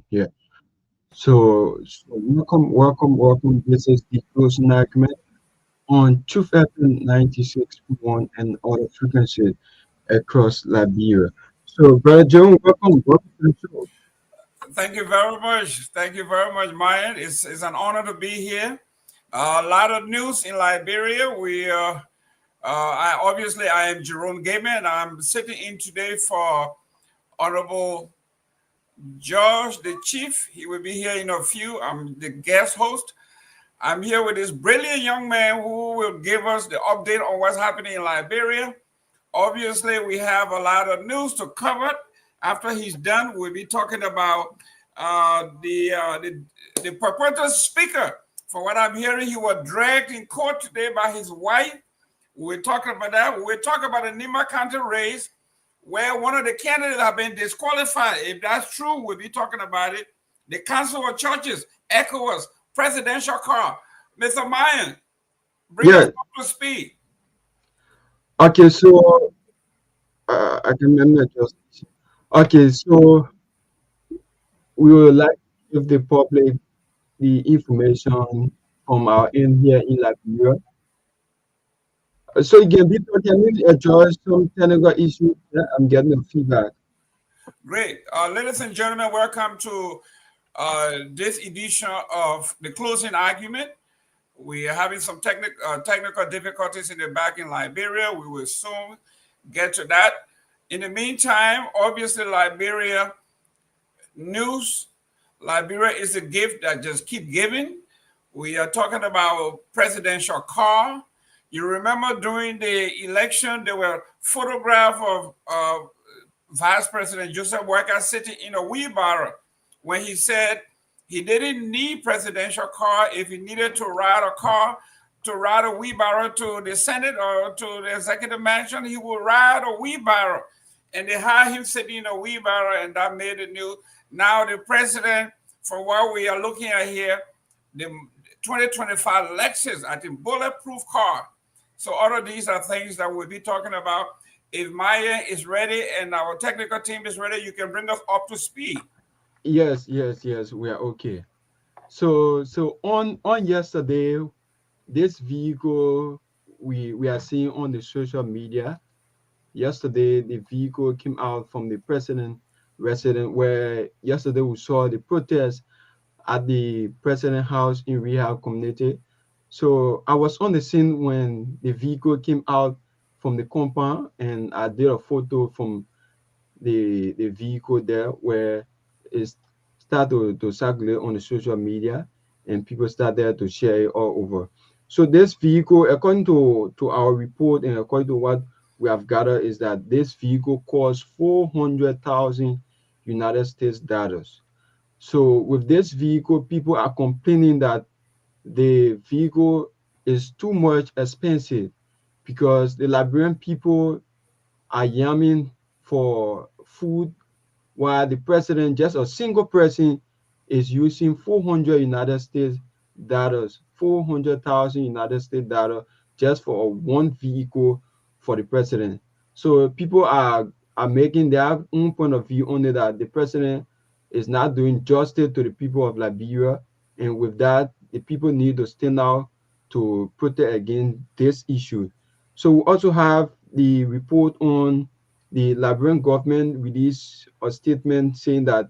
here. So welcome. This is the closing argument on Truth FM 96.1 and other frequencies across Liberia. So, Brother Joe, welcome to the show. Thank you very much. Thank you very much, Myean. It's an honor to be here. A lot of news in Liberia. I am Jerome Gayman, and I'm sitting in today for Honorable George, the Chief. He will be here in a few. I'm the guest host. I'm here with this brilliant young man who will give us the update on what's happening in Liberia. Obviously, we have a lot of news to cover. After he's done, we'll be talking about the purported speaker. For what I'm hearing, he was dragged in court today by his wife. We're talking about that. We're talking about the Nima County race, where one of the candidates have been disqualified. If that's true, we'll be talking about it. The Council of Churches, ECOWAS, presidential car. Mr. Myean, bring us Yeah. up to speed. Okay. So I can remember just. Okay. So we would like to give the public the information from our end here in Liberia. So again, people can really address some technical issues. Yeah, I'm getting the feedback. Great. Ladies and gentlemen, welcome to this edition of the closing argument. We are having some technical difficulties in the back in Liberia. We will soon get to that. In the meantime, obviously, Liberia news. Liberia is a gift that just keep giving. We are talking about presidential car. You remember during the election, there were photographs of Vice President Joseph Walker sitting in a wheelbarrow when he said he didn't need presidential car. If he needed to ride a car, to ride a wheelbarrow to the Senate or to the executive mansion, he would ride a wheelbarrow. And they had him sitting in a wheelbarrow, and that made the news. Now the president, for what we are looking at here, the 2025 elections, I think bulletproof car. So all of these are things that we'll be talking about. If Myean is ready and our technical team is ready, you can bring us up to speed. Yes, we are okay. So on yesterday, this vehicle we are seeing on the social media. Yesterday, the vehicle came out from the president resident, where yesterday we saw the protest at the president house in Rehab community. So I was on the scene when the vehicle came out from the compound, and I did a photo from the vehicle there where it started to circulate on the social media, and people started to share it all over. So this vehicle, according to our report and according to what we have gathered, is that this vehicle costs 400,000 United States dollars. So with this vehicle, people are complaining that the vehicle is too much expensive because the Liberian people are yamming for food, while the president, just a single person, is using 400 United States dollars, 400,000 United States dollars just for one vehicle for the president. So people are making their own point of view on it, that the president is not doing justice to the people of Liberia, and with that, the people need to stand out to protect against this issue. So we also have the report on the Liberian government released a statement saying that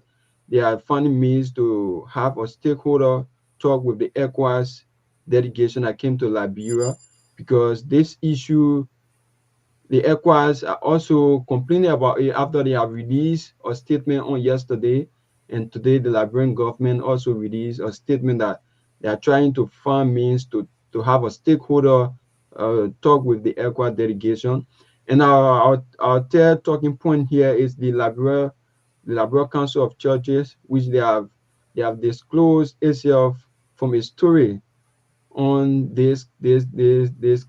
they are finding means to have a stakeholder talk with the ECOWAS delegation that came to Liberia, because this issue, the ECOWAS are also complaining about it after they have released a statement on yesterday. And today, the Liberian government also released a statement that they are trying to find means to have a stakeholder talk with the ECOWAS delegation. And our third talking point here is the Liberia Council of Churches, which they have disclosed itself from a story on this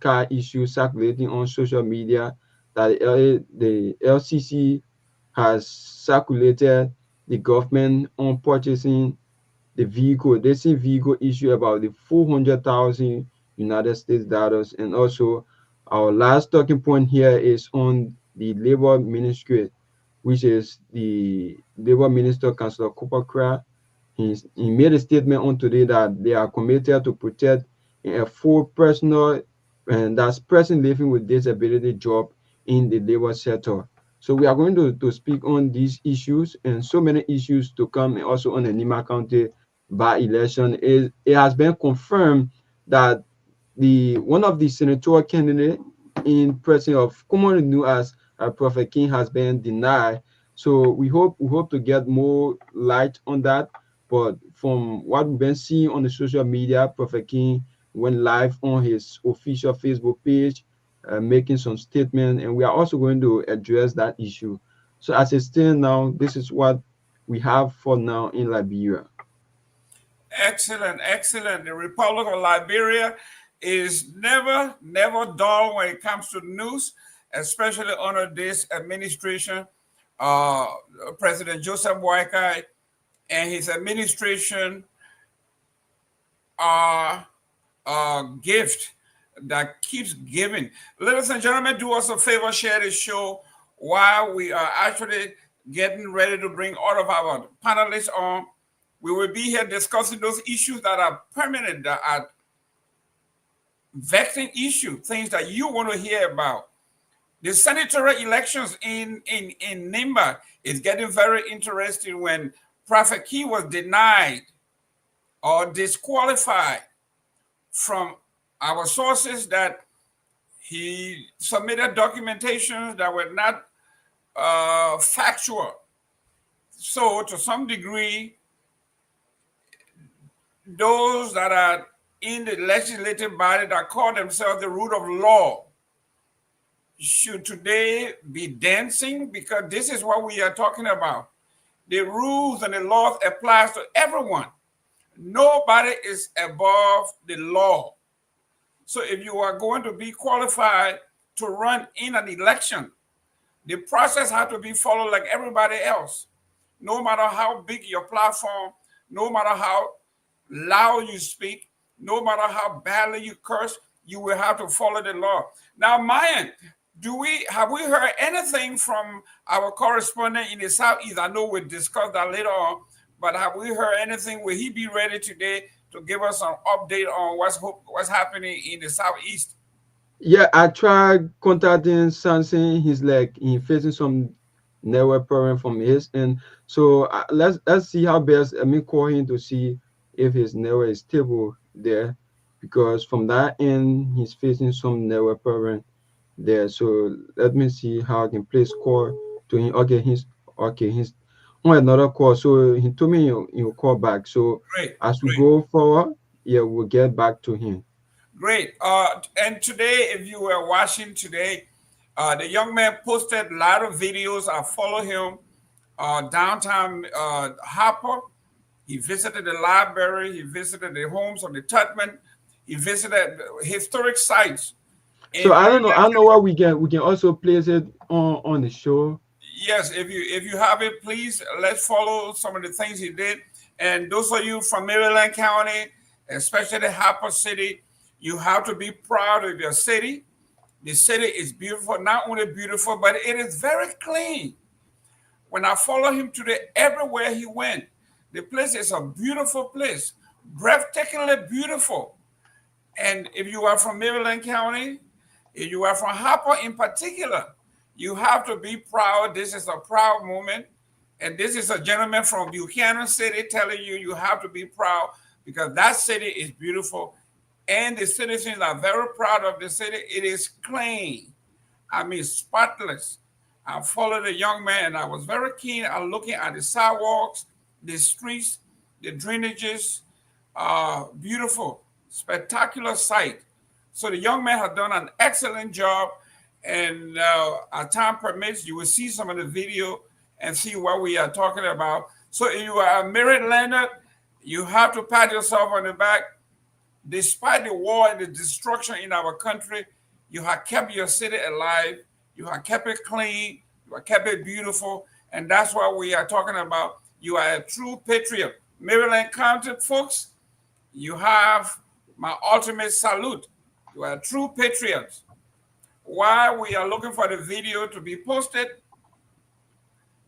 car issue circulating on social media, that the LCC has circulated the government on purchasing the vehicle, the same vehicle issue about the 400,000 United States dollars. And also our last talking point here is on the labor ministry. which is the Labor Minister, Councillor Cooper. He made a statement on today that they are committed to protect a full personal and that's person living with disability job in the labor sector. So we are going to speak on these issues and so many issues to come, and also on the Nima County by election. It has been confirmed that the one of the senatorial candidate in president of commonly known as Prophet King has been denied. So we hope to get more light on that. But from what we've been seeing on the social media, Prophet King went live on his official Facebook page, making some statement, and we are also going to address that issue. So as it stands now, this is what we have for now in Liberia. Excellent, excellent. The Republic of Liberia is never dull when it comes to news, especially under this administration. President Joseph Boakai and his administration are a gift that keeps giving. Ladies and gentlemen, do us a favor, share this show while we are actually getting ready to bring all of our panelists on. We will be here discussing those issues that are permanent, that are vexing issues, things that you want to hear about. The senatorial elections in Nimba is getting very interesting when Prophet Key was denied or disqualified from our sources that he submitted documentation that were not factual. So to some degree, those that are in the legislative body that call themselves the rule of law should today be dancing, because this is what we are talking about. The rules and the laws applies to everyone. Nobody is above the law. So if you are going to be qualified to run in an election, the process has to be followed like everybody else. No matter how big your platform, no matter how loud you speak, no matter how badly you curse, you will have to follow the law. Now, Myean, have we heard anything from our correspondent in the Southeast? I know we'll discuss that later on, but have we heard anything? Will he be ready today to give us an update on what's happening in the Southeast? Yeah, I tried contacting Samson. He's like facing some network problem from his, and so let's see how best. I mean, call him to see if his network is stable there, because from that end he's facing some network problem there. So let me see how I can place call to him. He's on another call. So he told me he'll call back. So Great, as we great. go forward, yeah, we'll get back to him. Great. And today, if you were watching today, the young man posted a lot of videos. I follow him downtown Harper. He visited the library. He visited the homes of the Tutman. He visited historic sites. So I don't know. I know what we can also place it on the show. Yes, if you have it, please let's follow some of the things he did. And those of you from Maryland County, especially Harper City, you have to be proud of your city. The city is beautiful, not only beautiful, but it is very clean. When I follow him today, everywhere he went, the place is a beautiful place, breathtakingly beautiful. And if you are from Maryland County, if you are from Harper in particular, you have to be proud. This is a proud moment. And this is a gentleman from Buchanan City telling you you have to be proud, because that city is beautiful. And the citizens are very proud of the city. It is clean. I mean, spotless. I followed a young man, and I was very keen on looking at the sidewalks, the streets, the drainages. Beautiful, spectacular sight. So the young man has done an excellent job. And as time permits, you will see some of the video and see what we are talking about. So if you are a married landlord, you have to pat yourself on the back. Despite the war and the destruction in our country, you have kept your city alive. You have kept it clean. You have kept it beautiful. And that's what we are talking about. You are a true patriot. Maryland County folks, you have my ultimate salute. You are a true patriot. While we are looking for the video to be posted,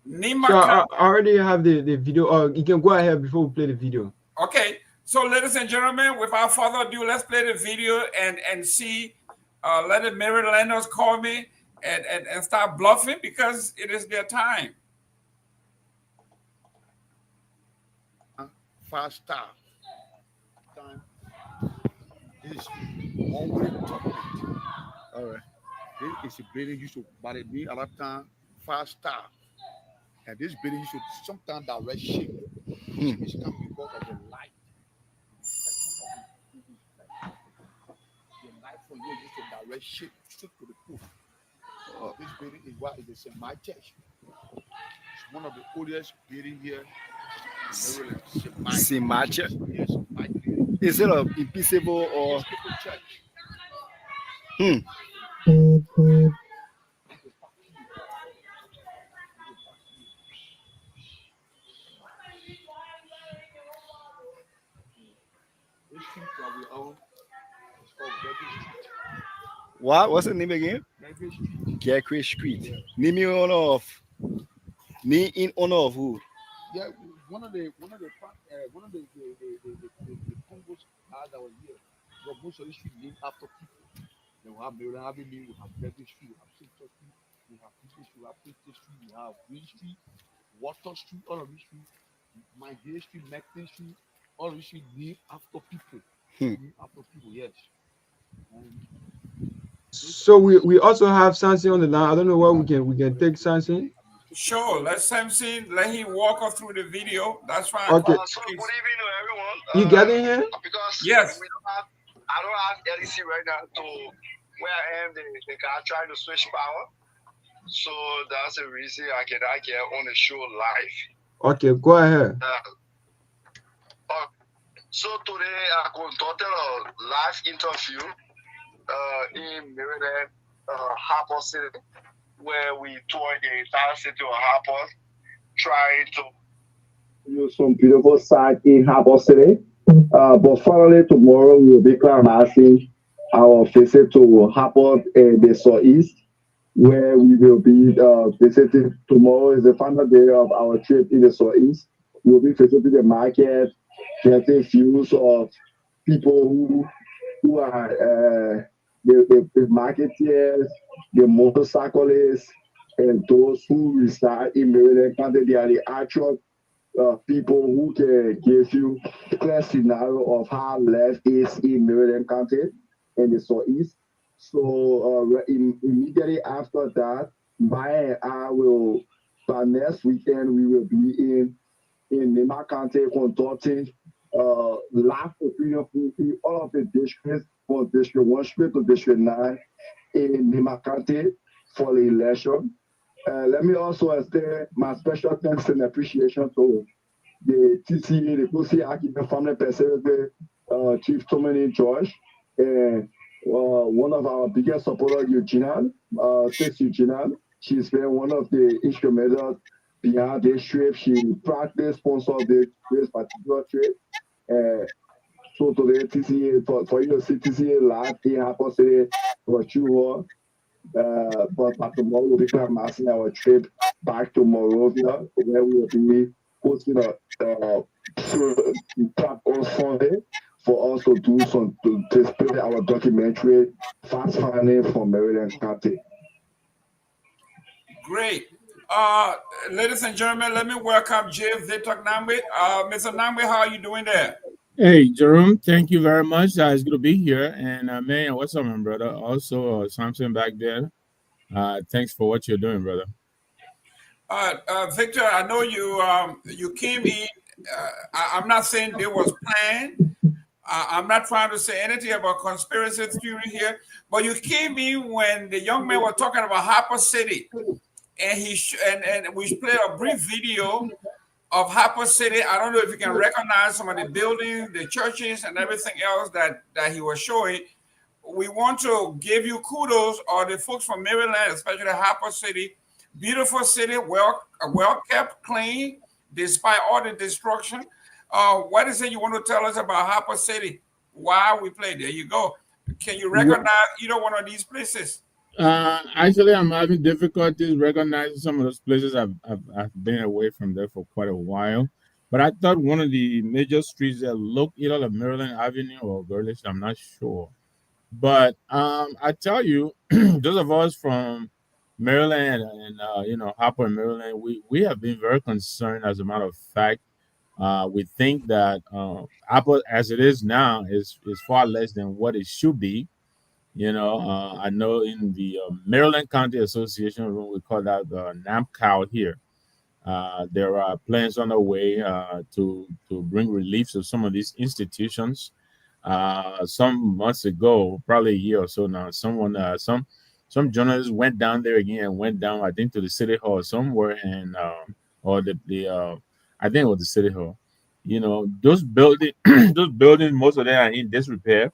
So Nima County. I already have the video. You can go ahead before we play the video. Okay, so ladies and gentlemen, without further ado, let's play the video and see. Let the Marylanders call me and start bluffing because it is their time. Faster time is one way to talk. All right. This is a building used to bother me a lot of time faster. And this building used to sometimes direct shape. It's come because of the light. The light from here used to direct shape straight to the pool. This building is what is the semi church. It's one of the oldest buildings here. Semi church. Yes, is it a peaceable or? Church. This street that we own is called Garguah Street. What? What's the name again? Garguah Street. Garguah Street. Name in honor of. Name in honor of who? Yeah, one of the Congos that was here. So most of the street named after people. Then we have Maryland Avenue, we have Garguah Street, we have Center Street, we have Peabody Street, we have Peabody Street, we have Green Street, Water Street, all of these streets, Myean Street, Myean Street, all of these streets named after people. Named after people, yes. So we also have something on the line. I don't know what we can take something. Sure, let Samson let him walk us through the video. That's fine. Okay. So good evening to everyone. You getting here? Because Yes. I don't have LEC right now to where I am. They are trying to switch power. So that's the reason I cannot get on the show live. Okay, go ahead. So today I conducted a live interview in Maryland, Harper City, where we toured the entire city of Harper, trying to use some beautiful sites in Harper City. But finally, tomorrow we will be climaxing our visit to Harper in the southeast, where we will be visiting. Tomorrow is the final day of our trip in the southeast. We will be visiting the market, getting views of people who are the marketeers, the motorcyclists, and those who reside in Maryland County. They are the actual people who can give you a clear scenario of how life is in Maryland County and the southeast. So immediately after that, Myean and I will, by next weekend, we will be in Nyenwolo County conducting live opinion in all of the districts from District 1 straight to District 9 in Nyenwolo County for the election. Let me also extend my special thanks and appreciation to the TCA, the Pussy Architect Family President, Chief Tomalin George, and one of our biggest supporters, Eugenia, Sis Eugenia. She's been one of the instrumentals behind this trip. She practically sponsored this particular trip. So today, TCA, for you to see TCA live in Harper City for sure. But by tomorrow, we'll be climaxing our trip back to Monrovia, where we will be hosting a trap on Sunday for us to do to display our documentary, Fast Finding from Maryland County. Great. Ladies and gentlemen, let me welcome Jay Vitok Namwe. Mr. Namwe, how are you doing there? Hey, Jerome, thank you very much. It's good to be here. And man, what's up, my brother? Also, Samson back there. Thanks for what you're doing, brother. Victor, I know you came in. I'm not saying there was planned. I'm not trying to say anything about conspiracy theory here, but you came in when the young man was talking about Harper City, and and we played a brief video of Harper City. I don't know if you can recognize some of the buildings, the churches, and everything else that he was showing. We want to give you kudos, or the folks from Maryland, especially Harper City. Beautiful city, well kept, clean, despite all the destruction. What is it you want to tell us about Harper City? Why we played? There you go. Can you recognize either one of these places? Actually, I'm having difficulties recognizing some of those places. I've been away from there for quite a while. But I thought one of the major streets that look either like Maryland Avenue or Burleigh. I'm not sure. But I tell you, those of us from Maryland and Harper, Maryland, we have been very concerned. As a matter of fact, we think that Apple, as it is now, is far less than what it should be. I know in the Maryland County Association room, we call that the NAMCOW here. There are plans on the way to bring relief to some of these institutions. Some months ago, probably a year or so now, some journalists went down there again, went down, I think, to the city hall somewhere, and or the I think it was the city hall. Those building those buildings, most of them are in disrepair.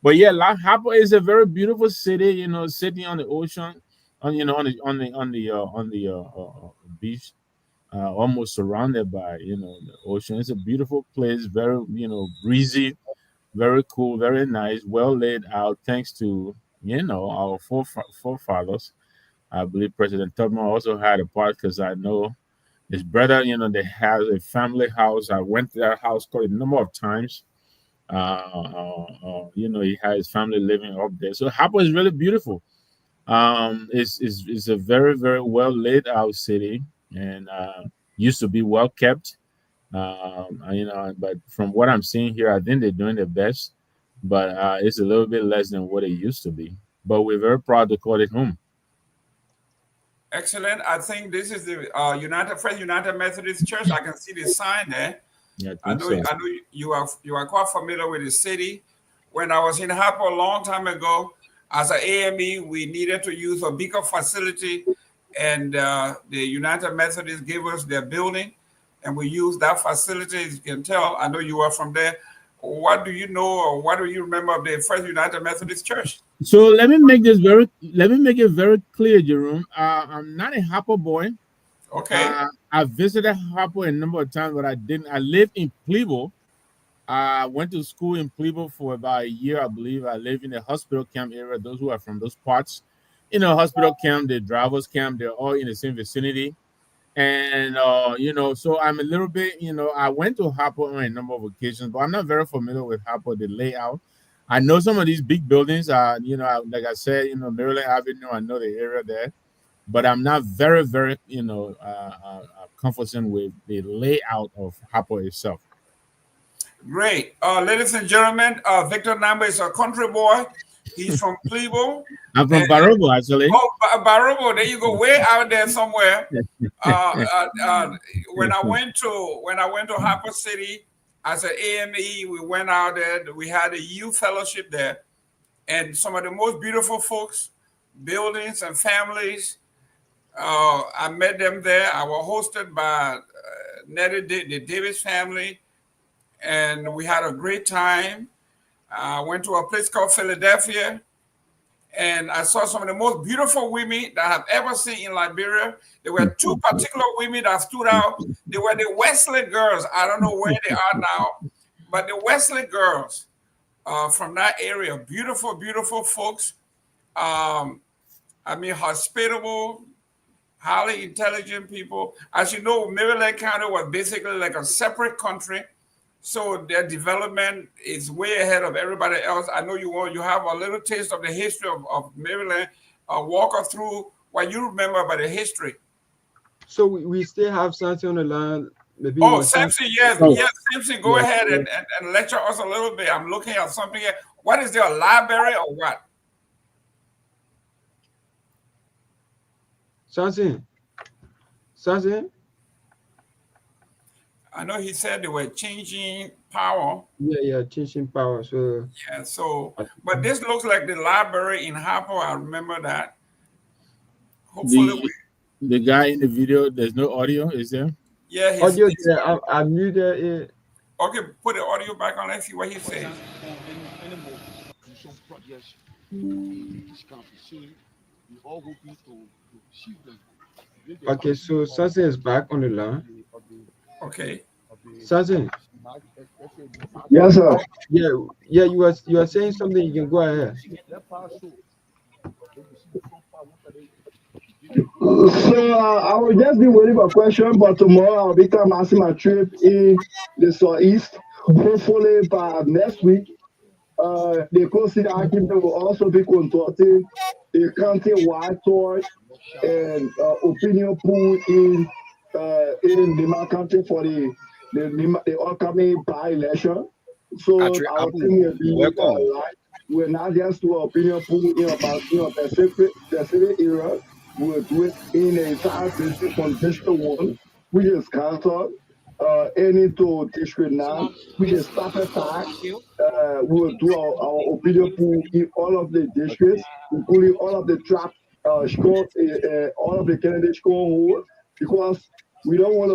But yeah, La Habra is a very beautiful city. Sitting on the ocean, on the beach, almost surrounded by the ocean. It's a beautiful place, very breezy, very cool, very nice, well laid out. Thanks to our forefathers. I believe President Tubman also had a part because I know his brother. They have a family house. I went to that house quite a number of times. He had his family living up there. So Hapa is really beautiful. It's a very, very well laid out city, and used to be well kept. But from what I'm seeing here, I think they're doing their best, but it's a little bit less than what it used to be. But we're very proud to call it home. Excellent. I think this is the First United Methodist Church. I can see the sign there. Yeah, I know you are quite familiar with the city. When I was in Harper a long time ago, as an AME, we needed to use a bigger facility, and the United Methodists gave us their building, and we used that facility. As you can tell, I know you are from there. What do you know, or what do you remember of the First United Methodist Church? So let me make it very clear, Jerome. I'm not a Harper boy. Okay. I visited Harper a number of times, but I didn't. I lived in Kehleboe. I went to school in Kehleboe for about a year, I believe. I live in the hospital camp area. Those who are from those parts, hospital camp, the drivers camp, they're all in the same vicinity. And so I'm a little bit, I went to Harper on a number of occasions, but I'm not very familiar with Harper, the layout. I know some of these big buildings are, like I said, Maryland Avenue. I know the area there. But I'm not very, very, comfortable with the layout of Harper itself. Great. Ladies and gentlemen, Victor Namba is a country boy. He's from Kehleboe. I'm from Barobo, actually. Oh, Barobo. There you go, way out there somewhere. When I went to Harper City as an AME, we went out there. We had a youth fellowship there, and some of the most beautiful folks, buildings, and families. I met them there. I was hosted by the Davis family, and we had a great time. I went to a place called Philadelphia, and I saw some of the most beautiful women that I've ever seen in Liberia. There were two particular women that stood out. They were the Wesley girls. I don't know where they are now, but the Wesley girls from that area, beautiful, beautiful folks. Hospitable, highly intelligent people. As you know, Maryland County was basically like a separate country, so their development is way ahead of everybody else. I know you have a little taste of the history of Maryland. Walk us through what you remember about the history. So we still have something on the line. Maybe Samson, yes, Samson, go ahead and lecture us a little bit. I'm looking at something here. What is there, a library or what? Something. I know he said they were changing power. Yeah, changing power. So yeah, but this looks like the library in Harper. I remember that. Hopefully, the guy in the video. There's no audio, is there? Yeah, audio. I muted it. Okay, put the audio back on. Let's see what he says. Okay, so Sassen is back on the line. Okay. Sassen. Yes, sir. Yeah. You are saying something. You can go ahead. So I will just be waiting for a question, but tomorrow I'll be commencing my trip in the southeast. Hopefully by next week, the closing argument will also be conducting a county-wide tour and opinion pool in Lima County for the upcoming by-election. So Actually, our Abu, team will be welcome. live. We're not just do opinion pool in about Pacific area. We'll do it in the entire district from District 1, which is Canton, any to District 9, which is Tapper Tie. We will do our opinion pool in all of the districts, including all of the trap all of the candidate stronghold, because we don't want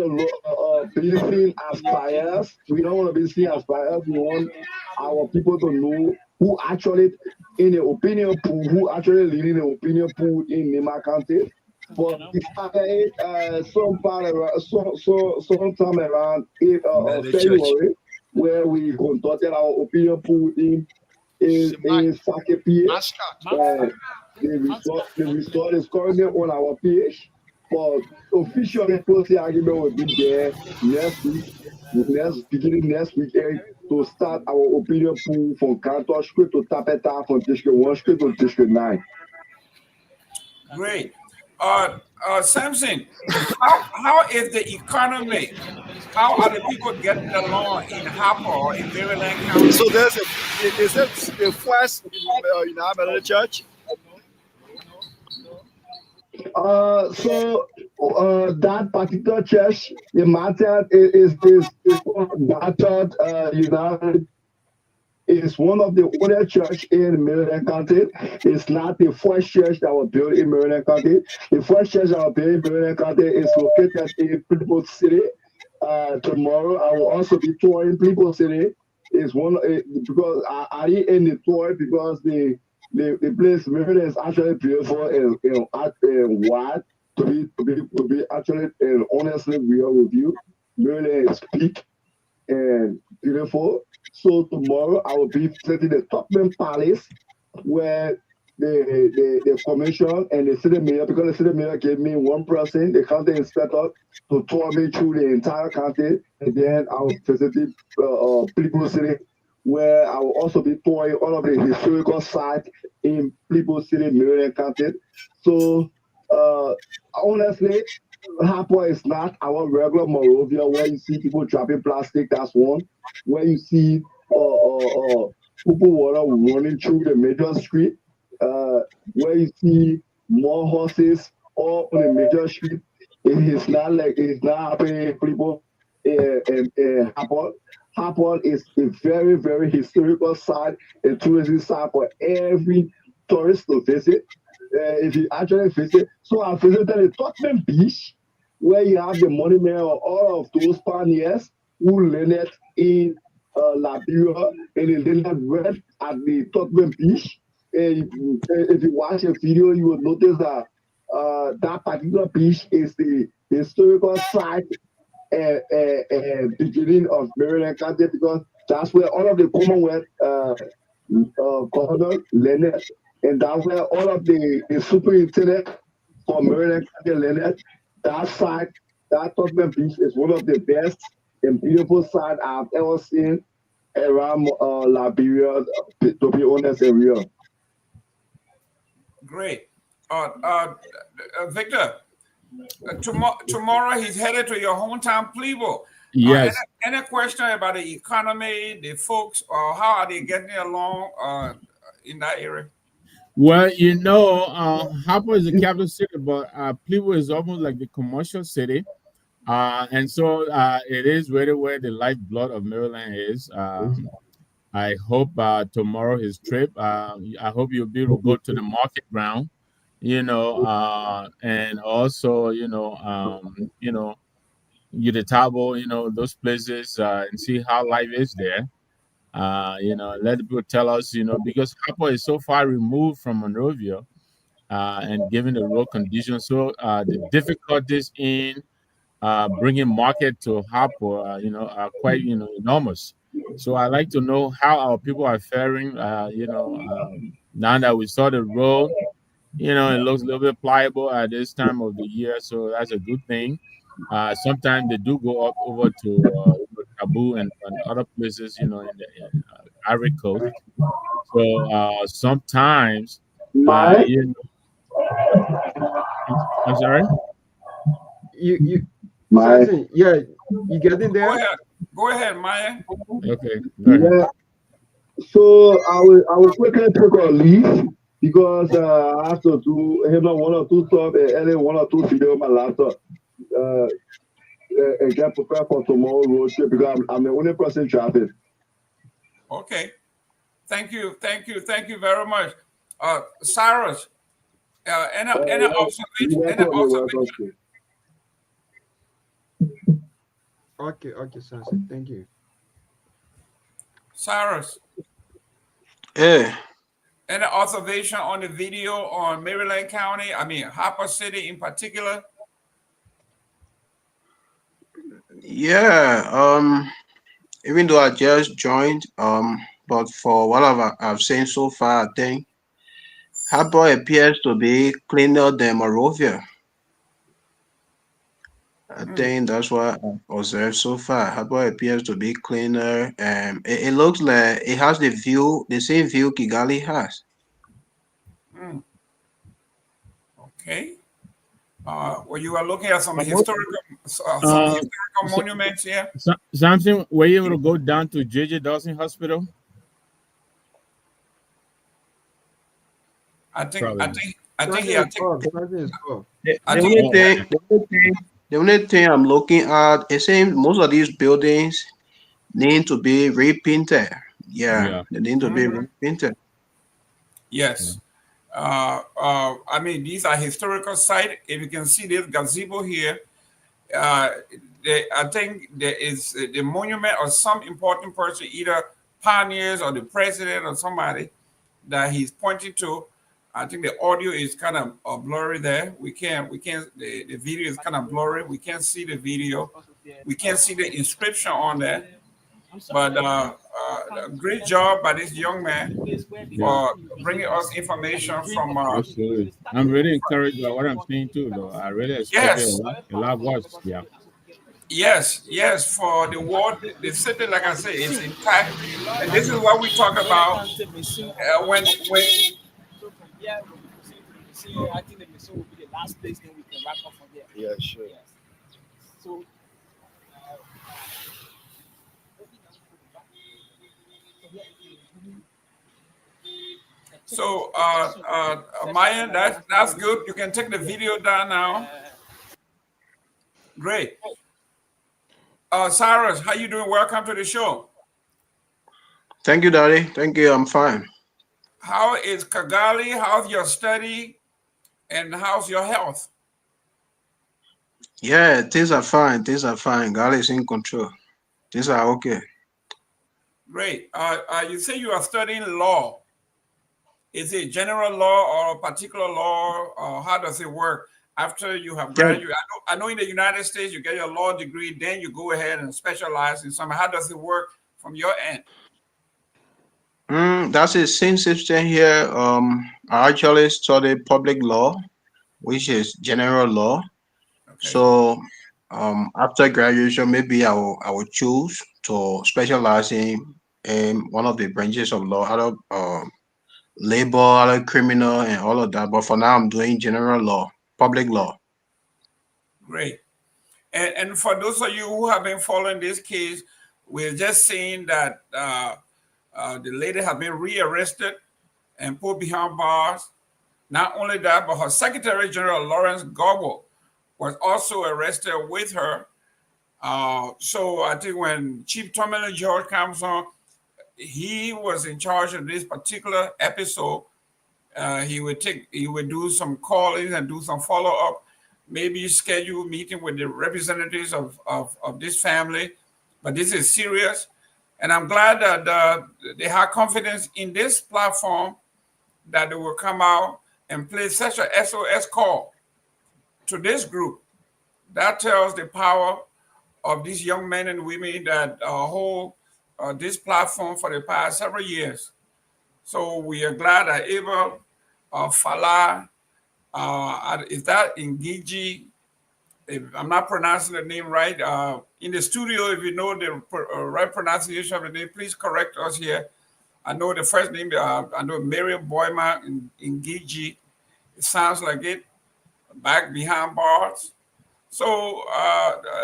to be seen as biased. We don't want to be seen as biased. We want our people to know who actually in the opinion pool, who actually leading the opinion pool in Lima County. But we started sometime around February, where we conducted our opinion pool in Sakepie. The result is currently on our page, but officially closing argument will be there next week, beginning next weekend, to start our opinion pool from Canton straight to Tapeta, from District 1 straight to District 9. Great. Samson, how is the economy? How are the people getting along in Harper, in Maryland County? So there's is it the first in our church? So that particular church, the Martin is Martin United. Is one of the older church in Maryland County. It's not the first church that was built in Maryland County. The first church that was built in Maryland County is located in Peabody City. Tomorrow I will also be touring Peabody City. Is one because I didn't end the tour because the place Maryland is actually beautiful and wide. To be actually and honestly real with you, Maryland is big and beautiful. So tomorrow I will be visiting the Torgbean Palace, where the commission and the city mayor, because the city mayor gave me one person, the county inspector, to tour me through the entire county, and then I will visit Peabody City, where I will also be touring all of the historical sites in Peabody City, Maryland County. So honestly, Harper is not our regular Morovia where you see people dropping plastic. That's one. Where you see people water running through the major street. Where you see more horses all on the major street. It's not happening. People in Harper. Harper is a very, very historical site, a tourism site for every tourist to visit. If you actually visit, so I visited the Torgbean Beach, where you have the monument of all of those pioneers who landed in Liberia, and they landed right at the Torgbean Beach. And if you watch a video, you will notice that that particular beach is the historical site beginning of Maryland County, because that's where all of the Commonwealth governors landed. And that's where all of the superintendent for Maryland County landed. That site, that Torgbean Beach is one of the best and beautiful sites I've ever seen around Liberia, to be honest and real. Great. Victor, tomorrow he's headed to your hometown, Peabody. Yes. Any question about the economy, the folks, or how are they getting along in that area? Well, Harper is the capital city, but Peabody is almost like the commercial city. And so it is really where the lifeblood of Maryland is. I hope tomorrow his trip, I hope you'll be able to go to the market ground, and also, Utah, those places, and see how life is there. Let people tell us, because Harper is so far removed from Monrovia, and given the road conditions, so the difficulties in bringing market to Harper, are quite, enormous. So I like to know how our people are faring, now that we saw the road, It looks a little bit pliable at this time of the year, so that's a good thing. Sometimes they do go up over to Taboo and other places, in the Ivory Coast. So sometimes, uh, My, you I'm sorry. You my, Samson, yeah, you getting Go there? ahead. Go ahead, Myean. Okay, go ahead. yeah. So I will quickly take a leave because I have to do one or two stuff and edit one or two video on my laptop. Uh, and get prepared for tomorrow road trip because I'm the only person traveling. Okay. Thank you. Very much. Cyrus, any observation? You're Any welcome. You're welcome. observation? Okay, Samson, thank you. Cyrus, Yeah, any observation on the video on Maryland County? I mean, Harper City in particular? yeah. Even though I just joined, but for what I've seen so far, I think Harbor appears to be cleaner than Morovia. I think that's what I've observed so far. Harbor appears to be cleaner, and it looks like it has the same view Kigali has. Mm, okay. Well, you are looking at some Uh, mo- historical so, monuments here. Samson, were you able to go down to JJ Dawson Hospital? I think Probably not. he Samson had is off. Samson is off. The, I the think only Oh, thing, okay. the only thing I'm looking at, it seems most of these buildings need to be repainted. Yeah, Yeah. they need to be mhm, repainted. Yeah. yes. I mean, these are historical sites. If you can see this gazebo here, uh, I think there is the monument or some important person, either pioneers or the president or somebody that he's pointing to. I think the audio is kind of blurry there. The video is kind of blurry. We can't see the video. We can't see the inscription on there. But great job by this young man Yeah. for bringing us information from. Absolutely. I'm really encouraged by what I'm seeing too, though. I really expected Yes, a lot worse. Yeah. yes. For the world, the city, like I say, is intact, and this is what we talk about when. Yeah, sure. So, Myean, that's good. You can take the video down now. Great. Cyrus, how you doing? Welcome to the show. Thank you, Daddy. Thank you. I'm fine. How is Kigali? How's your study? And how's your health? Yeah, things are fine. Things are fine. God is in control. Things are okay. Great. You say you are studying law. Is it general law or particular law? Or how does it work? After you have Yeah, graduated, I know in the United States you get your law degree, then you go ahead and specialize in something. How does it work from your end? that's the same system here. I actually studied public law, which is general law. Okay, So, after graduation, maybe I will choose to specialize in one of the branches of law, either labor, either criminal, and all of that. But for now, I'm doing general law, public law. great. And for those of you who have been following this case, we're just seeing that the lady has been rearrested and put behind bars. Not only that, but her Secretary General Lawrence Garguah was also arrested with her. So I think when Chief Tomalin George comes on, he was in charge of this particular episode. He would do some callings and do some follow up, maybe schedule meeting with the representatives of this family. But this is serious, and I'm glad that they have confidence in this platform that they will come out and play such a SOS call to this group. That tells the power of these young men and women that hold this platform for the past several years. So we are glad that Abel, Falah, Is that Ngiji? If I'm not pronouncing the name right. In the studio, if you know the right pronunciation of the name, please correct us here. I know the first name, I know Miriam Boyma Ngiji. It sounds like it, back behind bars. So,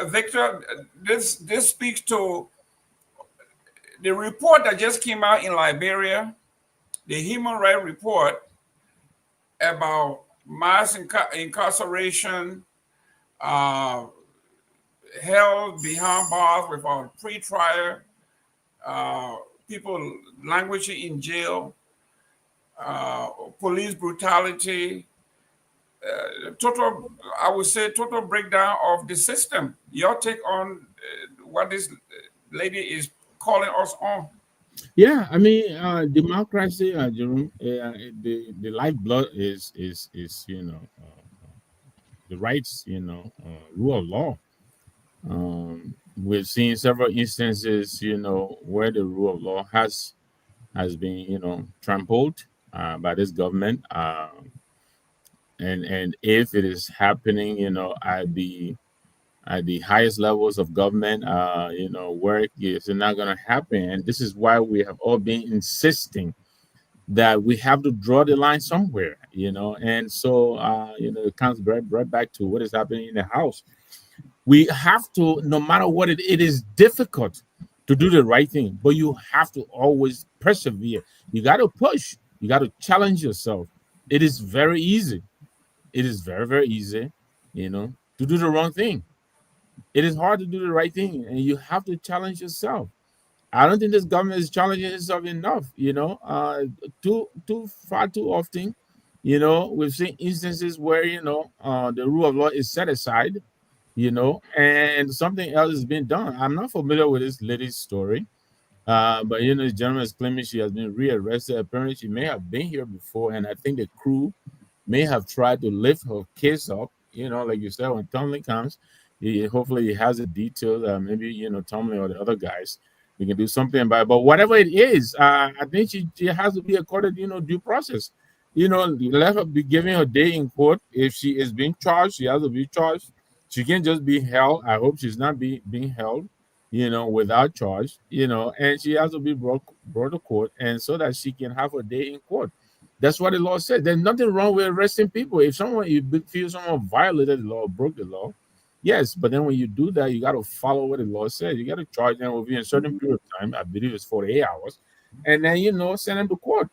Victor, this speaks to the report that just came out in Liberia, the human rights report about mass incarceration, held behind bars without pre-trial, people languishing in jail, police brutality, total, I would say, total breakdown of the system. Your take on what this lady is calling us on? Yeah, I mean, democracy, Jerome, the lifeblood is the rights, rule of law. We've seen several instances, where the rule of law has been, trampled by this government, and if it is happening, at the highest levels of government, where it's not going to happen, and this is why we have all been insisting that we have to draw the line somewhere, and so it comes right back to what is happening in the house. We have to, no matter what it is difficult to do the right thing, but you have to always persevere. You got to push. You got to challenge yourself. It is very easy. It is very, very easy, to do the wrong thing. It is hard to do the right thing, and you have to challenge yourself. I don't think this government is challenging itself enough. Far too often, we've seen instances where the rule of law is set aside, and something else is being done. I'm not familiar with this lady's story, but the gentleman is claiming she has been rearrested. Apparently, she may have been here before, and I think the crew may have tried to lift her case up. Like you said, when Tomalin comes, hopefully he has the details. Maybe Tomalin or the other guys, we can do something about it. But whatever it is, I think she has to be accorded due process. Let her be giving her day in court. If she is being charged, she has to be charged. She can't just be held. I hope she's not being held, without charge, and she has to be brought to court, and so that she can have her day in court. That's what the law said. There's nothing wrong with arresting people. If you feel someone violated the law, broke the law, yes, but then when you do that, you got to follow what the law says. You got to charge them within a certain period of time. I believe it's 48 hours, and then send them to court.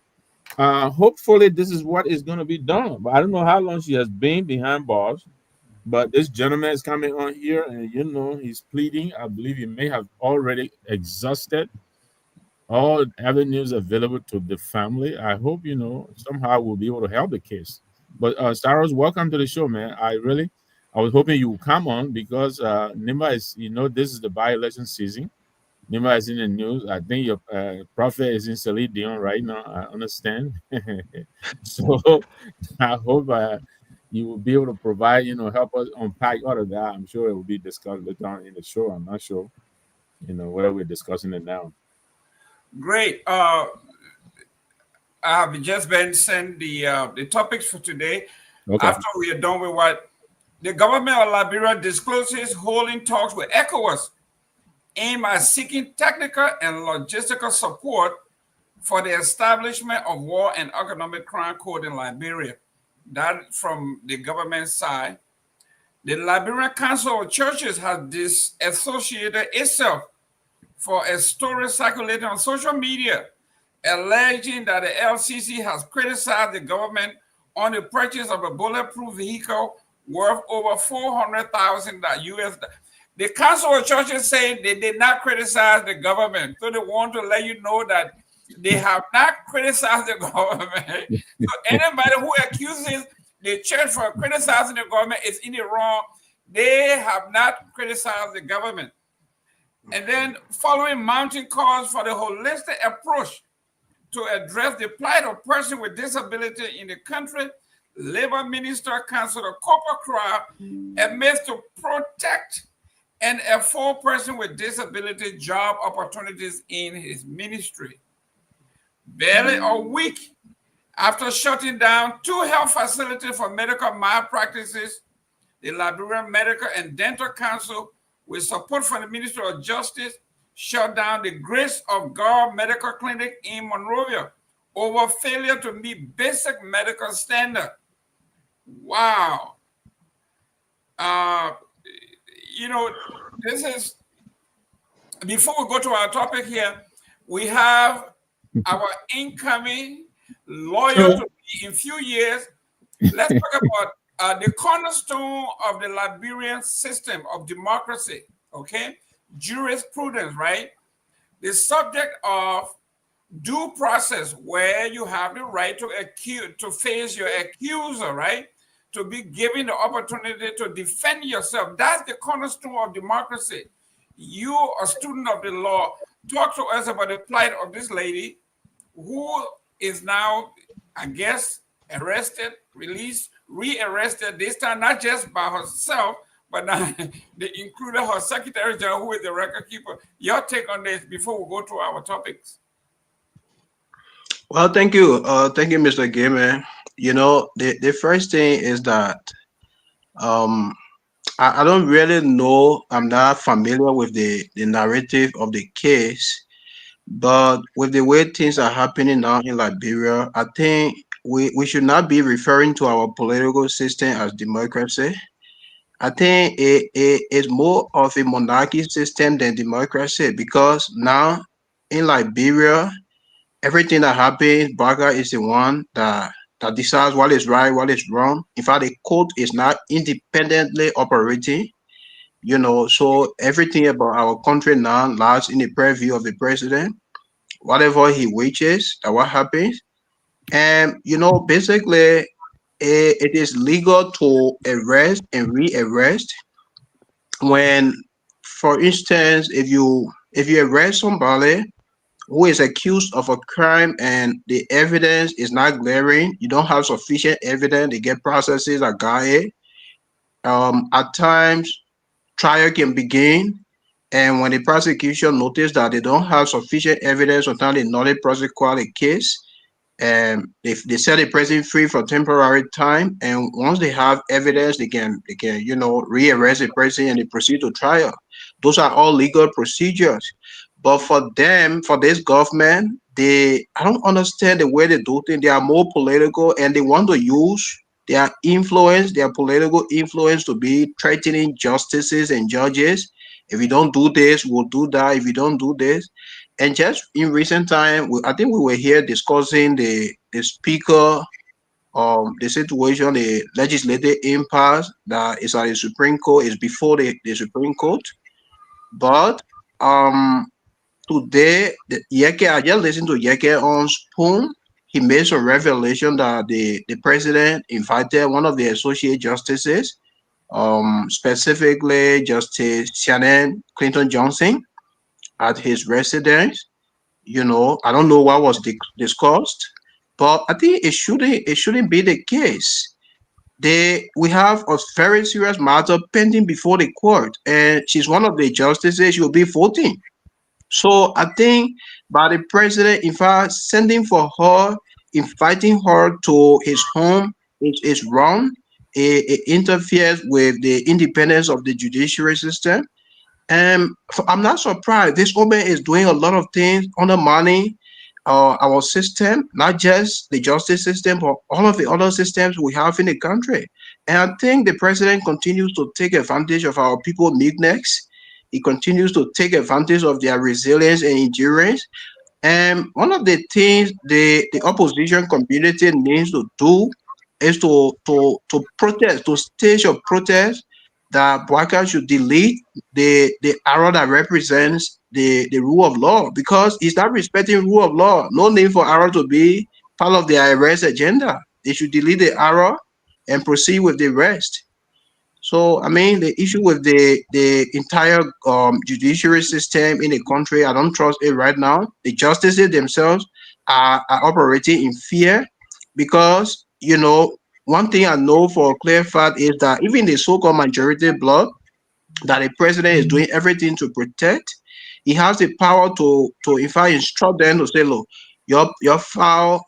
Hopefully, this is what is going to be done. But I don't know how long she has been behind bars. But this gentleman is coming on here, and he's pleading. I believe he may have already exhausted all avenues available to the family. I hope somehow we'll be able to help the case. But Saros, welcome to the show, man. I was hoping you would come on because Nimba is, this is the by-election season. Nimba is in the news. I think your prophet is in Celine Dion right now. I understand. So I hope you will be able to provide, help us unpack all of that. I'm sure it will be discussed later on in the show. I'm not sure, whether we're discussing it now. Great. I have just been sent the topics for today. Okay. After we are done with what the government of Liberia discloses, holding talks with ECOWAS aimed at seeking technical and logistical support for the establishment of war and economic crime code in Liberia. That from the government side. The Liberian Council of Churches has disassociated itself for a story circulating on social media alleging that the LCC has criticized the government on the purchase of a bulletproof vehicle worth over $400,000 US. The Council of Churches say they did not criticize the government, so they want to let you know that they have not criticized the government. So anybody who accuses the church for criticizing the government is in the wrong. They have not criticized the government. And then following mounting calls for the holistic approach to address the plight of persons with disability in the country, Labor Minister Councilor Copper Cry admits to protect and afford persons with disability job opportunities in his ministry. Barely a week After shutting down 2 health facilities for medical malpractices, the Liberian Medical and Dental Council, with support from the Ministry of Justice, shut down the Grace of Guar Medical Clinic in Monrovia over failure to meet basic medical standards. Wow. You know, this is, before we go to our topic here, we have our incoming lawyer to be in few years. Let's talk about the cornerstone of the Liberian system of democracy, okay? Jurisprudence, right? The subject of due process, where you have the right to face your accuser, right? To be given the opportunity to defend yourself. That's the cornerstone of democracy. You, a student of the law, talk to us about the plight of this lady who is now, I guess, arrested, released, re-arrested, this time not just by herself, but now they included her Secretary General, who is the record keeper. Your take on this before we go to our topics. Well, thank you. Thank you, Mr. Gamer. You know, the first thing is that um I don't really know, I'm not familiar with the narrative of the case, but with the way things are happening now in Liberia, I think we should not be referring to our political system as democracy. I think it is more of a monarchy system than democracy, because now in Liberia, everything that happens, Baga is the one that decides what is right, what is wrong. In fact, the court is not independently operating, you know, so everything about our country now lies in the purview of the president. Whatever he wishes, that what happens. And, you know, basically, it is legal to arrest and re-arrest when, for instance, if you arrest somebody who is accused of a crime and the evidence is not glaring, you don't have sufficient evidence, they get processes are guided. At times, trial can begin, and when the prosecution notice that they don't have sufficient evidence, sometimes they not prosecute a case, and they set a person free for temporary time, and once they have evidence, they can rearrest a person and they proceed to trial. Those are all legal procedures. But for them, for this government, I don't understand the way they do things. They are more political, and they want to use their influence, their political influence, to be threatening justices and judges. If you don't do this, we'll do that. If you don't do this, and just in recent time, I think we were here discussing the speaker, the situation, the legislative impasse that is at the Supreme Court, is before the Supreme Court. But today, Yeke, I just listened to Yeke on Spoon. He made some revelation that the president invited one of the associate justices, specifically Justice Shannon Clinton Johnson, at his residence. You know, I don't know what was discussed, but I think it shouldn't be the case. We have a very serious matter pending before the court, and she's one of the justices. She will be 14. So I think by the president, in fact, sending for her, inviting her to his home is wrong. It interferes with the independence of the judiciary system. And I'm not surprised. This woman is doing a lot of things undermining our system, not just the justice system, but all of the other systems we have in the country. And I think the president continues to take advantage of our people meekness. He continues to take advantage of their resilience and endurance. And one of the things the opposition community needs to do is to protest, to stage a protest that Bwaka should delete the arrow that represents the rule of law, because he's not respecting rule of law. No need for arrow to be part of their arrest agenda. They should delete the arrow and proceed with the rest. So I mean, the issue with the entire judiciary system in the country, I don't trust it right now. The justices themselves are operating in fear, because one thing I know for a clear fact is that even the so-called majority bloc that the president is doing everything to protect, he has the power to in fact instruct them to say, look, your file,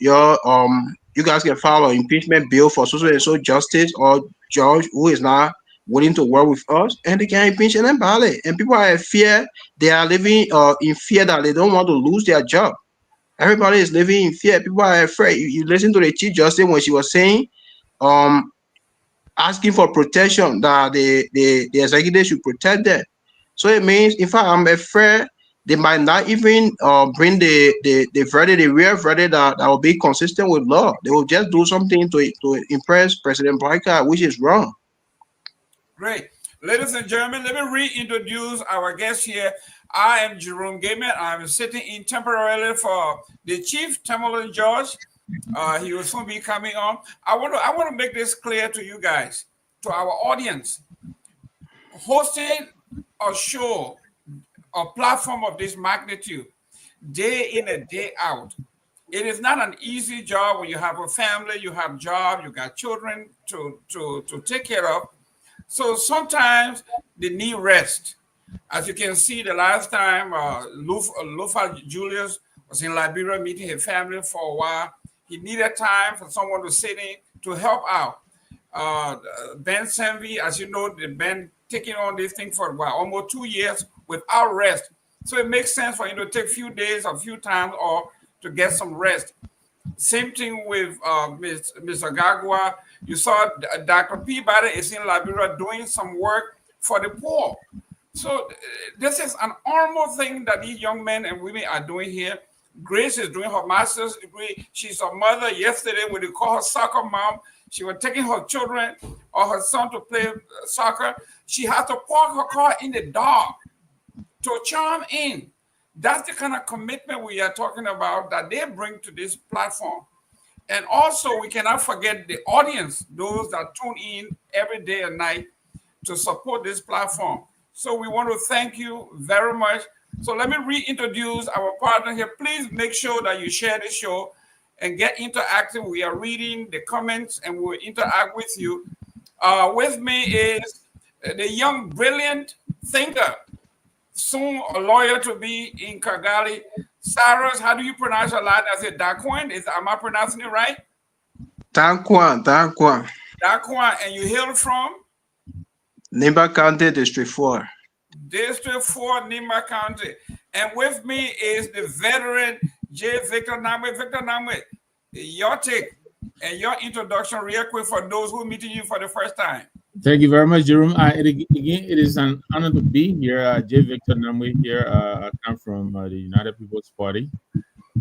you guys can file an impeachment bill for so and so justice or judge who is not willing to work with us, and they can impeach and ballot. And people are in fear. They are living in fear that they don't want to lose their job. Everybody is living in fear. People are afraid. You listen to the Chief Justice when she was saying, um, asking for protection, that the executive should protect them. So it means, in fact, I'm afraid they might not even bring the verdict, the real verdict that will be consistent with law. They will just do something to impress President Boycott, which is wrong. Great. Ladies and gentlemen, let me reintroduce our guest here. I am Jerome Gaiman. I'm sitting in temporarily for the Chief Tomalin Judge. He will soon be coming on. I want to make this clear to you guys, to our audience. Hosting a show, a platform of this magnitude, day in and day out, it is not an easy job when you have a family, you have a job, you got children to take care of. So sometimes they need rest. As you can see, the last time Lofa Julius was in Liberia meeting his family for a while, he needed time for someone to sit in to help out. Ben Sanvee, as you know, they've been taking on this thing for almost 2 years without rest. So it makes sense for him to take a few days, a few times, or to get some rest. Same thing with Mr. Garguah. You saw Dr. Peabody is in Liberia doing some work for the poor. So this is an normal thing that these young men and women are doing here. Grace is doing her master's degree. She's a mother. Yesterday, when they call her soccer mom, she was taking her children or her son to play soccer. She had to park her car in the dark to charm in. That's the kind of commitment we are talking about that they bring to this platform. And also, we cannot forget the audience, those that tune in every day and night to support this platform. So we want to thank you very much. So let me reintroduce our partner here. Please make sure that you share the show and get interactive. We are reading the comments and we'll interact with you. With me is the young, brilliant thinker, soon a lawyer to be in Kigali. Cyrus, how do you pronounce your last name? Is it Daquan? Am I pronouncing it right? Daquan. Daquan, and you hail from? Nimba County, District 4. District 4, Nimba County. And with me is the veteran J. Victor Namwe. Victor Namwe, your take and your introduction real quick for those who are meeting you for the first time. Thank you very much, Jerome. It is an honor to be here. J. Victor Namwe here. I come from the United People's Party.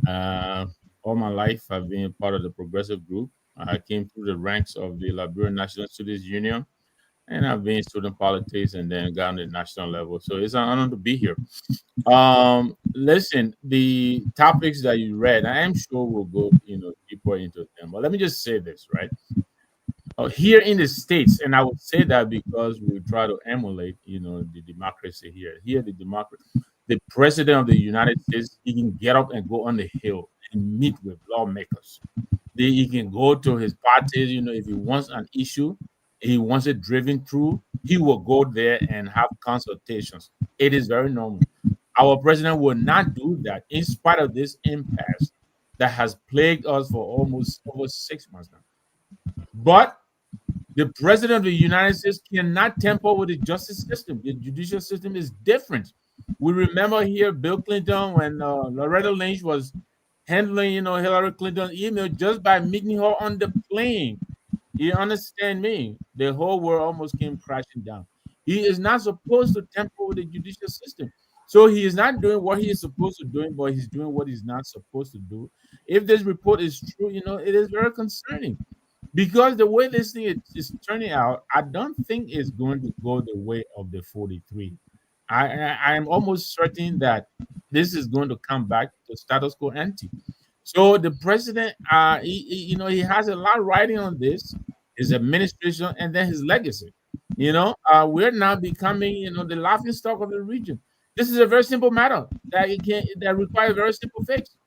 All my life, I've been part of the progressive group. I came through the ranks of the Liberian National Students Union, and I've been in student politics and then got on the national level. So it's an honor to be here. Listen, the topics that you read, I am sure we'll go, deeper into them. But let me just say this, right? Here in the States, and I would say that because we try to emulate, the democracy here. Here, the president of the United States, he can get up and go on the Hill and meet with lawmakers. He can go to his parties, if he wants an issue, he wants it driven through, he will go there and have consultations. It is very normal. Our president will not do that in spite of this impasse that has plagued us for almost over 6 months now. But the president of the United States cannot tamper with the justice system. The judicial system is different. We remember here Bill Clinton when Loretta Lynch was handling, Hillary Clinton's email just by meeting her on the plane. You understand me? The whole world almost came crashing down. He is not supposed to tamper with the judicial system. So he is not doing what he is supposed to do, but he's doing what he's not supposed to do. If this report is true, it is very concerning. Because the way this thing is turning out, I don't think it's going to go the way of the 43. I am almost certain that this is going to come back to status quo ante. So the president, he has a lot riding on this, his administration, and then his legacy. We're now becoming, the laughing stock of the region. This is a very simple matter that requires a very simple fix.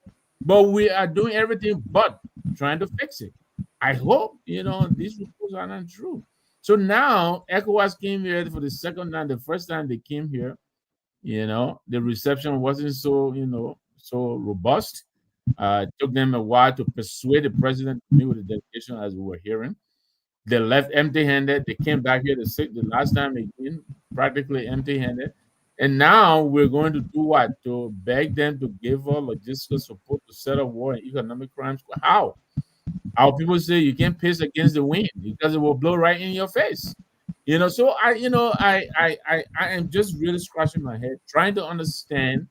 But we are doing everything but trying to fix it. I hope, these reports are not true. So now ECOWAS came here for the second time. The first time they came here, the reception wasn't so, so robust. It took them a while to persuade the president to meet with the delegation, as we were hearing. They left empty-handed. They came back here the last time again, practically empty-handed. And now we're going to do what? To beg them to give us logistical support to set up war and economic crimes. How? Our people say you can't piss against the wind because it will blow right in your face. So I am just really scratching my head, trying to understand,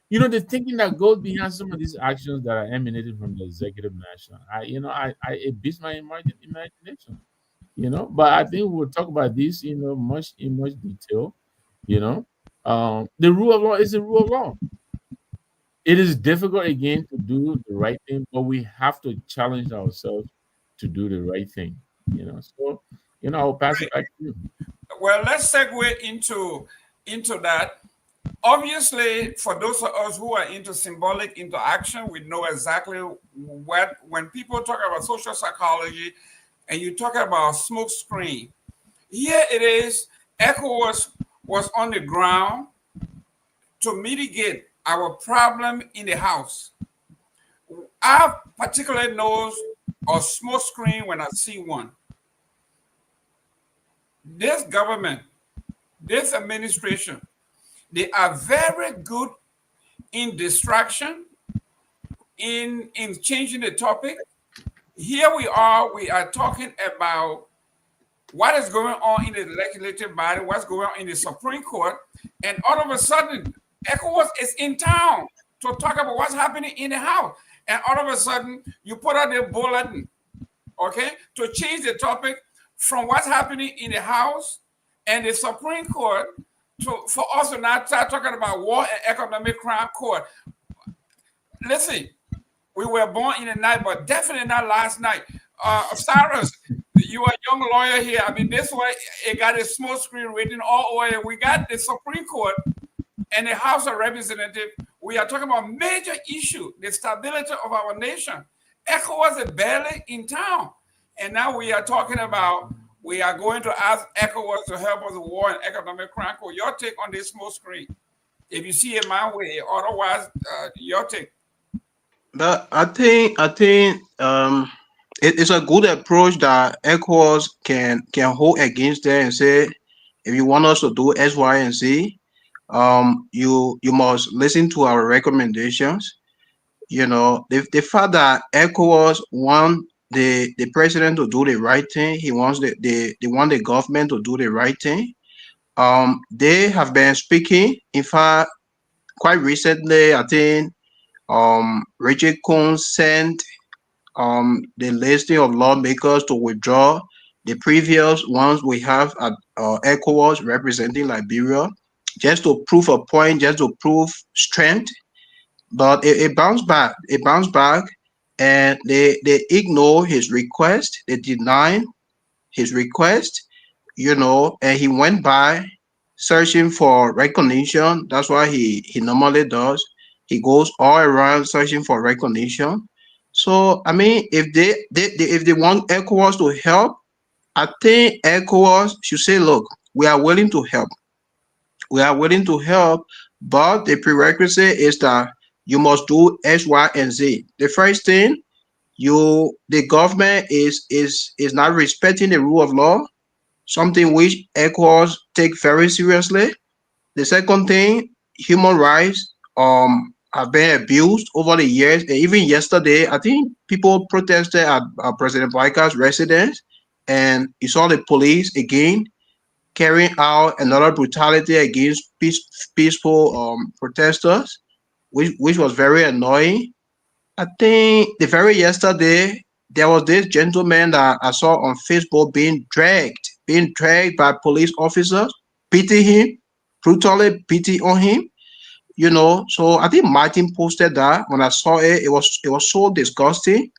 the thinking that goes behind some of these actions that are emanating from the executive national. It beats my imagination. But I think we'll talk about this, much in much detail. The rule of law is the rule of law. It is difficult again to do the right thing, but we have to challenge ourselves to do the right thing. So I'll pass it back to you. Well, let's segue into that. Obviously, for those of us who are into symbolic interaction, we know exactly when people talk about social psychology and you talk about smoke screen. Here it is, ECOWAS was on the ground to mitigate our problem in the house. I particularly know a smoke screen when I see one. This government, this administration, they are very good in distraction, in changing the topic. Here we are talking about what is going on in the legislative body, what's going on in the Supreme Court, and all of a sudden, ECOWAS is in town to talk about what's happening in the House. And all of a sudden, you put out the bulletin, okay, to change the topic from what's happening in the House and the Supreme Court for us to not start talking about war and economic crime court. Listen, we were born in the night, but definitely not last night. Cyrus, you are a young lawyer here. I mean, this way it got a small screen written all over. We got the Supreme Court and the House of Representatives. We are talking about major issue, the stability of our nation. ECOWAS is barely in town. And now we are talking about, we are going to ask ECOWAS to help us with war and economic crime. Your take on this small screen, if you see it my way, otherwise, your take. But I think it's a good approach that ECOWAS can hold against them and say, if you want us to do X, Y, and Z, you must listen to our recommendations. The fact that ECOWAS want the president to do the right thing, they want the government to do the right thing. They have been speaking. In fact, quite recently, I think Richard Coons sent the listing of lawmakers to withdraw the previous ones we have at ECOWAS representing Liberia, just to prove a point, just to prove strength. But it bounced back. It bounced back, and they ignore his request. They deny his request, and he went by searching for recognition. That's what he normally does. He goes all around searching for recognition. So I mean, if they want ECOWAS to help, I think ECOWAS should say, look, we are willing to help. We are willing to help, but the prerequisite is that you must do X, Y, and Z. The first thing, the government is not respecting the rule of law, something which ECOWAS take very seriously. The second thing, human rights have been abused over the years. And even yesterday, I think people protested at President Boyka's residence, and you saw the police again carrying out another brutality against peaceful protesters, which was very annoying. I think the very yesterday, there was this gentleman that I saw on Facebook being dragged by police officers, beating him, brutally beating on him. So I think Martin posted that. When I saw it, it was so disgusting.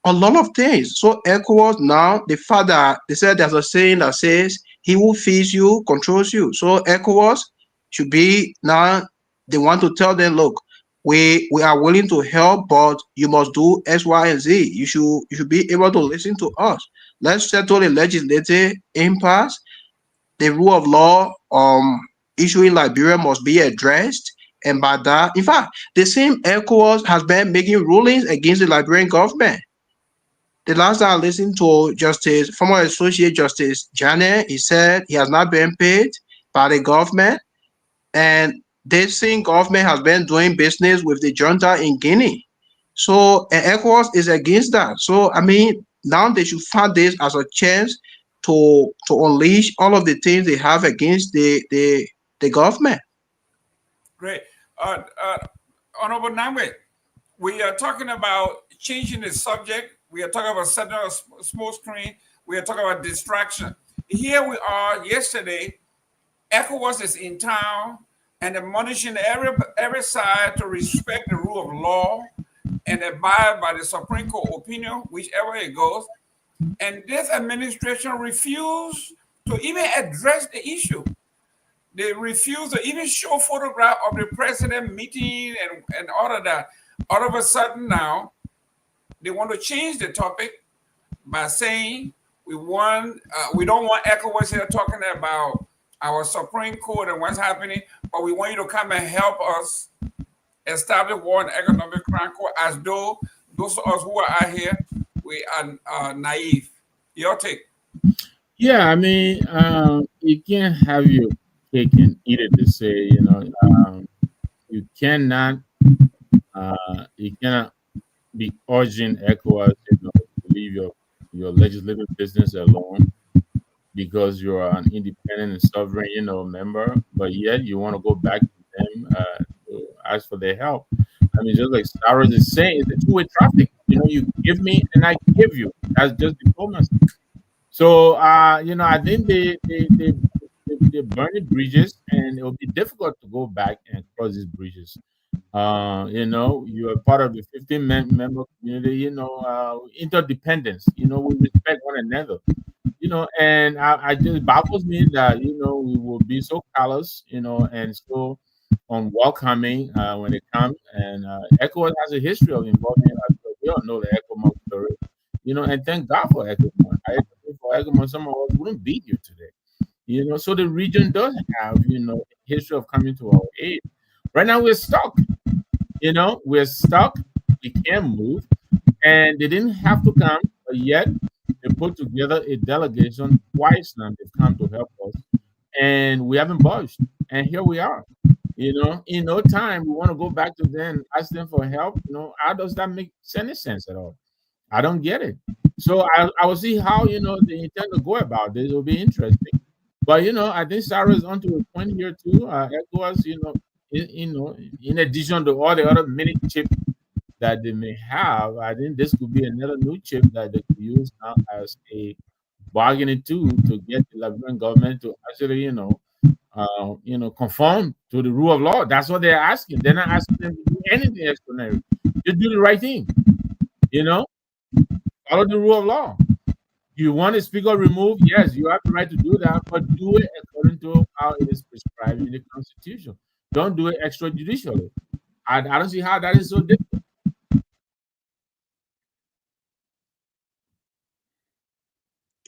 A lot of things. So ECOWAS now, the fact that they said there's a saying that says, he who feeds you controls you. So ECOWAS should be now, they want to tell them, look, we are willing to help, but you must do X, Y, and Z. You should be able to listen to us. Let's settle the legislative impasse. The rule of law issue in Liberia must be addressed, And by that, in fact, the same ECOWAS has been making rulings against the Liberian government. The last time I listened to former Associate Justice Janet, he said he has not been paid by the government, and this same government has been doing business with the junta in Guinea. So, and ECOWAS is against that. So, I mean, now they should find this as a chance to unleash all of the things they have against the government. Great. Honorable Namwe, we are talking about changing the subject. We are talking about setting up a small screen. We are talking about distraction. Here we are yesterday. ECOWAS is in town and admonishing every side to respect the rule of law and abide by the Supreme Court opinion, whichever it goes. And this administration refused to even address the issue. They refused to even show photograph of the president meeting and all of that. All of a sudden now, they want to change the topic by saying we don't want ECOWAS here talking about our Supreme Court and what's happening, but we want you to come and help us establish war and economic crime court, as though those of us who are out here, we are naive. Your take? Yeah, I mean, you can't have your cake and eat it. To say, you cannot be urging ECOWAS, to leave your legislative business alone because you're an independent and sovereign, member, but yet you want to go back to them to ask for their help. I mean, just like Cyrus is saying, it's a two-way traffic. You give me and I give you. That's just diplomacy. So, I think they burn the bridges, and it will be difficult to go back and cross these bridges. You are part of the 15-member community. Interdependence. We respect one another. And I just baffles me that we will be so callous, and so unwelcoming when it comes. And ECOWAS has a history of involving us. We all know the ECOWAS story, and thank God for ECOWAS. I think for ECOWAS, some of us wouldn't be here today. So the region does have, a history of coming to our aid. Right now, we're stuck. We're stuck. We can't move. And they didn't have to come, but yet they put together a delegation twice now. They've come to help us. And we haven't budged. And here we are. In no time, we want to go back to them, ask them for help. How does that make any sense at all? I don't get it. So I will see how, they intend to go about this. It will be interesting. But, I think Sarah is onto a point here too. ECOWAS, in addition to all the other mini chips that they may have, I think this could be another new chip that they could use now as a bargaining tool to get the Liberian government to actually, conform to the rule of law. That's what they're asking. They're not asking them to do anything extraordinary. Just do the right thing. Follow the rule of law. You want a speaker removed? Yes, you have the right to do that, but do it according to how it is prescribed in the Constitution. Don't do it extrajudicially. I don't see how that is so different.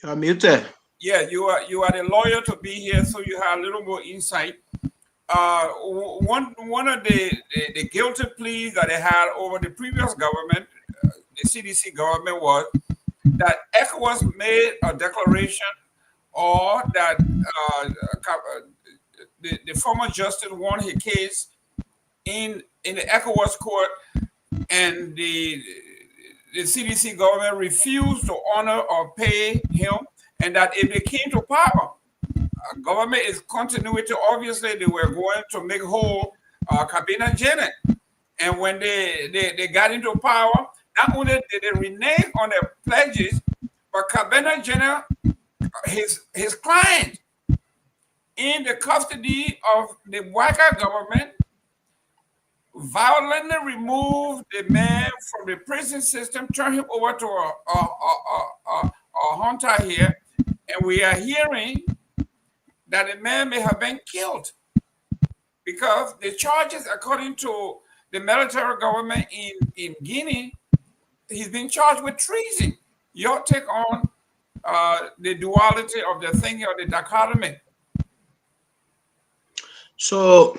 You're muted. Yeah, you are the lawyer to be here, so you have a little more insight. One of the guilty pleas that they had over the previous government, the CDC government, was that ECOWAS made a declaration, or that the former justice won his case in the ECOWAS court, and the CDC government refused to honor or pay him, and that if they came to power, government is continuity. Obviously, they were going to make whole Kabina Janet. And when they got into power, not only did they renege on their pledges, but Kabina Janet, his client, in the custody of the Waka government, violently removed the man from the prison system, turned him over to a hunter here, and we are hearing that the man may have been killed because the charges, according to the military government in Guinea, he's been charged with treason. Your take on the duality of the thing, or the dichotomy? So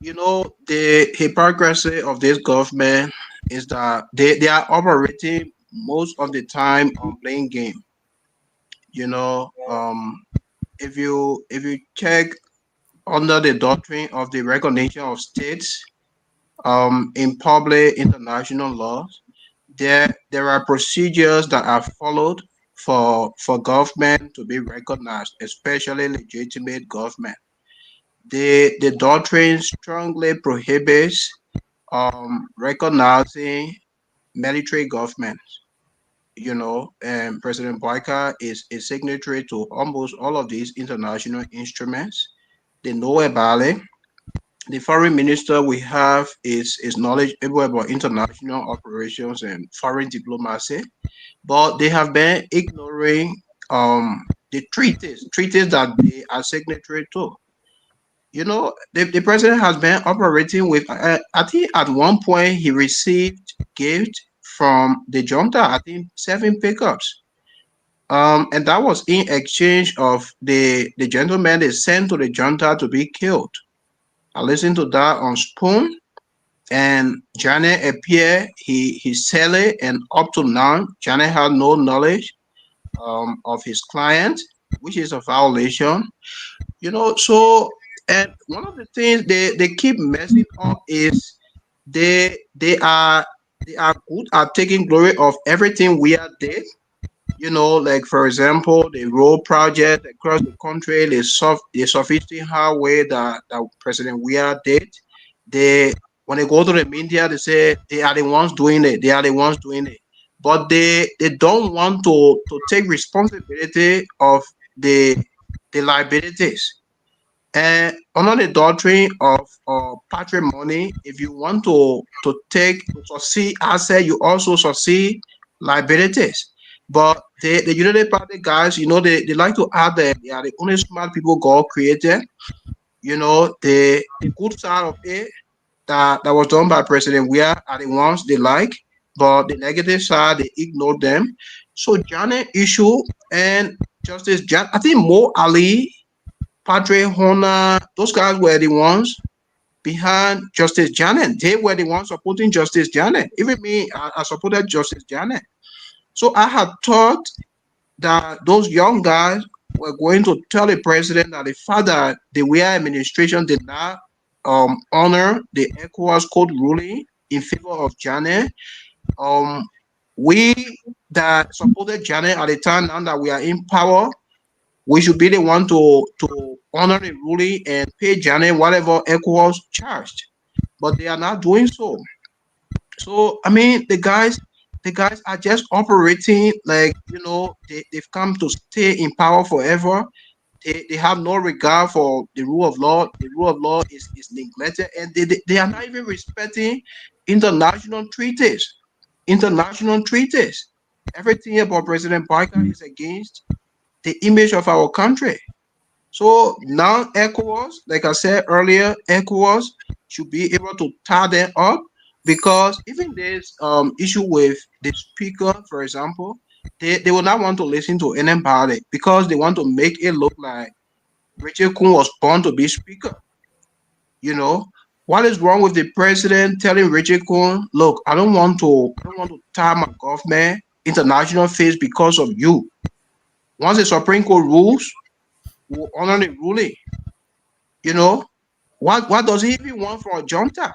you know, the hypocrisy of this government is that they are operating most of the time on playing game. You know, if you check under the doctrine of the recognition of states, in public international laws, there are procedures that are followed for government to be recognized, especially legitimate government. The doctrine strongly prohibits recognizing military government. You know, and President Boyka is a signatory to almost all of these international instruments. They know about it. The foreign minister we have is knowledgeable about international operations and foreign diplomacy, but they have been ignoring the treaties that they are signatory to. You know, the president has been operating with, I think at one point he received gift from the junta, I think 7 pickups. And that was in exchange of the gentleman they sent to the junta to be killed. I listened to that on Spoon, and Janet appeared, he said it, and up to now, Janet had no knowledge of his client, which is a violation. You know, so, and one of the things they keep messing up is they are good at taking glory of everything we are did. You know, like for example, the road project across the country, the sufficient highway that President Weah did. They when they go to the media, they say they are the ones doing it. They are the ones doing it, but they don't want to take responsibility of the the liabilities. And under the doctrine of patrimony, if you want to succeed asset, you also succeed liabilities. But the United Party guys, you know, they like to add that they are the only smart people God created. You know, the good side of it that was done by President Weah are the ones they like, but the negative side they ignore them. So Janet issue and Justice Jan, I think Mo Ali, Padre Hona, those guys were the ones behind Justice Janet. They were the ones supporting Justice Janet. Even me, I supported Justice Janet. So I had thought that those young guys were going to tell the president that the fact that the Weah administration did not honor the ECOWAS code ruling in favor of Janet, um, we that supported Janet at the time, now that we are in power, we should be the one to honor the ruling and pay Janet whatever ECOWAS charged. But they are not doing so. So I mean, the guys are just operating like, you know, they've come to stay in power forever. They have no regard for the rule of law. The rule of law is neglected, and they are not even respecting international treaties. International treaties. Everything about President Parker is against the image of our country. So now ECOWAS, like I said earlier, ECOWAS should be able to tie them up, because even this issue with the speaker, for example, they will not want to listen to anybody because they want to make it look like Richard Kuhn was born to be speaker. You know, what is wrong with the president telling Richard Kuhn, look, I don't want to tie my government international face because of you. Once the Supreme Court rules, we'll honor the ruling. You know, what does he even want from a junta?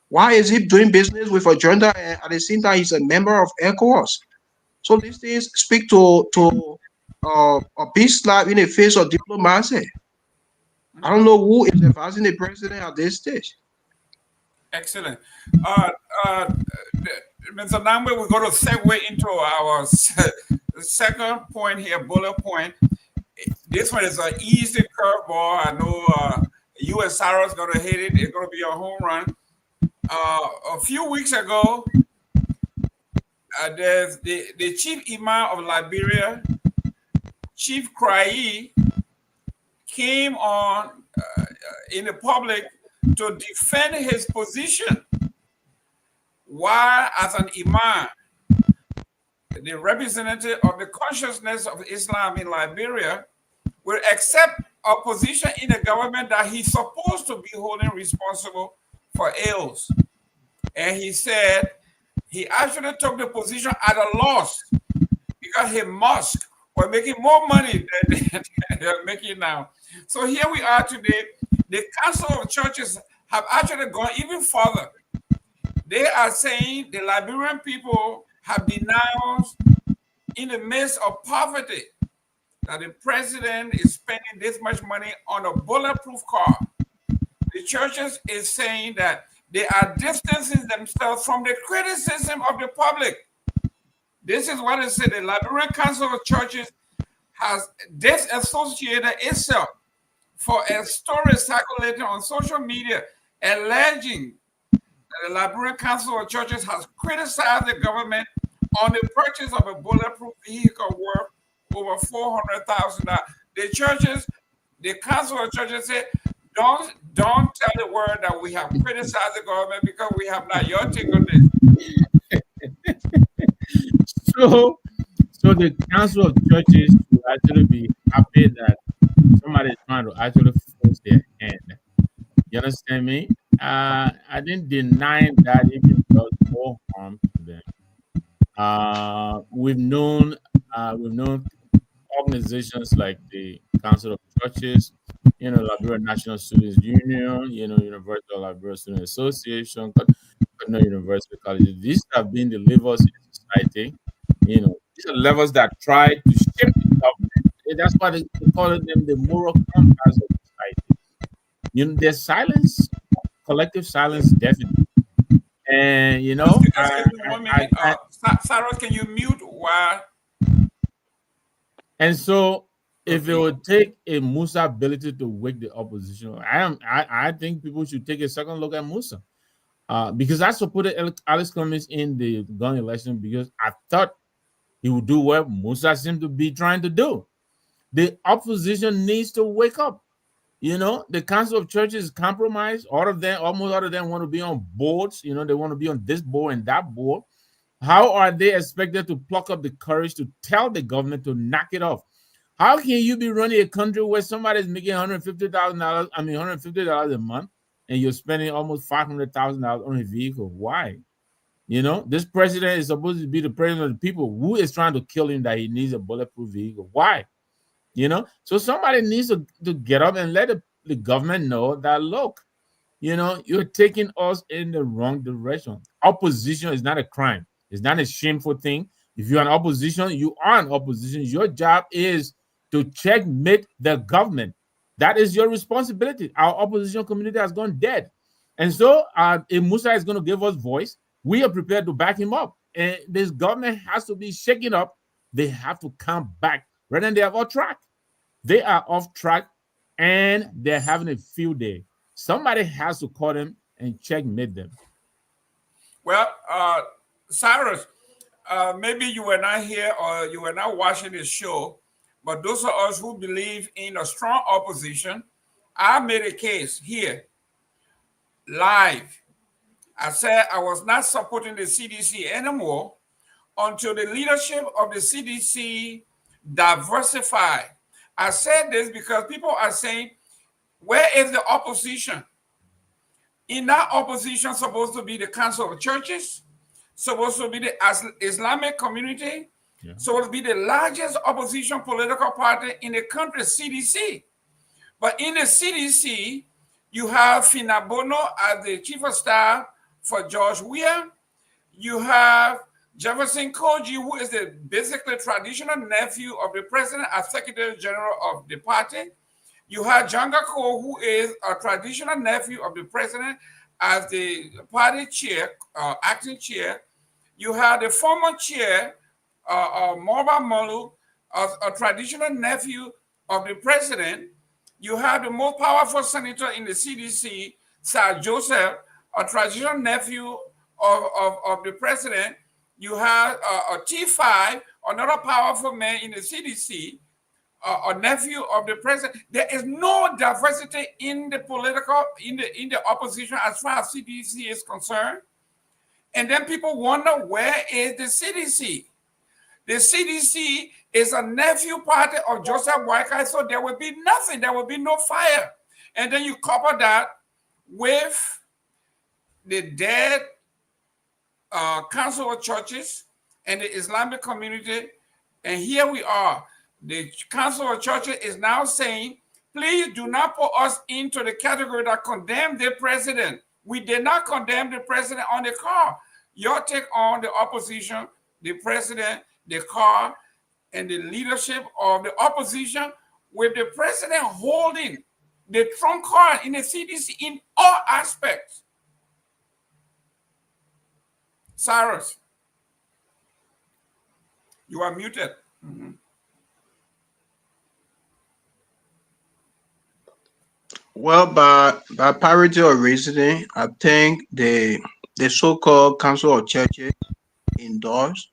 Why is he doing business with a junta and at the same time he's a member of ECOWAS? So these things speak to a big slap in the face of diplomacy. I don't know who is advising the president at this stage. Excellent. Uh, uh, Mr. Nangwe, we're going to segue into our second point here, bullet point. This one is an easy curveball. I know U.S. Sarah's going to hit it. It's going to be a home run. A few weeks ago, there's the chief imam of Liberia, Chief Cryee, came on in the public to defend his position. Why, as an imam, the representative of the consciousness of Islam in Liberia, will accept a position in the government that he's supposed to be holding responsible for ills. And he said he actually took the position at a loss because his mosque were making more money than they're making now. So here we are today. The Council of Churches have actually gone even further. They are saying the Liberian people have denounced in the midst of poverty that the president is spending this much money on a bulletproof car. The churches is saying that they are distancing themselves from the criticism of the public. This is what it said. The Liberian Council of Churches has disassociated itself for a story circulating on social media alleging that the Liberian Council of Churches has criticized the government on the purchase of a bulletproof vehicle worth over $400,000. The churches, the Council of Churches said, don't tell the world that we have criticized the government because we have not your take on this. So the Council of Churches should actually be happy that somebody is trying to actually force their hand. You understand me? I didn't deny that it does more harm to them. We've known organizations like the Council of Churches, Liberia National Students Union, Universal Liberia Student Association, University Colleges. These have been the levers in society. These are levels that try to shape the government. That's why they call them the moral compass of society. Their silence, collective silence, definitely. And Sarah, can you mute while? And so, if it would take a Musa ability to wake the opposition, I think people should take a second look at Musa. Because I supported Alex Cummings in the gun election because I thought he would do what Musa seemed to be trying to do. The opposition needs to wake up. The Council of Churches is compromised. Almost all of them want to be on boards. They want to be on this board and that board. How are they expected to pluck up the courage to tell the government to knock it off? How can you be running a country where somebody's making $150,000, $150 a month, and you're spending almost $500,000 on a vehicle? Why? This president is supposed to be the president of the people. Who is trying to kill him that he needs a bulletproof vehicle? Why? So somebody needs to get up and let the government know that, look, you're taking us in the wrong direction. Opposition is not a crime. It's not a shameful thing. If you're an opposition, you are an opposition. Your job is to checkmate the government. That is your responsibility. Our opposition community has gone dead. And so if Musa is going to give us voice, we are prepared to back him up. And this government has to be shaken up. They have to come back. Rather than they are off track. They are off track and they're having a field day. Somebody has to call them and checkmate them. Well, Cyrus, maybe you were not here or you were not watching this show, but those of us who believe in a strong opposition, I made a case here, live. I said I was not supporting the CDC anymore until the leadership of the CDC diversified. I said this because people are saying, where is the opposition? In that opposition supposed to be the Council of Churches, supposed to be the Islamic community, supposed to be the largest opposition political party in the country, CDC. But in the CDC, you have Finabono as the chief of staff for George Weah. You have Jefferson Koji, who is the basically traditional nephew of the president as Secretary General of the party. You have Janga Ko, who is a traditional nephew of the president as the party chair, acting chair. You have the former chair, Morba Molu, a traditional nephew of the president. You have the most powerful senator in the CDC, Sir Joseph, a traditional nephew of the president. You have a T5, another powerful man in the CDC, a nephew of the president. There is no diversity in the political, in the opposition as far as CDC is concerned. And then people wonder, where is the CDC? The CDC is a nephew party of Joseph Boakai, so there will be nothing. There will be no fire. And then you couple that with the dead Council of Churches and the Islamic community. And here we are. The Council of Churches is now saying, please do not put us into the category that condemn the president. We did not condemn the president on the car. Your take on the opposition, the president, the car, and the leadership of the opposition, with the president holding the trump card in the CDC in all aspects. Cyrus, you are muted. Well, by parity of reasoning, I think the so-called Council of Churches endorse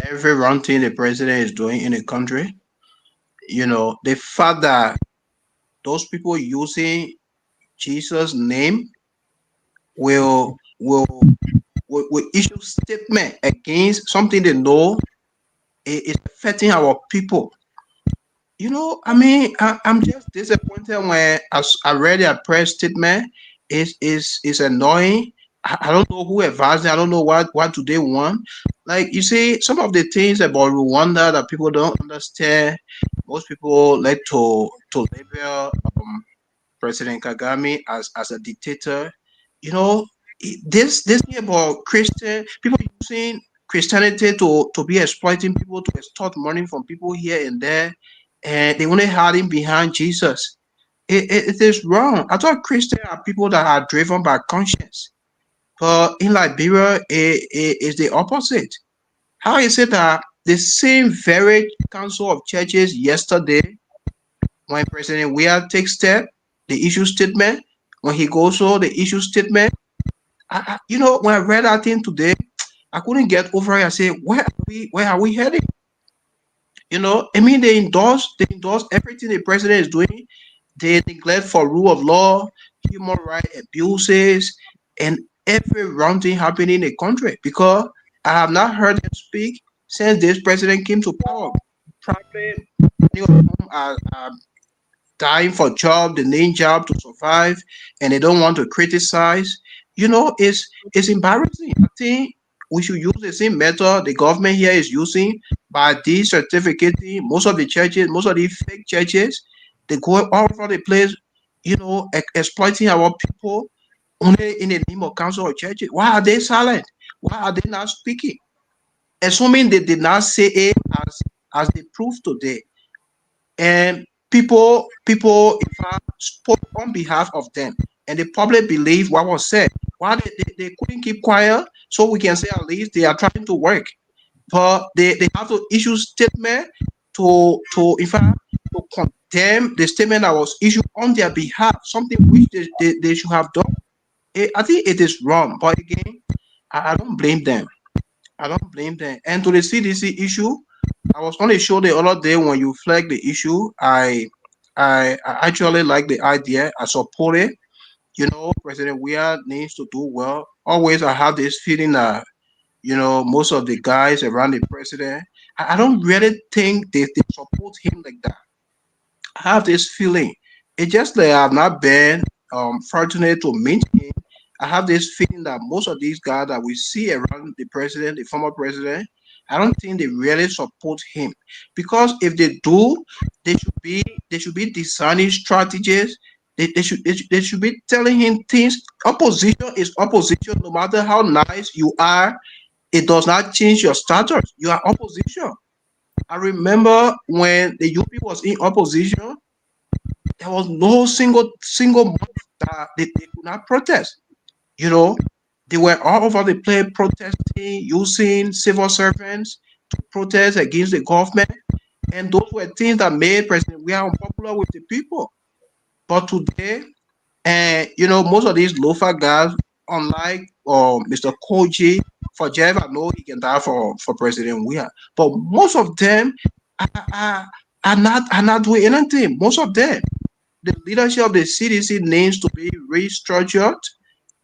every wrong thing the president is doing in the country. You know, the fact that those people using Jesus' name will issue statement against something they know is affecting our people. You know, I mean, I'm just disappointed when I read their press statement. It's annoying. I don't know who advised them. I don't know what do they want. Like, you see, some of the things about Rwanda that people don't understand. Most people like to label President Kagame as a dictator. You know, this thing about Christian people using Christianity to be exploiting people, to extort money from people here and there, and they only hiding behind Jesus. It is wrong. I thought Christians are people that are driven by conscience, but in Liberia, it is the opposite. How is it that the same very council of churches yesterday, when President Weah takes step, the issue statement, when he goes so the issue statement, you know, when I read that thing today, I couldn't get over it. I say, where are we heading? You know, I mean, they endorse everything the president is doing. They neglect for rule of law, human rights abuses, and every wrong thing happening in the country. Because I have not heard them speak since this president came to power. Probably many of them are dying for job, they need job to survive, and they don't want to criticize. You know, it's embarrassing. I think we should use the same method the government here is using by decertificating most of the churches, most of the fake churches. They go all over the place, you know, exploiting our people only in the name of council of churches. Why are they silent? Why are they not speaking? Assuming they did not say it as they proved today. And people in fact spoke on behalf of them, and the public believed what was said. Why they couldn't keep quiet, so we can say at least they are trying to work, but they have to issue statement to in fact to condemn the statement that was issued on their behalf, something which they should have done. I think it is wrong, but again, I don't blame them. I don't blame them. And to the CDC issue, I was on the show the other day when you flagged the issue. I actually like the idea. I support it. You know, President Weah needs to do well. Always, I have this feeling that, you know, most of the guys around the president, I don't really think they support him like that. I have this feeling. It's just that I have not been fortunate to meet him. I have this feeling that most of these guys that we see around the president, the former president, I don't think they really support him, because if they do, they should be designing strategies. They should be telling him things. Opposition is opposition, no matter how nice you are. It does not change your status. You are opposition. I remember when the UP was in opposition, there was no single month that they could not protest. You know, they were all over the place protesting, using civil servants to protest against the government. And those were things that made President Weah unpopular with the people. But today, you know, most of these Lofa guys, unlike Mr. Koji, for Jeff, I know he can die for President Weah. But most of them are not doing anything. Most of them. The leadership of the CDC needs to be restructured.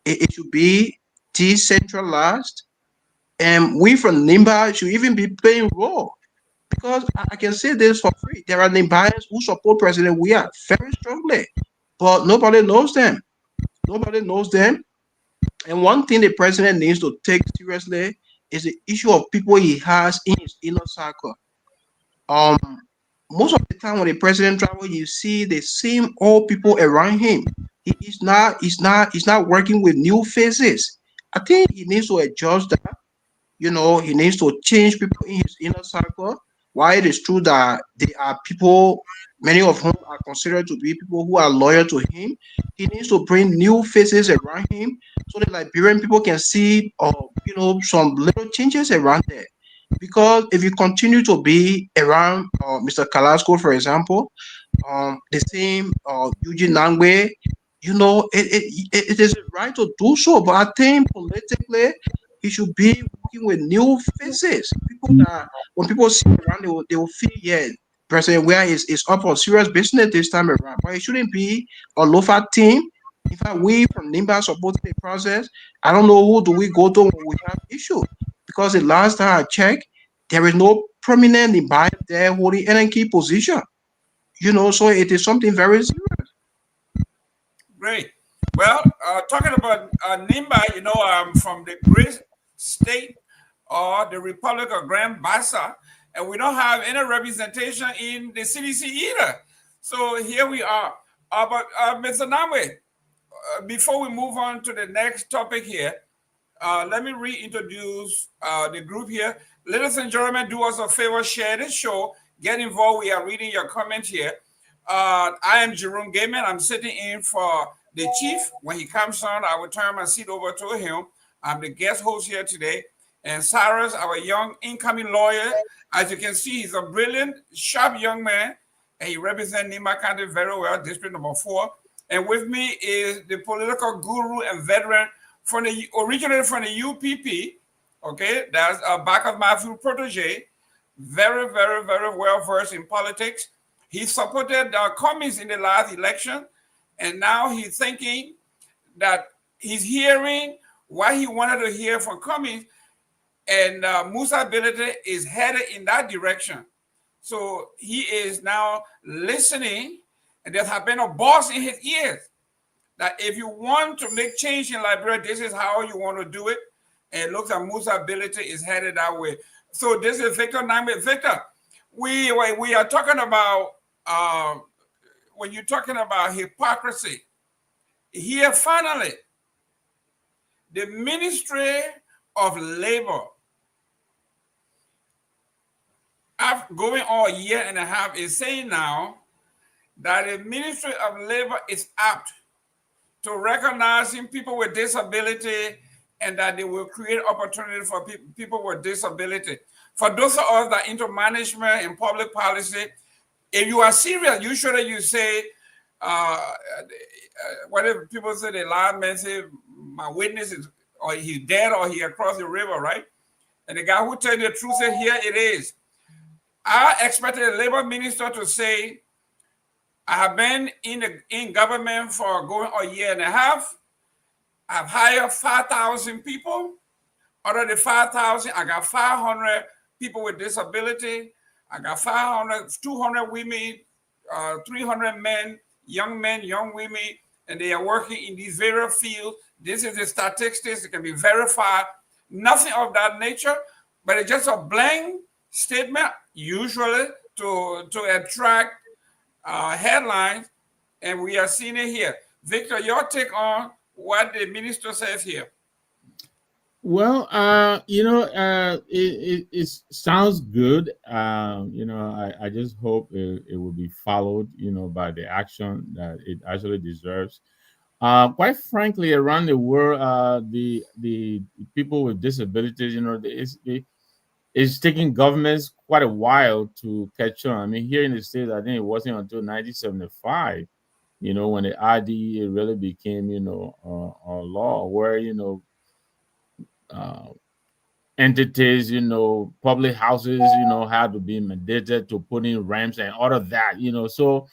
It should be decentralized. And we from Nimba should even be playing role, because I can say this for free. There are Nimbayans who support President Weah very strongly, but nobody knows them. Nobody knows them. And one thing the president needs to take seriously is the issue of people he has in his inner circle. Um, Most of the time when the president travels, you see the same old people around him. He's not working with new faces. I think he needs to adjust that. He needs to change people in his inner circle. While it is true that there are people, many of whom are considered to be people who are loyal to him, he needs to bring new faces around him so the Liberian people can see, some little changes around there. Because if you continue to be around Mr. Kalasco, for example, the same Eugene Nangwe, it is right to do so, but I think politically he should be working with new faces. People that when people see around, they will feel, yeah, President Ware is up on serious business this time around. But it shouldn't be a Lofa team. In fact, we from Nimba supporting the process. I don't know who do we go to when we have issue, because the last time I checked, there is no prominent Nimba there holding any key position. So it is something very serious. Great. Well, talking about Nimba, I'm from the great state or the Republic of Grand Bassa, and we don't have any representation in the CDC either. So here we are. But Mr. Namwe, before we move on to the next topic here, let me reintroduce the group here. Ladies and gentlemen, do us a favor, share this show, get involved. We are reading your comments here. I am Jerome Gaiman. I'm sitting in for the chief. When he comes on, I will turn my seat over to him. I'm the guest host here today. And Cyrus, our young incoming lawyer, as you can see, he's a brilliant, sharp young man, and he represents Nimba County very well, District Number 4. And with me is the political guru and veteran originally from the UPP. Okay, that's back of Matthew protege, very, very, very well versed in politics. He supported Cummings in the last election, and now he's thinking that he's hearing what he wanted to hear from Cummings, and Musa Ability is headed in that direction. So he is now listening, and there has been a boss in his ears that if you want to make change in Liberia, this is how you want to do it. And it looks like Musa Ability is headed that way. So this is Victor Nambe. Victor, we are talking about, when you're talking about hypocrisy, here finally, the Ministry of Labor, after going on a year and a half, is saying now that the Ministry of Labor is apt to recognizing people with disability, and that they will create opportunity for people with disability. For those of us that are into management and public policy, if you are serious, usually you say, whatever people say, the live man say, my witness is, or he's dead or he across the river, right? And the guy who tells the truth said, here it is. I expected the labor minister to say, I have been in government for going a year and a half. I've hired 5,000 people. Out of the 5,000, I got 500 people with disability. I got 200 women, 300 men, young women, and they are working in these various fields. This is the statistics. It can be verified. Nothing of that nature, but it's just a blank statement, usually to attract headlines, and we are seeing it here. Victor, your take on what the minister says here? Well, it sounds good. I just hope it will be followed, by the action that it actually deserves. Quite frankly, around the world, the people with disabilities, it's taking governments quite a while to catch on. I mean, here in the States, I think it wasn't until 1975, when the IDEA really became, a law where, uh, entities, public houses, had to be mandated to put in ramps and all of that, So,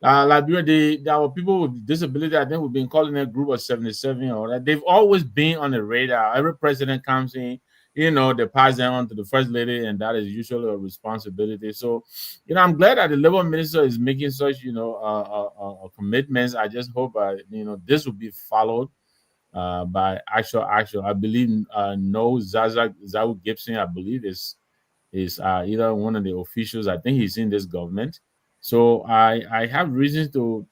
Liberia, our people with disability, I think we've been calling a group of 77 or that. They've always been on the radar. Every president comes in, they pass them on to the first lady, and that is usually a responsibility. So, I'm glad that the labor minister is making such, commitments. I just hope, this will be followed by actual action. I believe no Zawu Gibson, I believe is either one of the officials. I think he's in this government. So I have reasons to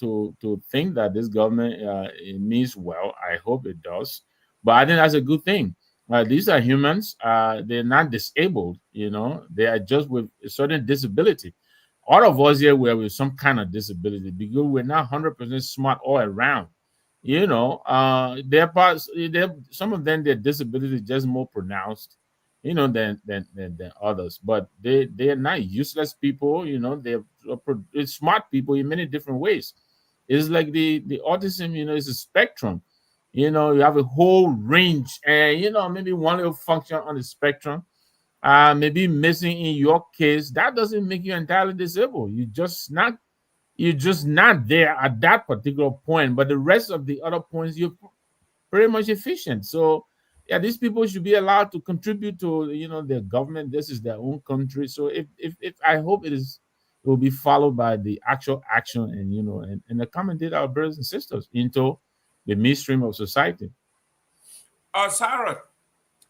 think that this government it means well. I hope it does, but I think that's a good thing. These are humans. They're not disabled. They are just with a certain disability. All of us here were with some kind of disability because we're not 100% smart all around. Their parts, some of them, their disability is just more pronounced, than others. But they're not useless people. They're smart people in many different ways. It's like the autism, is a spectrum. You have a whole range, and maybe one little function on the spectrum maybe missing in your case. That doesn't make you entirely disabled. You're just not there at that particular point, but the rest of the other points you're pretty much efficient. So yeah, these people should be allowed to contribute to their government. This is their own country. So if I hope it will be followed by the actual action, and accommodate our brothers and sisters into the mainstream of society. Sarah,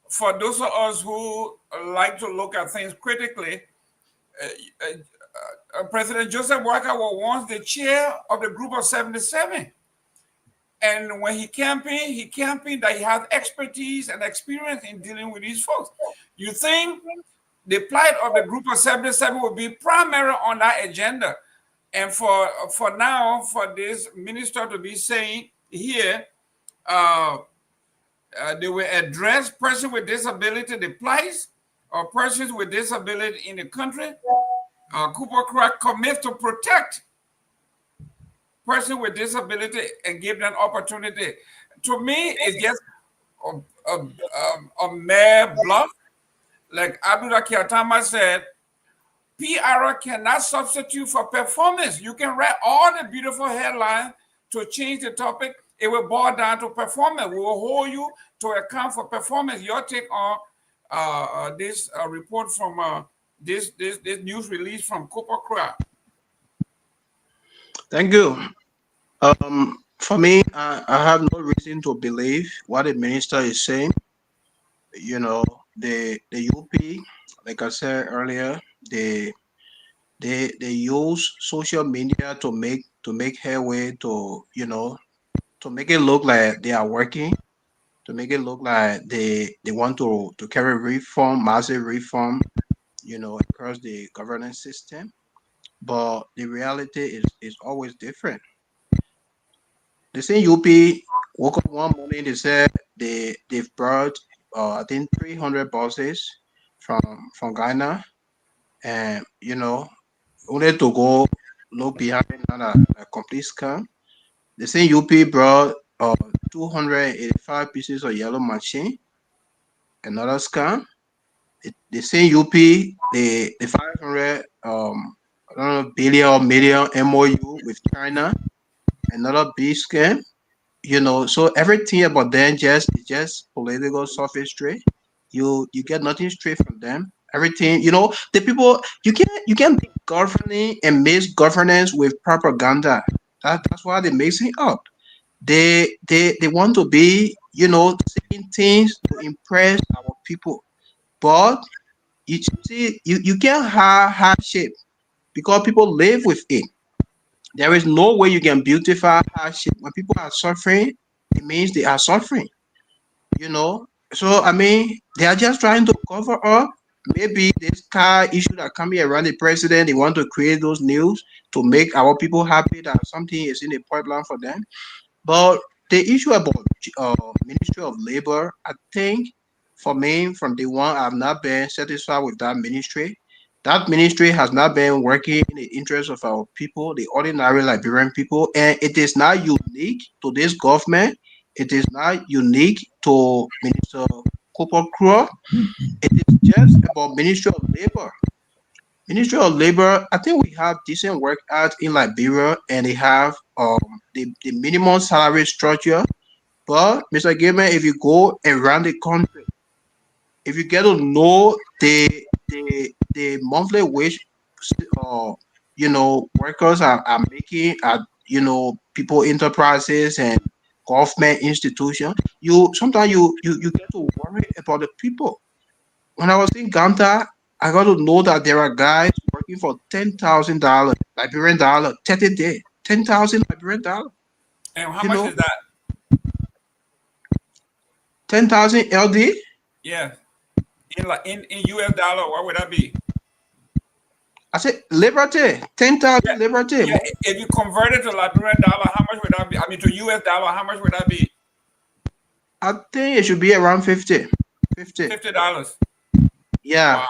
for those of us who like to look at things critically, President Joseph Walker was once the chair of the Group of 77. And when he campaigned that he had expertise and experience in dealing with these folks. You think the plight of the Group of 77 will be primary on that agenda? And for now, for this minister to be saying here, they will address persons with disability, the plight of persons with disability in the country. Cooper Crack commits to protect persons with disability and give them opportunity. To me, it's just a mere bluff. Like Abdullah Kiatama said, PR cannot substitute for performance. You can write all the beautiful headlines to change the topic. It will boil down to performance. We will hold you to account for performance. Your take on this report from this news release from Cooper Crack. Thank you. For me, I have no reason to believe what the minister is saying. The UP, like I said earlier, they use social media to make headway to make it look like they are working, to make it look like they want to carry reform, massive reform, across the governance system. But the reality is always different. The same UP woke up one morning, they said they've brought I think 300 buses from Ghana, and only to go look behind a complete scam. The same UP brought 285 pieces of yellow machine, another scam. The same UP, the 500 I don't know, billion or million MOU with China, another big scam. So everything about them just political sophistry. You get nothing straight from them. Everything, the people, you can be governing and mix governance with propaganda. That's why they're mixing up. They want to be, saying things to impress our people. But you see, you can't have hardship because people live with it. There is no way you can beautify hardship. When people are suffering, it means they are suffering. So they are just trying to cover up. Maybe this car issue that coming around the president, they want to create those news to make our people happy that something is in the pipeline for them. But the issue about Ministry of Labor, I think for me, from the one, I've not been satisfied with that ministry. That ministry has not been working in the interest of our people, the ordinary Liberian people, and it is not unique to this government. It is not unique to Minister Cooper Craw. It is just about Ministry of Labor. Ministry of Labor, I think we have decent work out in Liberia, and they have the minimum salary structure. But Mr. Gamer, if you go around the country, if you get to know the monthly wage, workers are making at people enterprises and government institutions, you sometimes you get to worry about the people. When I was in Ghana, I got to know that there are guys working for $10,000 Liberian dollar 30 days, 10,000 Liberian dollar. And how You much know, is that? 10,000 LD. Yeah. In US dollar, what would that be? I said Liberty, 10,000 Liberty. Yeah, if you convert it to Liberian dollar, how much would that be? I mean, to US dollar, how much would that be? I think it should be around 50. $50. Yeah, Wow.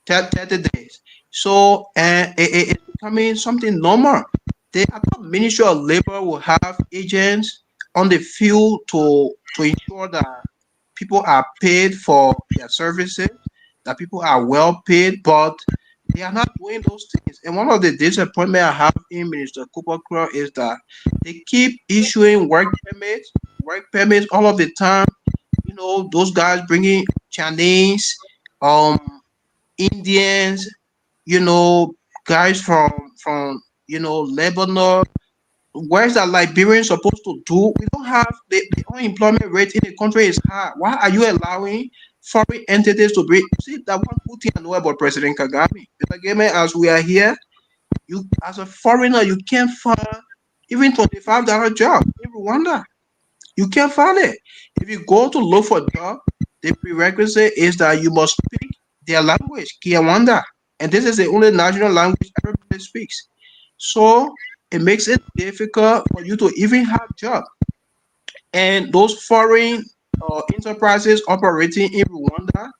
30 days. So, it's becoming something normal. I thought Ministry of Labor will have agents on the field to ensure that people are paid for their services, that people are well paid, but they are not doing those things. And one of the disappointment I have in Minister Cooper Crow is that they keep issuing work permits all of the time. Those guys bringing Chinese, Indians, you know, guys from Lebanon. Where's that Liberian supposed to do? We don't have the unemployment rate in the country is high. Why are you allowing foreign entities to bring? See, that one good thing I know about President Kagame. Mr. Game, as we are here, you as a foreigner, you can't find even $25 job in Rwanda. You can't find it. If you go to look for a job, the prerequisite is that you must speak their language, Kinyarwanda. And this is the only national language everybody speaks. So it makes it difficult for you to even have job. And those foreign enterprises operating in Rwanda,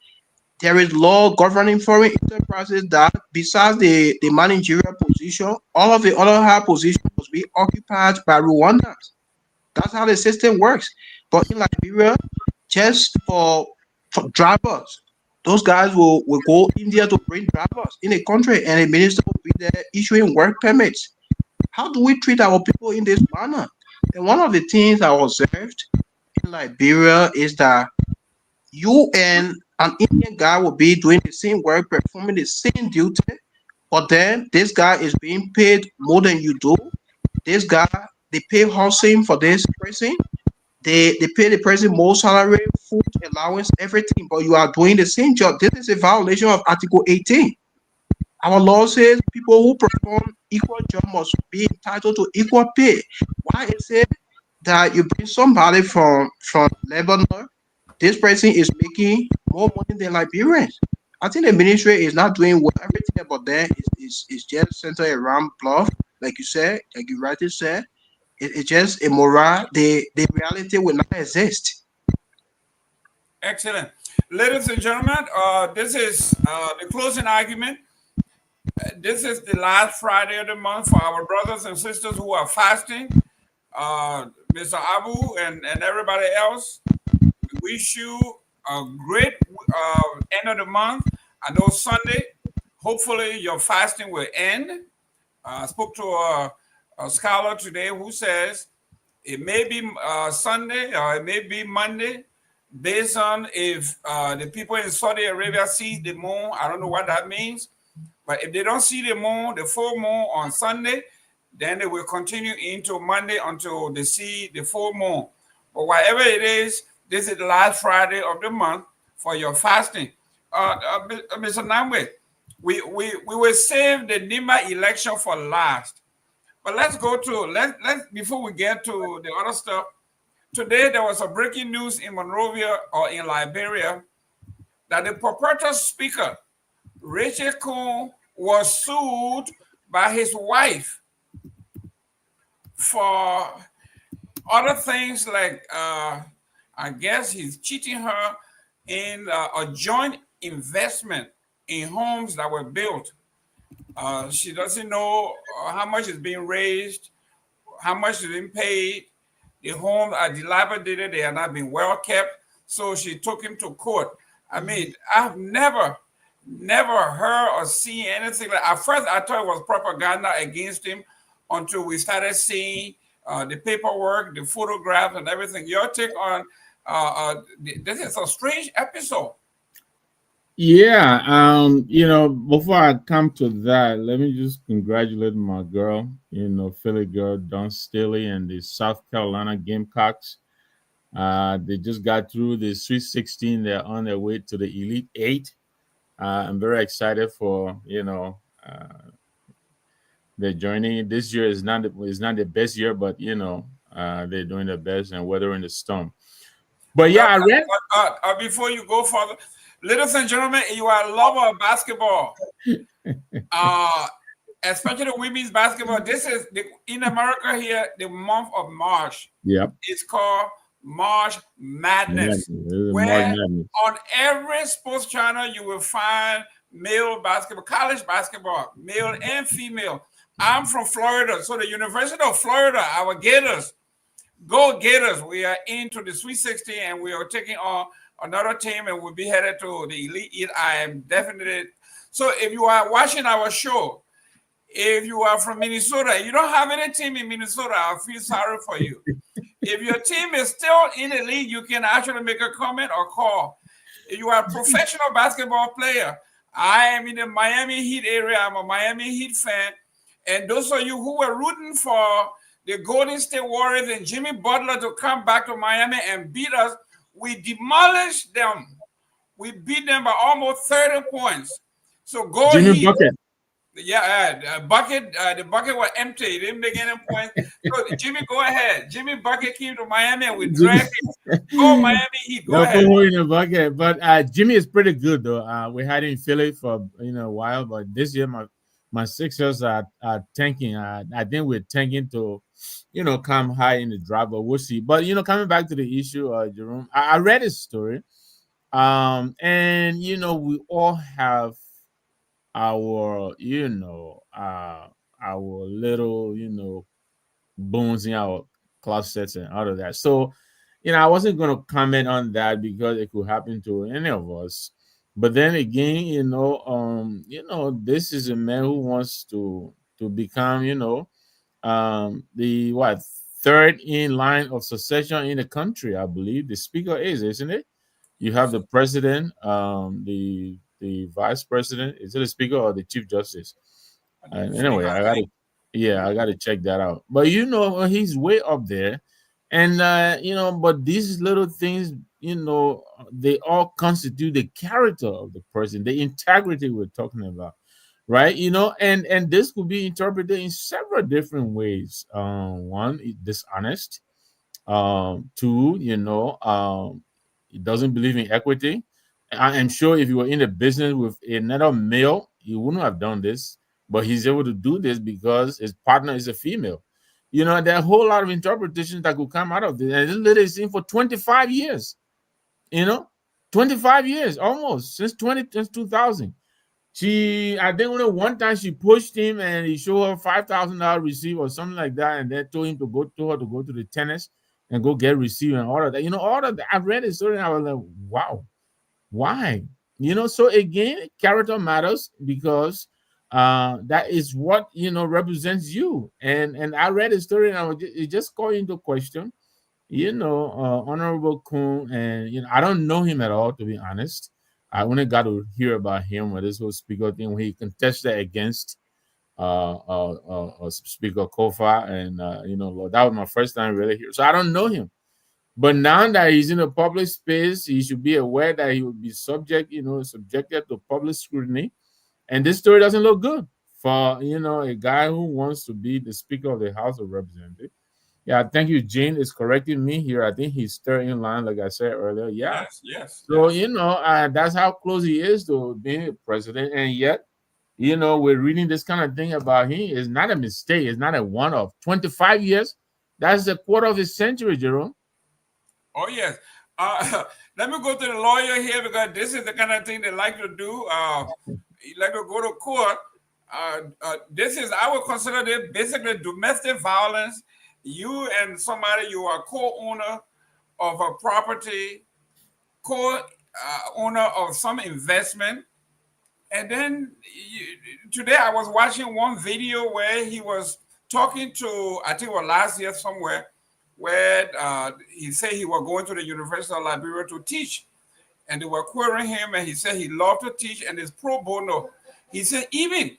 there is law governing foreign enterprises that besides the managerial position, all of the other high positions must be occupied by Rwandans. That's how the system works. But in Liberia, just for drivers, those guys will go India to bring drivers in the country, and the minister will be there issuing work permits. How do we treat our people in this manner? And one of the things I observed in Liberia is that you and an Indian guy will be doing the same work, performing the same duty, but then this guy is being paid more than you do. This guy, they pay housing for this person. They pay the person more salary, food allowance, everything, but you are doing the same job. This is a violation of Article 18. Our law says people who perform equal job must be entitled to equal pay. Why is it that you bring somebody from Lebanon, this person is making more money than Liberians? I think the ministry is not doing well. Everything about that is just centered around bluff, like you said, like you rightly said. It's just immoral. The reality will not exist. Excellent. Ladies and gentlemen, this is the closing argument. This is the last Friday of the month for our brothers and sisters who are fasting. Mr. Abu and everybody else, we wish you a great end of the month. I know Sunday, hopefully your fasting will end. I spoke to a scholar today who says it may be Sunday or it may be Monday, based on if the people in Saudi Arabia see the moon. I don't know what that means. But if they don't see the moon, the full moon on Sunday, then they will continue into Monday until they see the full moon. But whatever it is, this is the last Friday of the month for your fasting. Mr. Namwe, we will save the Nima election for last. But let's go to, let's before we get to the other stuff. Today, there was a breaking news in Monrovia or in Liberia that the proprietor speaker, Rachel Kuhn, was sued by his wife for other things like, I guess he's cheating her in a joint investment in homes that were built. She doesn't know how much is being raised, how much is being paid. The homes are dilapidated, they are not being well kept. So she took him to court. I mean, I've never heard or seen anything like. At first, I thought it was propaganda against him until we started seeing the paperwork, the photographs, and everything. Your take on this is a strange episode. Yeah, before I come to that, let me just congratulate my girl, Philly girl, Don Staley and the South Carolina Gamecocks. They just got through the Sweet 16. They're on their way to the Elite Eight. I'm very excited for their journey. This year is not the best year, but they're doing their best and weathering the storm. But yeah, I read. Before you go further, ladies and gentlemen, you are a lover of basketball. Especially the women's basketball. This is in America here, the month of March. Yep. It's called March Madness. Where on every sports channel you will find male basketball, college basketball, male and female. I'm from Florida, so the University of Florida, our Gators, go Gators. We are into the Sweet 16 and we are taking on another team and we'll be headed to the Elite Eight. I am definitely. So if you are watching our show, if you are from Minnesota, you don't have any team in Minnesota, I feel sorry for you. If your team is still in the league, you can actually make a comment or call. If you are a professional basketball player, I am in the Miami Heat area. I'm a Miami Heat fan. And those of you who were rooting for the Golden State Warriors and Jimmy Butler to come back to Miami and beat us, we demolished them. We beat them by almost 30 points. So go Jimmy Heat. Bucket. Yeah, the bucket was empty. It didn't make any points. So Jimmy, go ahead. Jimmy Bucket came to Miami and we dragged him. Go Miami Heat. Go ahead. Put in the bucket. But Jimmy is pretty good though. We had him in Philly for a while, but this year my Sixers are tanking. I think we're tanking to come high in the draft, but we'll see. But coming back to the issue, Jerome, I read his story. And we all have our our little bones in our closets and all of that. So I wasn't going to comment on that because it could happen to any of us. But then again, this is a man who wants to become the third in line of succession in the country. I believe the speaker isn't it? You have the president, the vice president. Is it the speaker or the chief justice? Anyway, I gotta check that out. But he's way up there, and but these little things, they all constitute the character of the person, the integrity we're talking about, right? And this could be interpreted in several different ways. One, dishonest. Two, he doesn't believe in equity. I am sure if you were in the business with another male, he wouldn't have done this, but he's able to do this because his partner is a female. There are a whole lot of interpretations that could come out of this. And this lady is in for 25 years. 25 years almost since 2000. I think only one time she pushed him and he showed her $5,000 receipt or something like that, and then told her to go to the tennis and go get receipt and all of that. All of that. I read the story and I was like, wow. Why? So again, character matters because that is what represents you. And I read the story and it just called into question, Honorable Kuhn, and I don't know him at all, to be honest. I only got to hear about him with this whole speaker thing when he contested against Speaker Kofa, and that was my first time really here. So I don't know him. But now that he's in a public space, he should be aware that he will be subjected to public scrutiny. And this story doesn't look good for, a guy who wants to be the Speaker of the House of Representatives. Yeah, thank you. Jane is correcting me here. I think he's third in line, like I said earlier. Yeah. Yes. So, that's how close he is to being a president. And yet, we're reading this kind of thing about him. It's not a mistake. It's not a one-off. 25 years. That's a quarter of a century, Jerome. Oh, yes. Let me go to the lawyer here because this is the kind of thing they like to do. Like to go to court. I would consider this basically domestic violence. You and somebody, you are co-owner of a property, co-owner of some investment. And then today I was watching one video where he was talking to, I think it was last year somewhere, where he said he was going to the University of Liberia to teach. and they were querying him, and he said he loved to teach and is pro bono. He said, even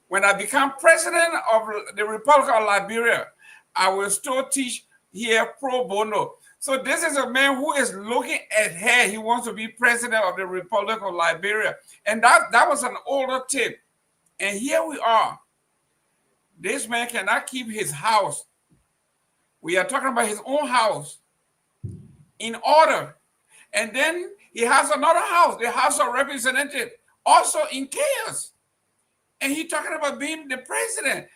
when I become president of the Republic of Liberia, I will still teach here pro bono. So this is a man who is looking ahead. He wants to be president of the Republic of Liberia. And that was an older tip. And here we are. This man cannot keep his house. We are talking about his own house in order. And then he has another house, the House of Representatives, also in chaos. And he's talking about being the president.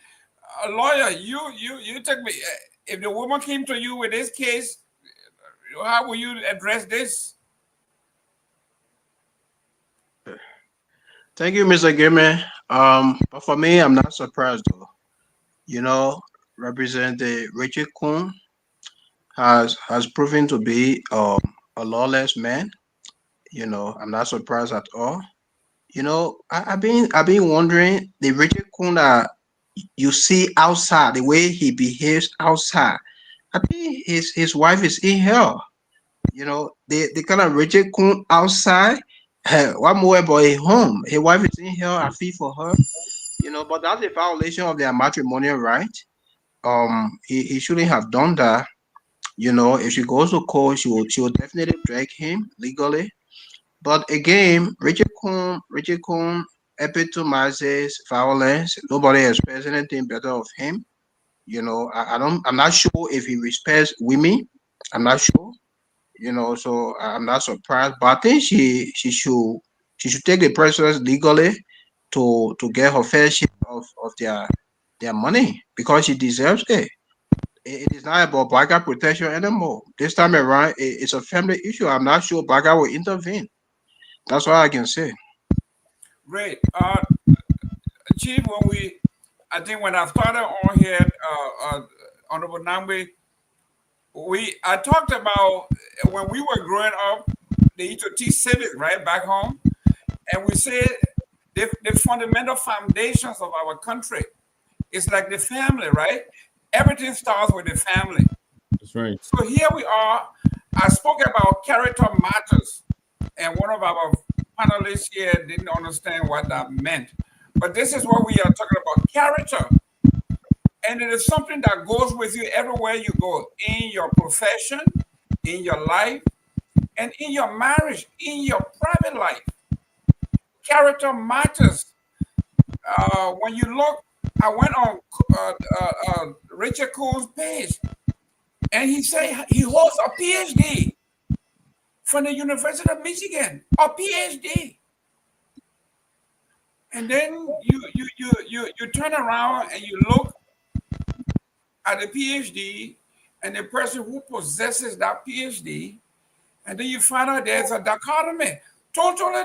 A lawyer, you take me. If the woman came to you with this case, how will you address this? Thank you, Mr. Gimme. But for me, I'm not surprised though. You know, Representative Richard Kuhn has proven to be a lawless man. You know, I'm not surprised at all. You know, I've been wondering the Richard Kuhn that you see outside, the way he behaves outside. I think his wife is in hell. You know, the kind of Richard Kuhn outside, one more boy home. His wife is in hell. I feel for her. You know, but that's a violation of their matrimonial right. He shouldn't have done that. You know, if she goes to court, she will definitely drag him legally. But again, Richard Kuhn epitomizes violence. Nobody expects anything better of him. You know, I'm not sure if he respects women. I'm not sure. You know, so I'm not surprised. But I think she should take the process legally to get her fair share of their money because she deserves it. It is not about Baga protection anymore. This time around, it's a family issue. I'm not sure Baga will intervene. That's all I can say. Great. Chief, I think when I started on here, Honorable Nambi, I talked about when we were growing up, they used to teach civics, right, back home. And we said the fundamental foundations of our country is like the family, right? Everything starts with the family. That's right. So here we are. I spoke about character matters, and one of our panelists here didn't understand what that meant. But this is what we are talking about, character. And it is something that goes with you everywhere you go, in your profession, in your life, and in your marriage, in your private life. Character matters. When you look, I went on Richard Kuhn's page, and he said he holds a PhD from the University of Michigan, a PhD. And then you turn around and you look at the PhD and the person who possesses that PhD, and then you find out there's a dichotomy. Totally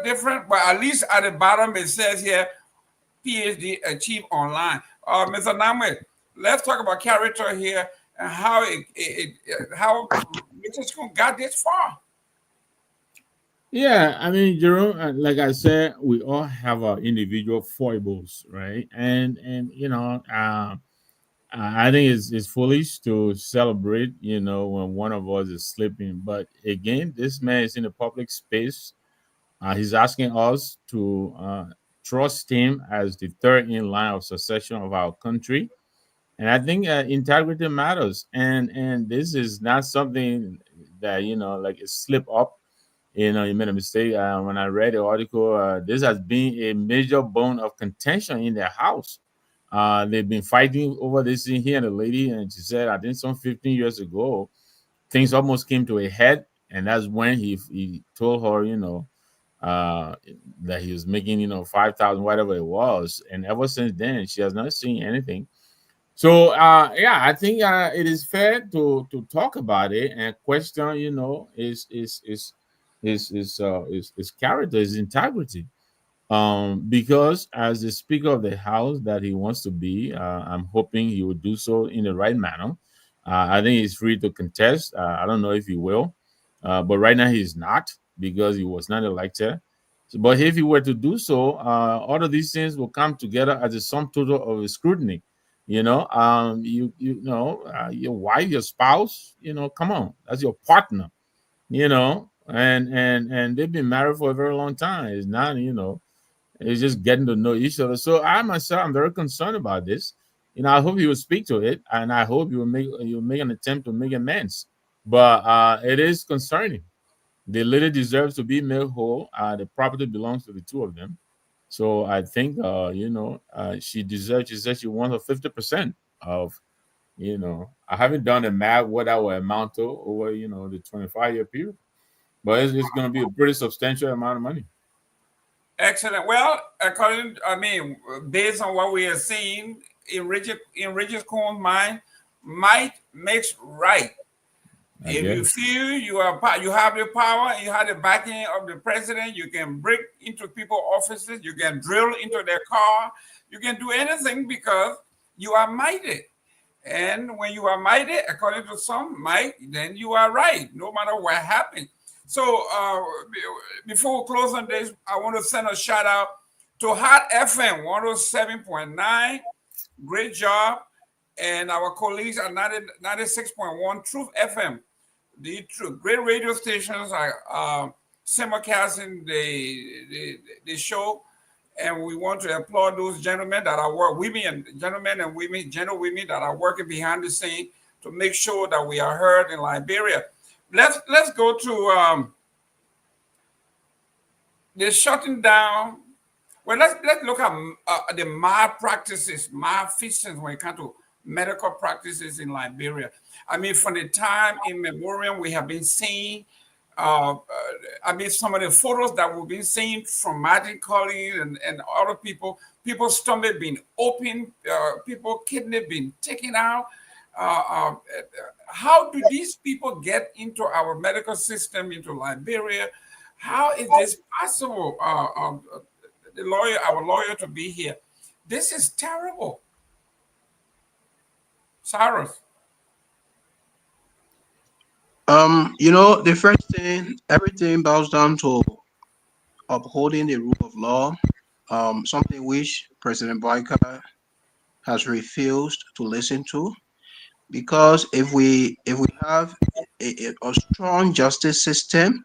different, but at least at the bottom it says here, PhD achieved online. Mr. Namwe, let's talk about character here and how how Richard Kuhn got this far. Yeah, I mean, Jerome, like I said, we all have our individual foibles, right? And you know, I think it's foolish to celebrate, you know, when one of us is sleeping. But again, this man is in a public space. He's asking us to trust him as the third in line of succession of our country, and I think integrity matters. And this is not something that, you know, like a slip up. You know, you made a mistake. When I read the article, this has been a major bone of contention in their house. They've been fighting over this thing here, and the lady, and she said, I think some 15 years ago, things almost came to a head, and that's when he told her, you know, that he was making, you know, 5,000, whatever it was, and ever since then, she has not seen anything. So, yeah, I think it is fair to talk about it and question, you know, his character, his integrity. Because as the Speaker of the House that he wants to be, I'm hoping he will do so in the right manner. I think he's free to contest. I don't know if he will, but right now he's not because he was not elected. So, but if he were to do so, all of these things will come together as a sum total of a scrutiny. You know, you know, your wife, your spouse, you know, come on, that's your partner. You know, and they've been married for a very long time. It's not, it's just getting to know each other. So I myself, I'm very concerned about this. I hope you will speak to it, and I hope you will make an attempt to make amends. But it is concerning. The lady deserves to be made whole. The property belongs to the two of them. So I think, she deserves. She said she wants a 50% of. I haven't done the math what that will amount to over the 25-year period, but it's going to be a pretty substantial amount of money. Excellent. Well, based on what we are seeing in Regis Cohn's mind, might makes right. If you feel you have the power and you have the backing of the president, you can break into people's offices, you can drill into their car, you can do anything because you are mighty. And when you are mighty, according to some might, then you are right, no matter what happens. So before we close on this, I want to send a shout out to Hot FM 107.9. Great job. And our colleagues at 96.1 Truth FM. The great radio stations are simulcasting the show. And we want to applaud those gentlemen that are women and women that are working behind the scene to make sure that we are heard in Liberia. Let's go to the shutting down. Well, let's look at the malpractices, malfeasance when it comes to medical practices in Liberia. From the time in memoriam, we have been seeing, some of the photos that we've been seeing from Martin Collins and other people's stomach being open, people kidney being taken out. How do these people get into our medical system, into Liberia? How is this possible? Our lawyer to be here. This is terrible. Cyrus. The first thing, everything boils down to upholding the rule of law, something which President Boyka has refused to listen to. Because if we have a strong justice system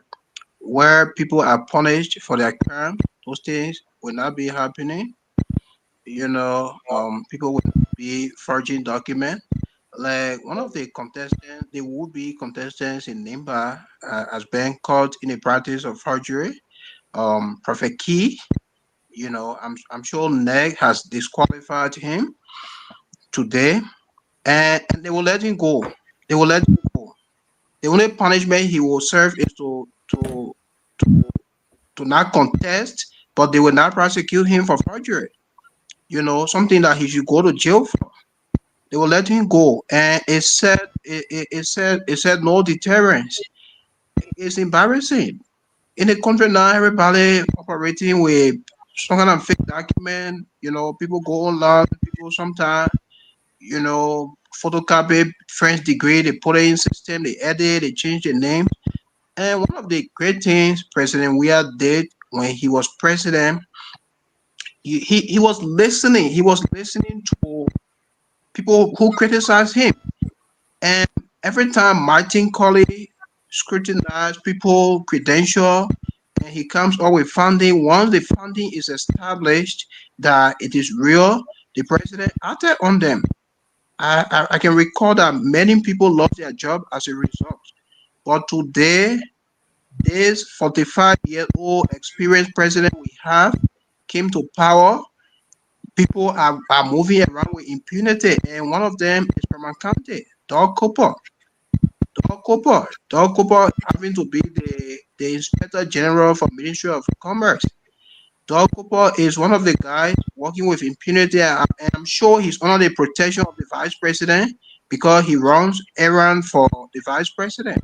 where people are punished for their crime, those things will not be happening. People will be forging documents. Like one of the contestants, the would-be contestants in Nimba has been caught in a practice of forgery. Prophet Key, I'm sure NEG has disqualified him today, and they will let him go. They will let him go. The only punishment he will serve is to not contest, but they will not prosecute him for forgery. Something that he should go to jail for. They will let him go, and it said no deterrence. It's embarrassing. In a country now, everybody operating with some kind of fake document. People go online. People sometimes, photocopy French degree. They put it in system. They edit. They change the name. And one of the great things President Weah did when he was president, he was listening. He was listening to people who criticize him. And every time Martin Colley scrutinized people credential and he comes up with funding, once the funding is established that it is real, the president acted on them. I can recall that many people lost their job as a result. But today, this 45-year-old experienced president we have came to power. People are moving around with impunity, and one of them is from my county, Doug Cooper. Doug Cooper having to be the Inspector General for Ministry of Commerce. Doug Cooper is one of the guys working with impunity, and I'm sure he's under the protection of the Vice President because he runs errands for the Vice President.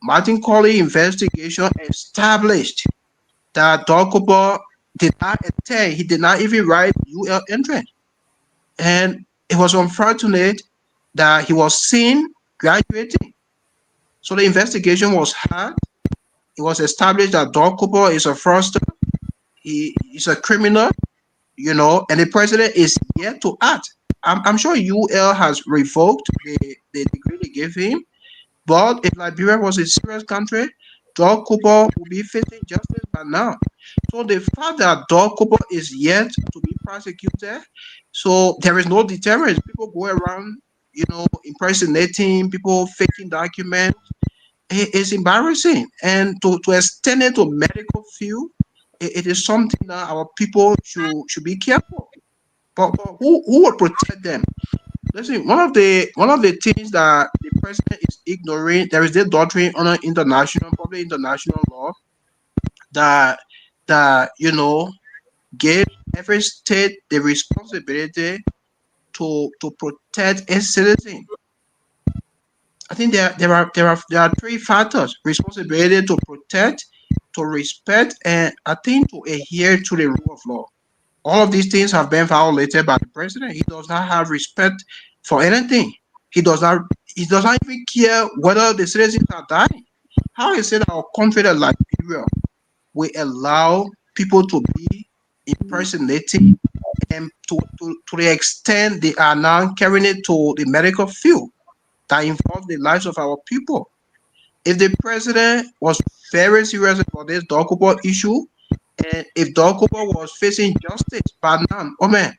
Martin Colley investigation established that Doug Cooper did not attend. He did not even write UL entrance. And it was unfortunate that he was seen graduating. So the investigation was had. It was established that Doug Cooper is a fraudster. He's a criminal, and the president is yet to act. I'm sure UL has revoked the degree they gave him. But if Liberia was a serious country, Torgbean will be facing justice by now. So the fact that Torgbean is yet to be prosecuted, so there is no deterrence. People go around, impersonating people, faking documents. It's embarrassing, and to extend it to medical field, it is something that our people should be careful. But who will protect them? Listen, one of the things that the president is ignoring, there is this doctrine on public international law that give every state the responsibility to protect its citizen. I think there are three factors: responsibility to protect, to respect, and I think to adhere to the rule of law. All of these things have been violated by the president. He does not have respect for anything. He does not. He does not even care whether the citizens are dying. How is it our country like Liberia we allow people to be impersonating, and to the extent they are now carrying it to the medical field that involves the lives of our people? If the president was very serious about this Torgbean issue, and if Torgbean was facing justice by now, oh man,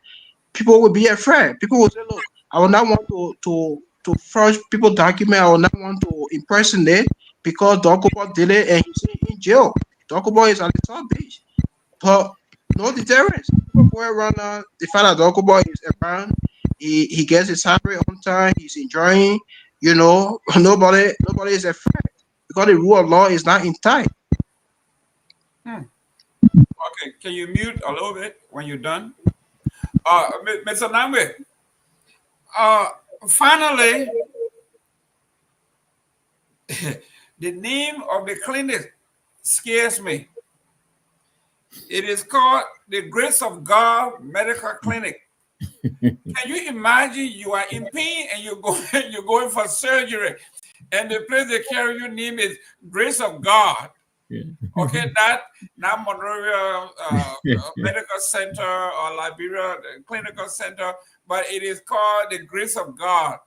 people would be afraid. People would say, "Look, I will not want to forge people document. I will not want to impersonate because Torgbean did it and he's in jail. Torgbean is at the South Beach." But no deterrence. People go around now. The fact that Torgbean is around, he gets his salary on time. He's enjoying. Nobody is afraid because the rule of law is not intact. Okay, can you mute a little bit when you're done? Mr. Sanvee, finally, the name of the clinic scares me. It is called the Grace of God Medical Clinic. Can you imagine you are in pain and you're going for surgery, and the place they carry your name is Grace of God? Yeah. Okay, not Monrovia Medical Center or Liberia Clinical Center, but it is called the Grace of God,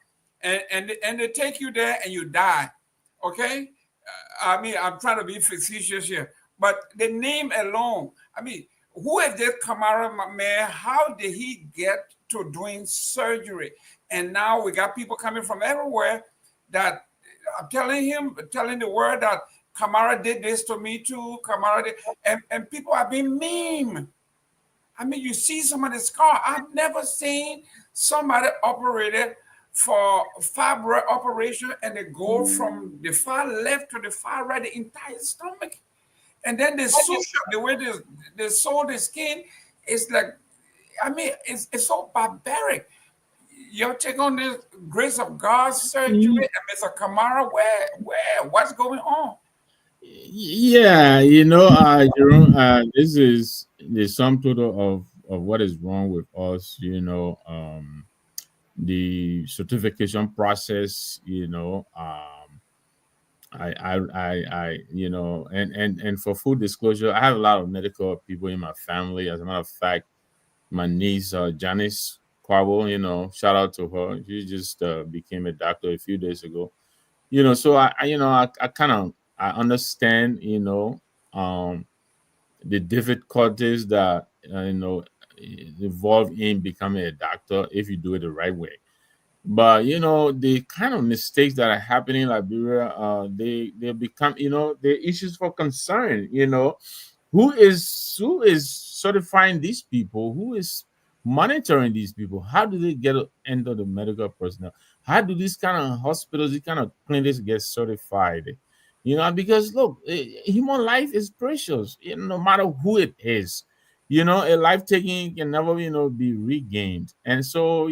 and they take you there and you die. Okay, I mean, I'm trying to be facetious here, but the name alone. I mean, who is this Kamara man? How did he get to doing surgery? And now we got people coming from everywhere that I'm telling the world that Kamara did this to me too. Kamara did, and people are being meme. I mean, you see some of the scar. I've never seen somebody operated for fibroid operation and they go from the far left to the far right, the entire stomach. And then they suture the way they sew the skin. It's like, I mean, it's so barbaric. Your take on this Grace of God surgery and Mr. Kamara, what's going on? Yeah, Jerome, this is the sum total of what is wrong with us. The certification process. And for full disclosure, I have a lot of medical people in my family. As a matter of fact, my niece Janice Quabo, shout out to her. She just became a doctor a few days ago. So I kind of I understand, the difficulties that involved in becoming a doctor if you do it the right way. But the kind of mistakes that are happening in Liberia, they become, the issues for concern. Who is certifying these people? Who is monitoring these people? How do they get into the medical personnel? How do these kind of hospitals, these kind of clinics get certified? Because look, human life is precious, no matter who it is. A life taking can never, be regained. And so,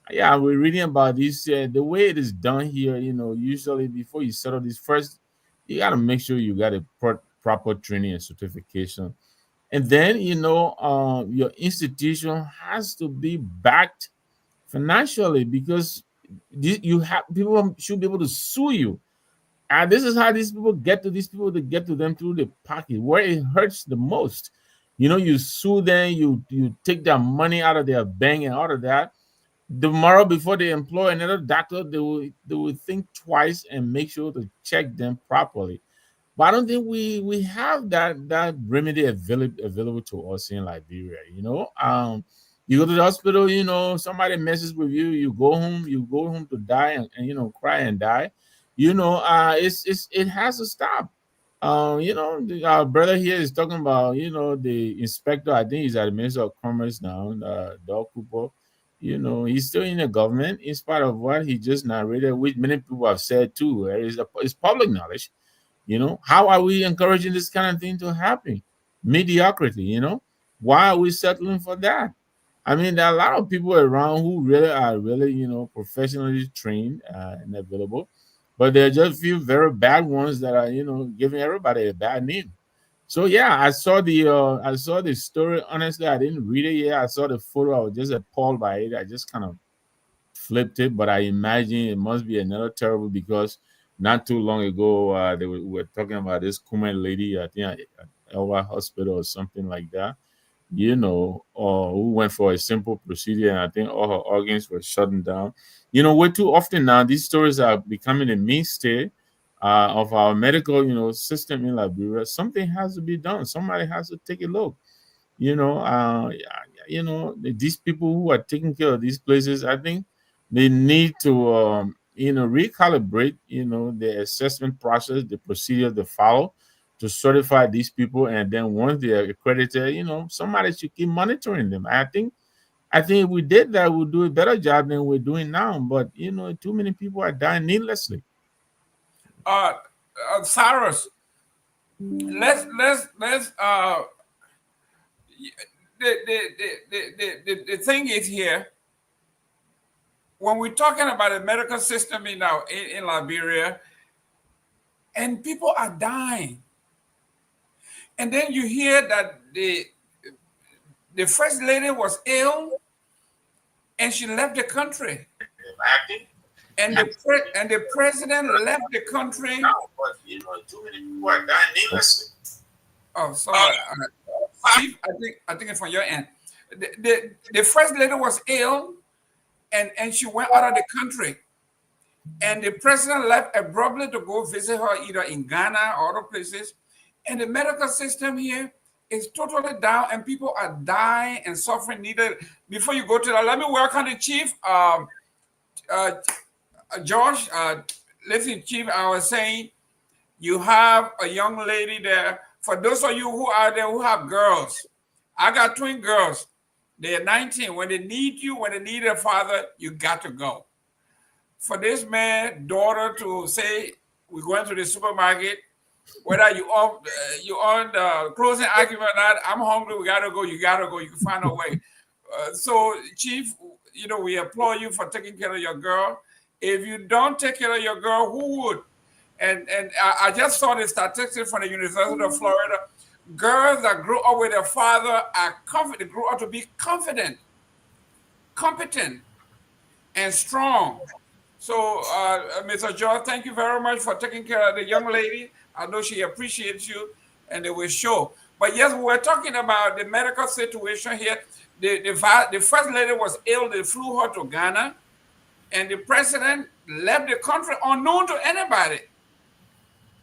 yeah, we're reading about this. The way it is done here, usually before you settle this first, you got to make sure you got a proper training and certification. And then, your institution has to be backed financially because you have people should be able to sue you. And this is how these people get to these people to get to them through the pocket where it hurts the most. You sue them, you take their money out of their bank and all of that. tomorrow before they employ another doctor, they will think twice and make sure to check them properly. But I don't think we have that remedy available to us in Liberia. You go to the hospital, somebody messes with you, you go home to die and cry and die. It has to stop. Our brother here is talking about the inspector. I think he's at the Minister of Commerce now, Doc Cooper. He's still in the government in spite of what he just narrated, which many people have said too. It's public knowledge. How are we encouraging this kind of thing to happen? Mediocrity. Why are we settling for that? I mean, there are a lot of people around who really are really, professionally trained and available, but there are just a few very bad ones that are, giving everybody a bad name. So yeah, I saw the story. Honestly, I didn't read it yet. I saw the photo. I was just appalled by it. I just kind of flipped it, but I imagine it must be another terrible because not too long ago they were talking about this Kuman lady, I think at Elwa Hospital or something like that, or who went for a simple procedure and I think all her organs were shutting down. Way too often now these stories are becoming a mainstay of our medical, system in Liberia. Something has to be done. Somebody has to take a look. These people who are taking care of these places, I think they need to, recalibrate, the assessment process, the procedure they follow to certify these people, and then once they are accredited, somebody should keep monitoring them. I think if we did that, we'll do a better job than we're doing now. But too many people are dying needlessly. Cyrus, let's the thing is here, when we're talking about the medical system in Liberia, and people are dying, and then you hear that the first lady was ill, and she left the country, and the president left the country. But too many people are dying needlessly. Oh, sorry. Chief, I think it's from your end. The first lady was ill, and she went out of the country, and the president left abruptly to go visit her either in Ghana or other places, and the medical system here is totally down, and people are dying and suffering. Before you go to that, let me welcome the chief, Josh. Listen, chief, I was saying you have a young lady there. For those of you who are there who have girls, I got twin girls. They're 19. When they need you, when they need a father, you got to go. For this man, daughter to say, we're going to the supermarket, whether you on the closing argument or not, I'm hungry, we got to go, you got to go, you can find a way. So, Chief, we applaud you for taking care of your girl. If you don't take care of your girl, who would? And I just saw the statistics from the University of Florida. Girls that grew up with their father are confident, grew up to be confident, competent, and strong. So, Mr. George, thank you very much for taking care of the young lady. I know she appreciates you, and it will show. But yes, we're talking about the medical situation here. The first lady was ill. They flew her to Ghana, and the president left the country unknown to anybody.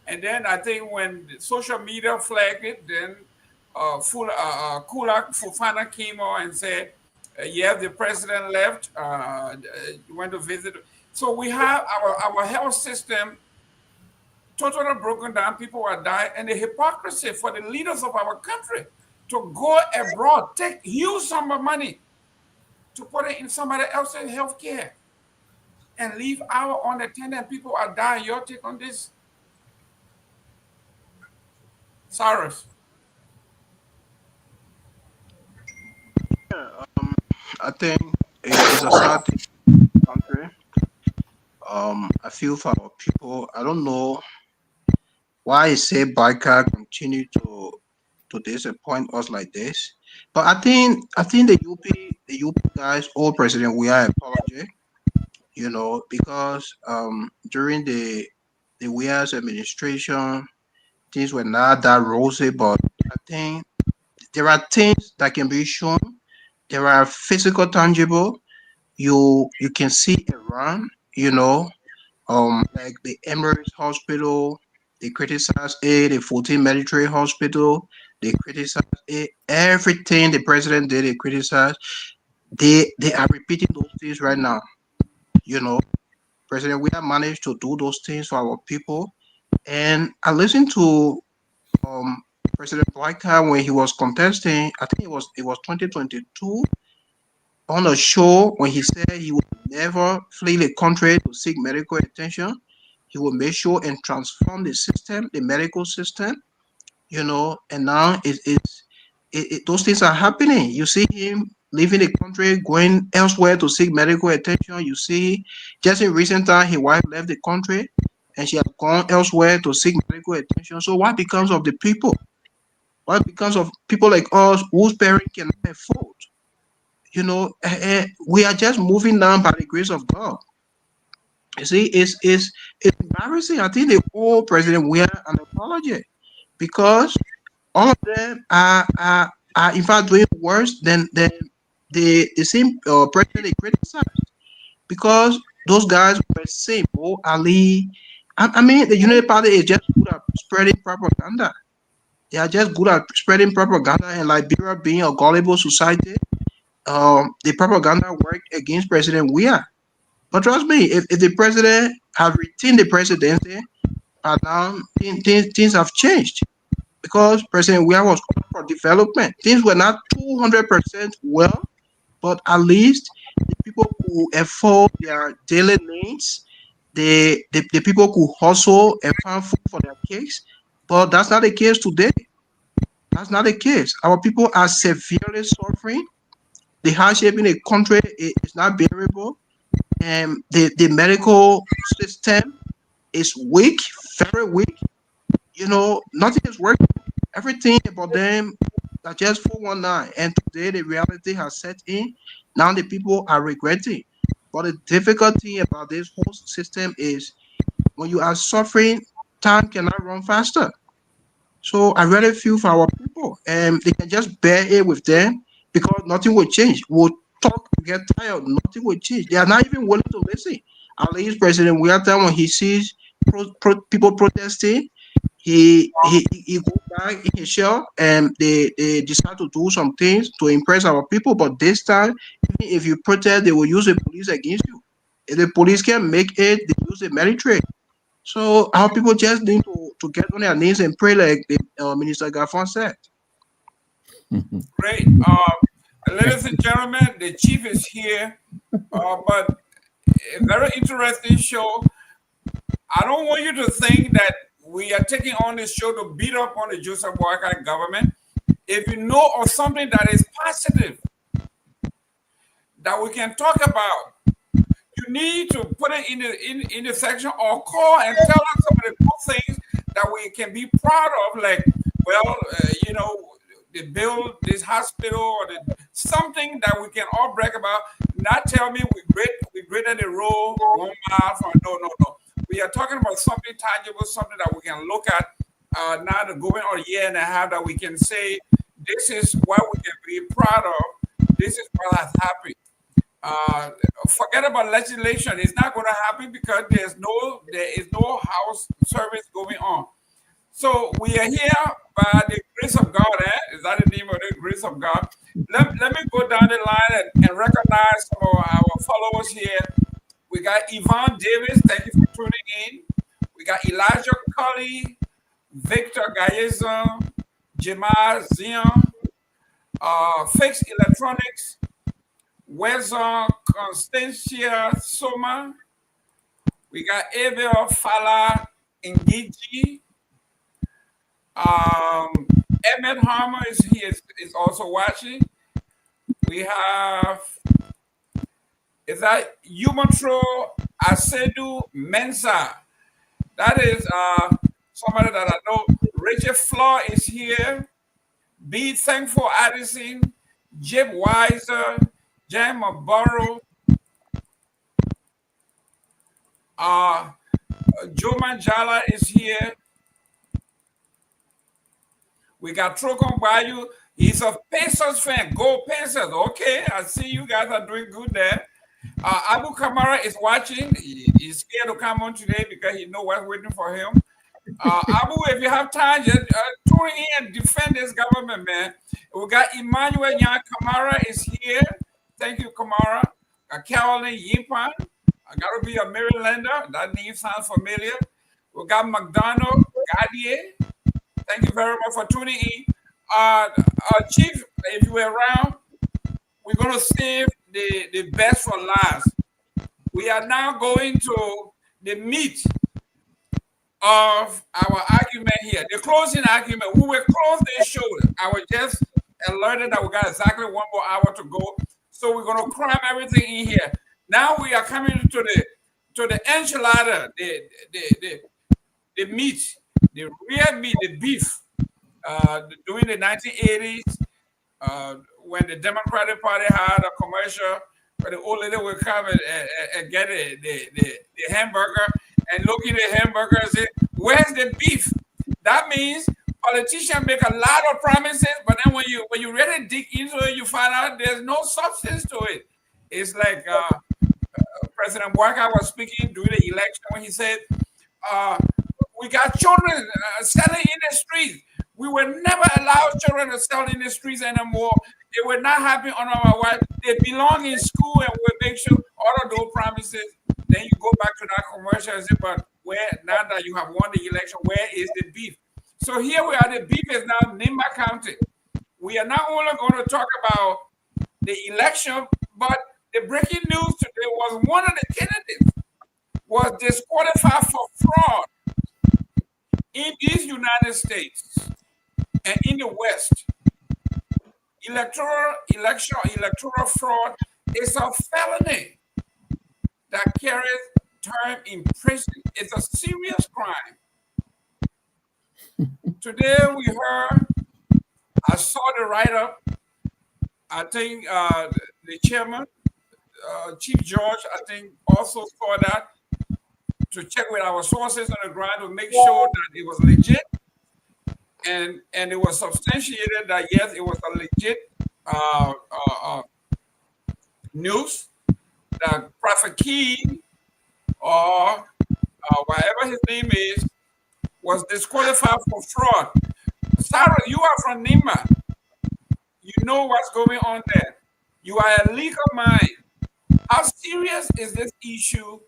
And then I think when the social media flagged it, then Kulak Fufana came on and said, yes, the president left, went to visit. So we have our health system totally broken down. People are dying. And the hypocrisy for the leaders of our country to go abroad, take huge sum of money to put it in somebody else's health care and leave our unattended. People are dying. Your take on this? Cyrus. I think it's a sad thing in the country. I feel for our people. I don't know why say Barker continue to disappoint us like this. But I think the UP guys, all president, we are apology, because during the Weah's administration, things were not that rosy, but I think there are things that can be shown. There are physical, tangible, you can see Iran, like the Emirates Hospital, they criticize it, the 14 military hospital, they criticize it, everything the president did, they criticize. They are repeating those things right now. You know, President, we have managed to do those things for our people. And I listened to um President Blacker when he was contesting. I think it was 2022 on a show when he said he would never flee the country to seek medical attention. He will make sure and transform the system, the medical system. And now those things are happening. You see him leaving the country, going elsewhere to seek medical attention. You see, just in recent time, his wife left the country and she has gone elsewhere to seek medical attention. So what becomes of the people? What becomes of people like us whose parents cannot afford? We are just moving down by the grace of God. You see, it's embarrassing. I think the old president we are an apology because all of them are in fact doing worse than the same president they criticized because those guys were same. Oh, Ali. I mean, the Unity Party is just good at spreading propaganda. They are just good at spreading propaganda, and Liberia being a gullible society, the propaganda worked against President Weah. But trust me, if the president have retained the presidency, now things have changed because President Weah was up for development. Things were not 200% well, but at least the people who afford their daily needs, the people who hustle and find food for their kids. But that's not the case today. That's not the case. Our people are severely suffering. The hardship in the country is not bearable. And the medical system is weak, very weak. Nothing is working. Everything about them are just 419. And today the reality has set in. Now the people are regretting. But the difficulty about this whole system is when you are suffering, time cannot run faster. So I really feel for our people, and they can just bear it with them because nothing will change. We'll talk, get tired, nothing will change. They are not even willing to listen. At least President Wiata, when he sees people protesting, he go back in his shell and they decide to do some things to impress our people. But this time, even if you protest, they will use the police against you. If the police can't make it, they use the military. So our people just need to get on their knees and pray like Minister Garfon said. Great. Ladies and gentlemen, the chief is here, but a very interesting show. I don't want you to think that we are taking on this show to beat up on the Joseph Boakai government. If you know of something that is positive that we can talk about, you need to put it in the section or call and tell us some of the good things that we can be proud of, like, well, they build this hospital or something that we can all brag about. Not tell me we graded the road 1 mile from no. We are talking about something tangible, something that we can look at now to going on a year and a half that we can say this is what we can be proud of. This is what has happened. Forget about legislation. It's not going to happen because there is no house service going on. So we are here by the grace of God. Is that the name of the grace of God? Let me go down the line and recognize some of our followers here. We got Yvonne Davis. Thank you for tuning in. We got Elijah Cully, Victor Gayezon, Jamal Zion, Fix Electronics, Wezon Constancia Soma. We got Abel Fala Ngiji. Emmett Harmer is also watching. We have Yumatro Asedu Mensa. That is somebody that I know. Richard Flaw is here. Be Thankful Addison, Jib Weiser, Jan Mabaro, Joe Manjala is here. We got Trokon Bayou. He's a Pacers fan. Go Pacers. Okay, I see you guys are doing good there. Abu Kamara is watching. He's scared to come on today because he knows what's waiting for him. Abu, if you have time, just tune in and defend this government, man. We got Emmanuel Nyan Kamara is here. Thank you, Kamara. Carolyn Yimpan. I got to be a Marylander. That name sounds familiar. We got McDonald Gadier. Thank you very much for tuning in. Chief, if you were around, we're going to save the best for last. We are now going to the meat of our argument here. The closing argument. We will close this show. I was just alerted that we got exactly 1 more hour to go. So we're going to cram everything in here. Now we are coming to the enchilada, the meat, the real meat, the beef. During the 1980s, when the Democratic Party had a commercial where the old lady would come and get the hamburger and look at the hamburger and say, "Where's the beef?" That means politicians make a lot of promises, but then when you really dig into it, you find out there's no substance to it. It's like President Guar was speaking during the election when he said, "We got children selling in the streets. We will never allow children to sell in the streets anymore. It will not happen on our watch. They belong in school, and we'll make sure all of those promises." Then you go back to that commercial and say, "But where, now that you have won the election, where is the beef?" So here we are. The beef is now Nimba County. We are not only going to talk about the election, but the breaking news today was one of the candidates was disqualified for fraud in these United States and in the West. Electoral fraud is a felony that carries term in prison. It's a serious crime. Today we heard, I saw the write-up. I think the chairman, Chief George, I think also saw that to check with our sources on the ground to make sure that it was legit. And it was substantiated that yes, it was a legit news that Prophet Key or whatever his name is was disqualified for fraud. Sarah, you are from Nima. You know what's going on there. You are a legal mind. How serious is this issue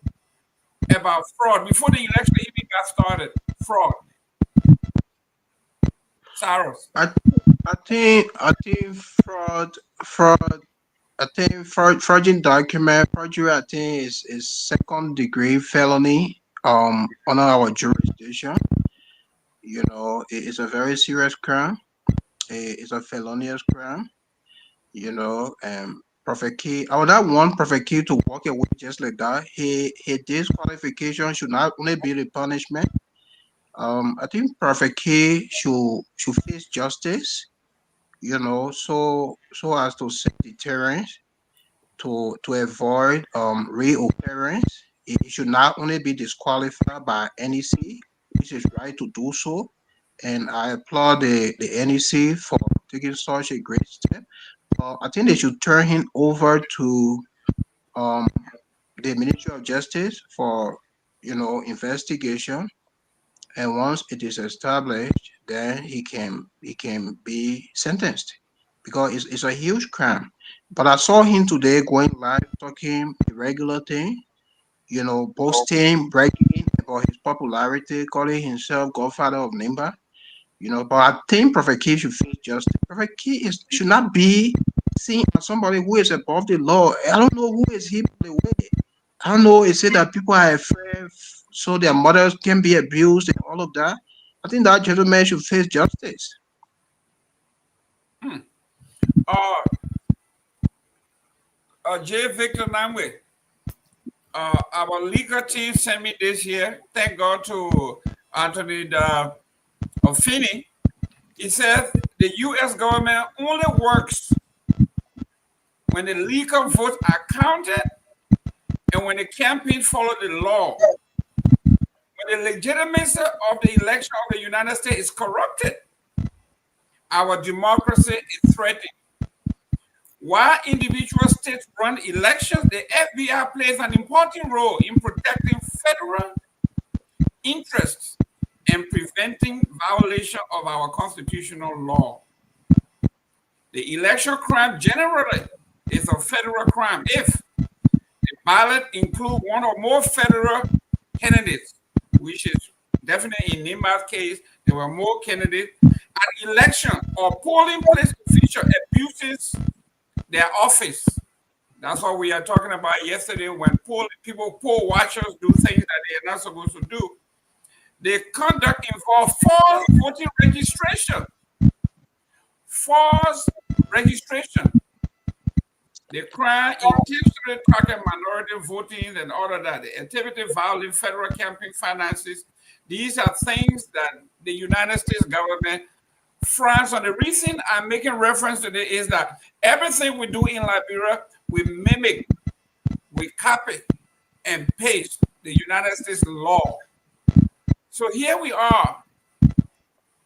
about fraud before the election even got started? Fraud. Saros. I think fraud. I think fraudulent document forgery. I think is second degree felony. Under our jurisdiction, you know, it's a very serious crime. It's a felonious crime. You know, Prophet Key. I would not want Prophet Key to walk away just like that. His disqualification should not only be the punishment. I think Prophet Key should face justice. You know, so as to set deterrence to avoid reoccurrence. He should not only be disqualified by NEC, which is right to do so, and I applaud the NEC for taking such a great step. I think they should turn him over to the Ministry of Justice for, you know, investigation, and once it is established, then he can be sentenced, because it's a huge crime. But I saw him today going live talking a regular thing, you know, boasting, bragging about his popularity, calling himself Godfather of Nimba, you know. But I think Prophet Key should face justice. Prophet Key should not be seen as somebody who is above the law. I don't know who is he, by the way. I don't know. Is it that people are afraid so their mothers can be abused and all of that? I think that gentleman should face justice. J. Victor Namwe, our legal team sent me this here. Thank God to Anthony Finney. He said the U.S. government only works when the legal votes are counted and when the campaign follow the law. When the legitimacy of the election of the United States is corrupted, our democracy is threatened. While individual states run elections, the FBI plays an important role in protecting federal interests and preventing violation of our constitutional law. The election crime generally is a federal crime if the ballot includes one or more federal candidates, which is definitely in Nima's case, there were more candidates. At election or polling place official abuses their office. That's what we are talking about yesterday when poll watchers do things that they are not supposed to do. The conduct involved false voting registration. False registration. The crime intentionally target minority voting and all of that. The activity violating federal campaign finances. These are things that the United States government frowns on. The reason I'm making reference to this is that everything we do in Liberia, we mimic, we copy and paste the United States law. So here we are,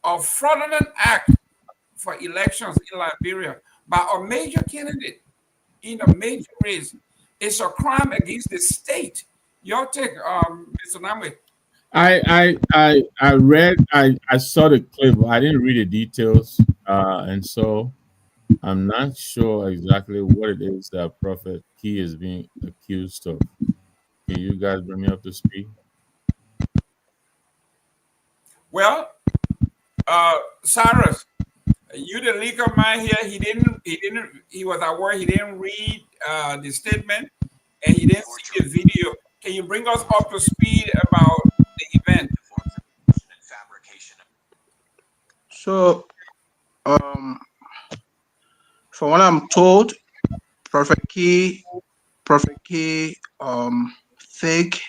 a fraudulent act for elections in Liberia by a major candidate in a major race. It's a crime against the state. Your take, Mr. Namwe. I read, I saw the clip, but I didn't read the details, and so I'm not sure exactly what it is that Prophet Key is being accused of. Can you guys bring me up to speed? Well, Cyrus, you the leaker man here. He was at work. He didn't read the statement, and he didn't see the video. Can you bring us up to speed about the event? So, from what I'm told, Prophet Key, fake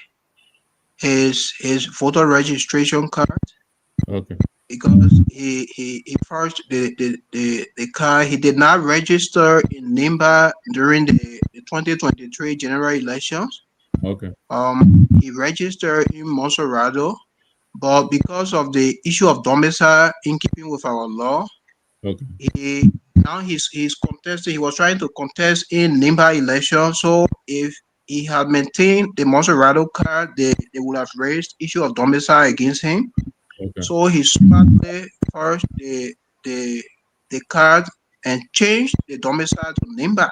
his voter registration card. Okay. Because he first the car, he did not register in Nimba during the 2023 general elections. Okay. He registered in Monserrado, but because of the issue of domicile in keeping with our law, okay, he's contesting. He was trying to contest in Nimba election. So if he had maintained the Monserrado card, they would have raised issue of domicile against him. okay. So he smartly first the card and changed the domicile to Nimba.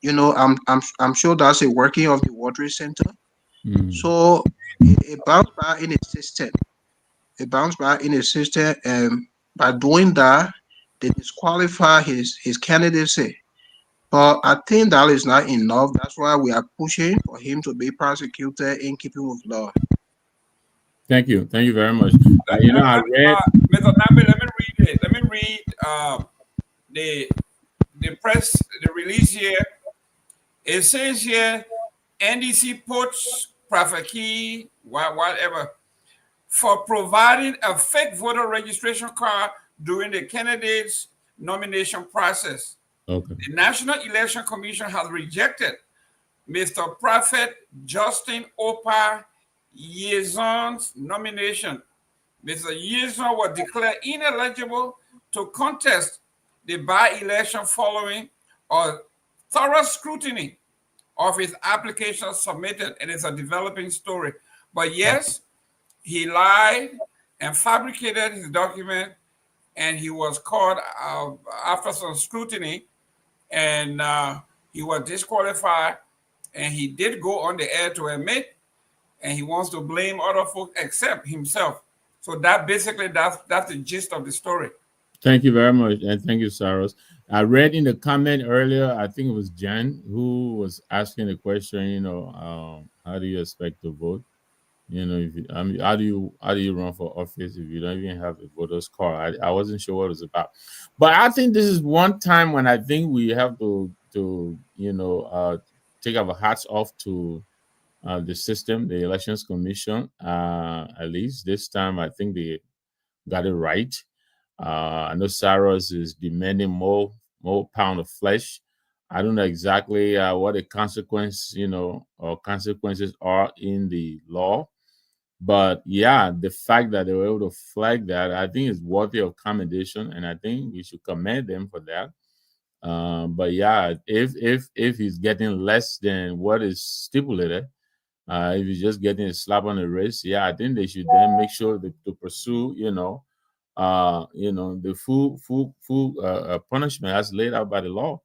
You know, I'm sure that's a working of the Water Center. So it bounced back in the system. It bounced back in the system, and by doing that, they disqualify his candidacy. But I think that is not enough. That's why we are pushing for him to be prosecuted in keeping with law. Thank you very much. You know, I read. Mr. Nambe, let me read it. Let me read the press, the release here. It says here, NDC puts Prophet Key, whatever, for providing a fake voter registration card during the candidate's nomination process. Okay. The National Election Commission has rejected Mr. Prophet Justin Opa Yezon's nomination. Mr. Yezon was declared ineligible to contest the by-election following a thorough scrutiny of his application submitted, and it's a developing story. But yes, he lied and fabricated his document, and he was caught after some scrutiny, and he was disqualified, and he did go on the air to admit, and he wants to blame other folks except himself. So that basically, that's the gist of the story. Thank you very much, and thank you, Saros. I read in the comment earlier, I think it was Jen who was asking the question, you know, how do you expect to vote? You know, how do you run for office if you don't even have a voter's card? I wasn't sure what it was about, but I think this is one time when I think we have to you know, take our hats off to the system, the Elections Commission. At least this time, I think they got it right. I know Saros is demanding more pound of flesh. I don't know exactly what the consequences are in the law, but yeah, the fact that they were able to flag that, I think is worthy of commendation, and I think we should commend them for that. But yeah, if he's getting less than what is stipulated, if he's just getting a slap on the wrist, yeah, I think they should then make sure to pursue, the full punishment as laid out by the law.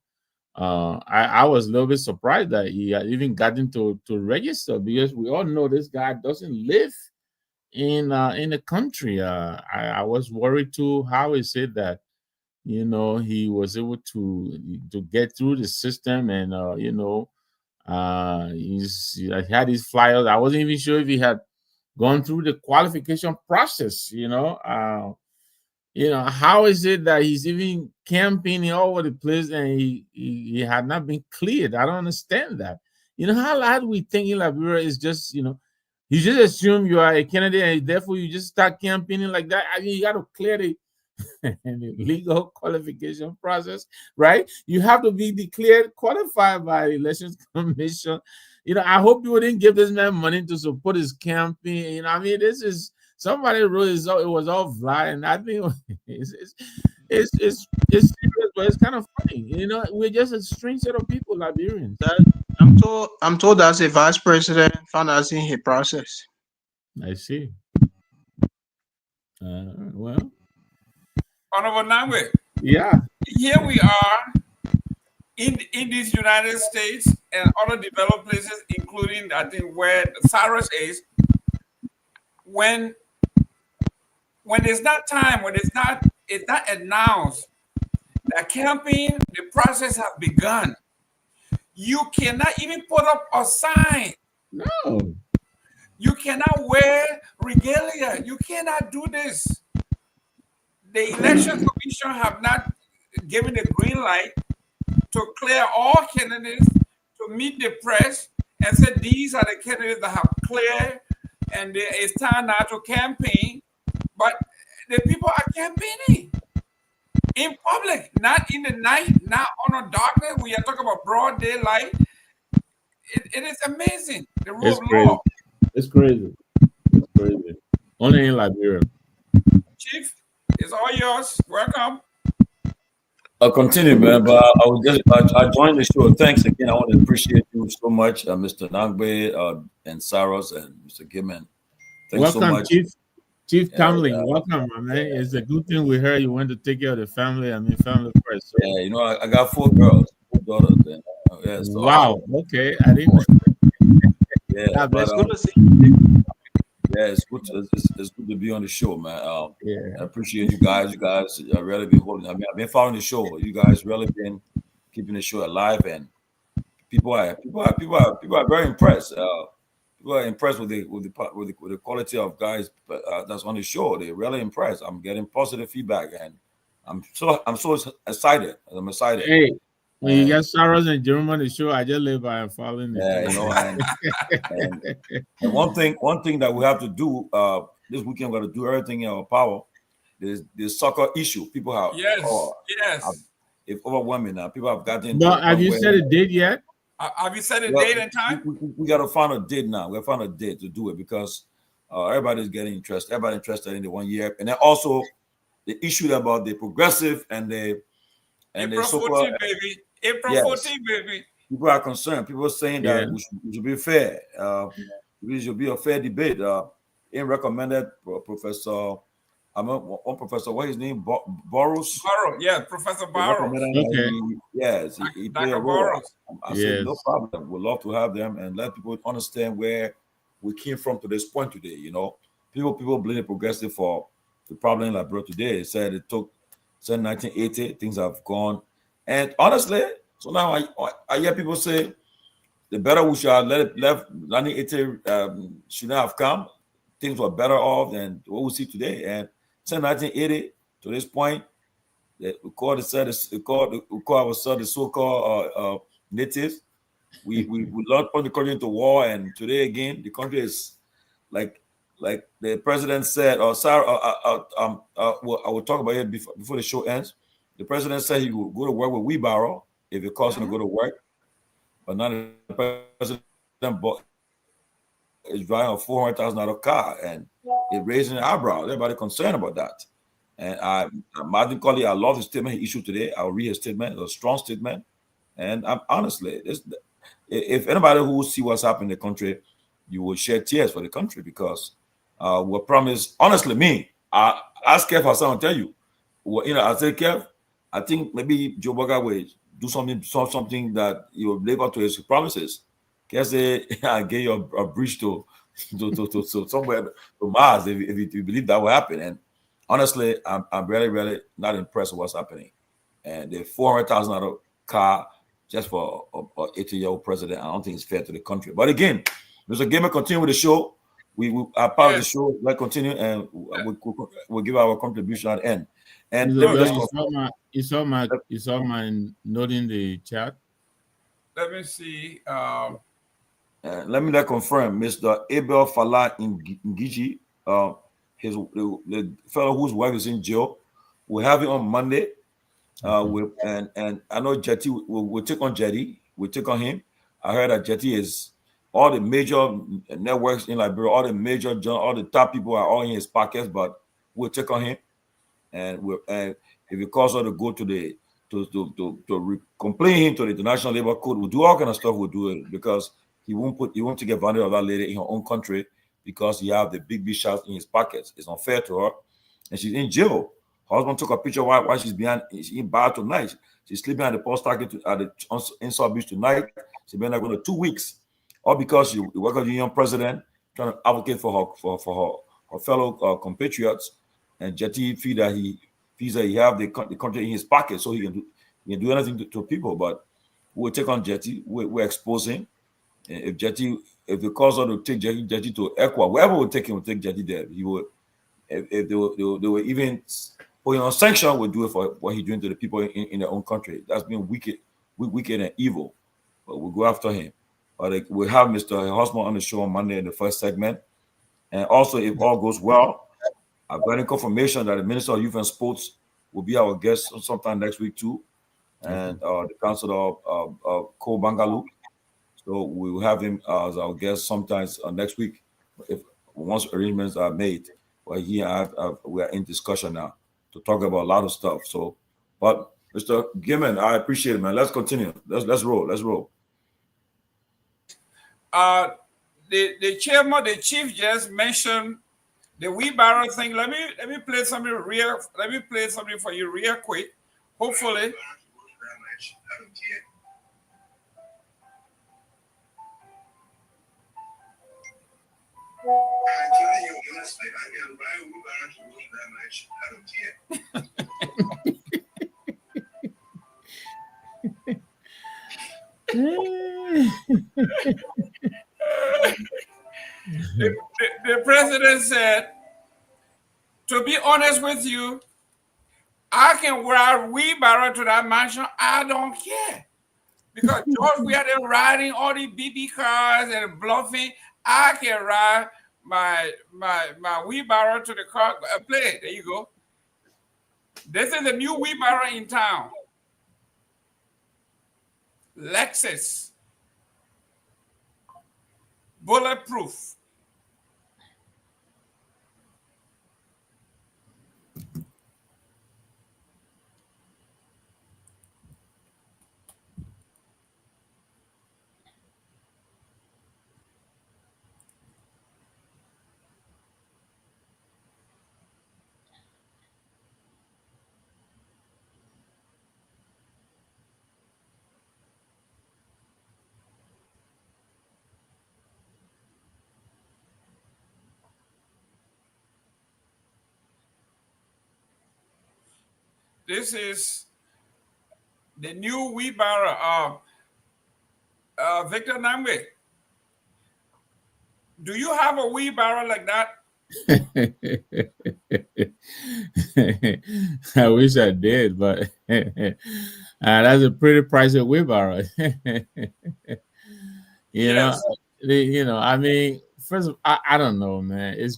I was a little bit surprised that he had even gotten to register, because we all know this guy doesn't live in the country. I was worried too. How is it that he was able to get through the system, and he had his flyers. I wasn't even sure if he had gone through the qualification process. How is it that he's even campaigning all over the place and he had not been cleared? I don't understand that. How loud we think in Liberia is just, you just assume you are a candidate and therefore you just start campaigning like that. I mean, you got to clear the legal qualification process, right? You have to be declared qualified by the Elections Commission. I hope you didn't give this man money to support his campaign. I mean, this is somebody wrote it was all fly, and I think it's serious, but it's kind of funny. We're just a strange set of people, Liberians. I'm told that's a vice president financing his process. I see. Well, Honorable Nangwe. Yeah. Here we are in these United States and other developed places, including I think where Cyrus is. When it's not time, when it's not announced that campaign, the process has begun. You cannot even put up a sign. No. You cannot wear regalia. You cannot do this. The Election Commission have not given the green light to clear all candidates to meet the press and say these are the candidates that have cleared and it's time now to campaign. But the people are campaigning in public, not in the night, not on a darkness. We are talking about broad daylight. It is amazing. The rule of law. It's crazy. It's crazy. Only in Liberia. Chief, it's all yours. Welcome. I'll continue, man. But I joined the show. Thanks again. I want to appreciate you so much, Mr. Nangbe and Saros and Mr. Gimen. Thanks so much. Chief Tomalin, welcome, my man. It's a good thing we heard you went to take care of the family. I mean, family first. So. Yeah, I got 4 girls, 4 daughters. And, so wow. Okay, I didn't. Yeah, but, it's good to see you. Yeah, it's good to be on the show, man. Yeah, I appreciate you guys. You guys are really been holding. I mean, I've been following the show. You guys really been keeping the show alive, and people are very impressed. People are impressed with the quality of guys that's on the show. They're really impressed. I'm getting positive feedback, and I'm so excited. I'm excited. Hey, when you get Saros and Jerome on the show, I just live by and following. Yeah, and one thing that we have to do this weekend, we're going to do everything in our power. There's the soccer issue. People have it's overwhelming now. People have gotten. But have you set a date yet? Have you set a date and time? We got to find a date now. We got to find a date to do it because everybody's getting interested. Everybody interested in the 1 year, and then also the issue about the progressive and the April 14, baby. April 14, baby. People are concerned. People are saying that we should be fair. It should be a fair debate. In recommended Professor, one professor, what his name? Boros? Yeah, Professor Boros. Okay. He played a role. I said, no problem. We'd love to have them and let people understand where we came from to this point today. People blame the progressive for the problem in Liberia today. They said it took 1980, things have gone. And honestly, so now I hear people say the better we should have left 1980 should not have come. Things were better off than what we see today. And since 1980 to this point, we call ourselves the so-called natives. We launched the country into war, and today again the country is like the president said. I will talk about it before the show ends. The president said he would go to work with wheelbarrow if it costs him to go to work, but now the president is driving a $400,000 car, and it raising an eyebrow. Everybody concerned about that, And Martin Colley, I love the statement he issued today. I'll read his statement. It's a strong statement. And honestly, if anybody who see what's happening in the country, you will shed tears for the country because we promised. Honestly, I ask Kev Hassan to tell you. I said, Kev, I think maybe Joe Boga will do something that he will live up to his promises. Kev say, I gave you a bridge to somewhere to Mars if you believe that will happen. And honestly, I'm really, really not impressed with what's happening. And the $400,000 car just for an 80-year-old president, I don't think it's fair to the country. But again, Mr. Gamer, continue with the show. We are part of the show. Let's continue, and we'll give our contribution at the end. And you saw my note in the chat. Let me see. Let me confirm, Mr. Abel Falah Ngiji, the fellow whose wife is in jail. We'll have him on Monday. And I know Jetty will take on Jetty. We'll take on him. I heard that Jetty is all the major networks in Liberia, all the top people are all in his pockets, but we'll take on him. And if it calls us to go to complain him to the International Labor Code, we'll do all kind of stuff. We'll do it because he won't take advantage of that lady in her own country because he have the big shots in his pockets. It's unfair to her, and she's in jail. Her husband took a picture while she's in bar tonight. She's sleeping at the post target at the Insult Beach tonight. She's been there for 2 weeks, all because she worked as a union president trying to advocate for her fellow compatriots. And Jetty feels that he have the country in his pocket, so he can do anything to people. But we'll take on Jetty. We're exposing. If they cause her to take Jetty to Equa, wherever we'll take him, we'll take Jetty there. He will. If they were even put him on sanction, we'll do it for what he's doing to the people in their own country. That's been wicked and evil. But we'll go after him. But we'll have Mr. Hosman on the show on Monday in the first segment. And also, if all goes well, I've got confirmation that the Minister of Youth and Sports will be our guest sometime next week too, and the Councillor of Gongloe. So we will have him as our guest sometimes next week, once arrangements are made. But we are in discussion now to talk about a lot of stuff. So, but Mr. Gimmon, I appreciate it, man. Let's continue. Let's roll. The chairman, the chief just mentioned the wheelbarrow thing. Let me play something for you real quick. Hopefully. The president said, to be honest with you, I can ride wheelbarrow to that mansion. I don't care. Because George, we are there riding all these BB cars and bluffing. I can ride my wheelbarrow to the car. Play it. There you go. This is the new wheelbarrow in town. Lexus. Bulletproof. This is the new wheelbarrow. Victor Namwe, do you have a wheelbarrow like that? I wish I did, but that's a pretty pricey wheelbarrow. You know, I mean, first of all, I don't know, man. It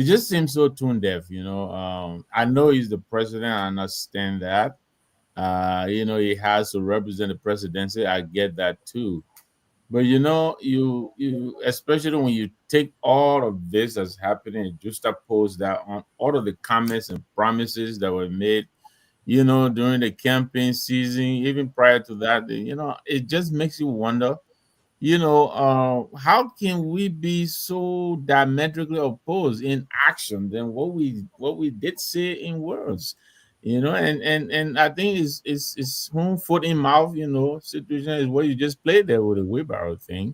just seems so tone deaf, I know he's the president. I understand that. He has to represent the presidency. I get that too. But you especially when you take all of this that's happening and just oppose that on all of the comments and promises that were made, during the campaign season, even prior to that, it just makes you wonder, how can we be so diametrically opposed in action than what we did say in words, and I think it's home foot in mouth, situation is what you just played there with the wheelbarrow thing.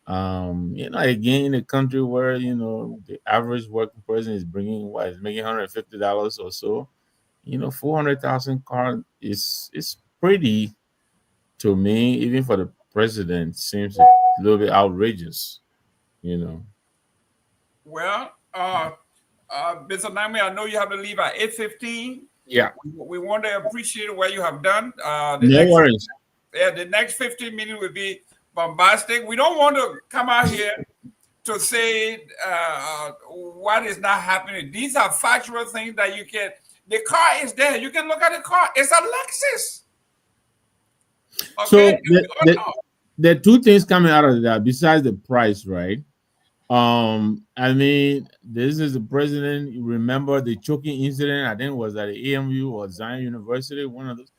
Again, in a country where the average working person is bringing what is making $150 or so, 400,000 card is pretty, to me, even for the president, seems a little bit outrageous, you know. Well, Mr. Nami, I know you have to leave at 8:15. Yeah. We want to appreciate what you have done. No worries. The next 15 minutes will be bombastic. We don't want to come out here to say what is not happening. These are factual things that you can. The car is there. You can look at the car. It's a Lexus. Okay? So there are two things coming out of that besides the price, right? I mean, this is the president. You remember the choking incident? I think it was at the AMU or Zion University, one of those.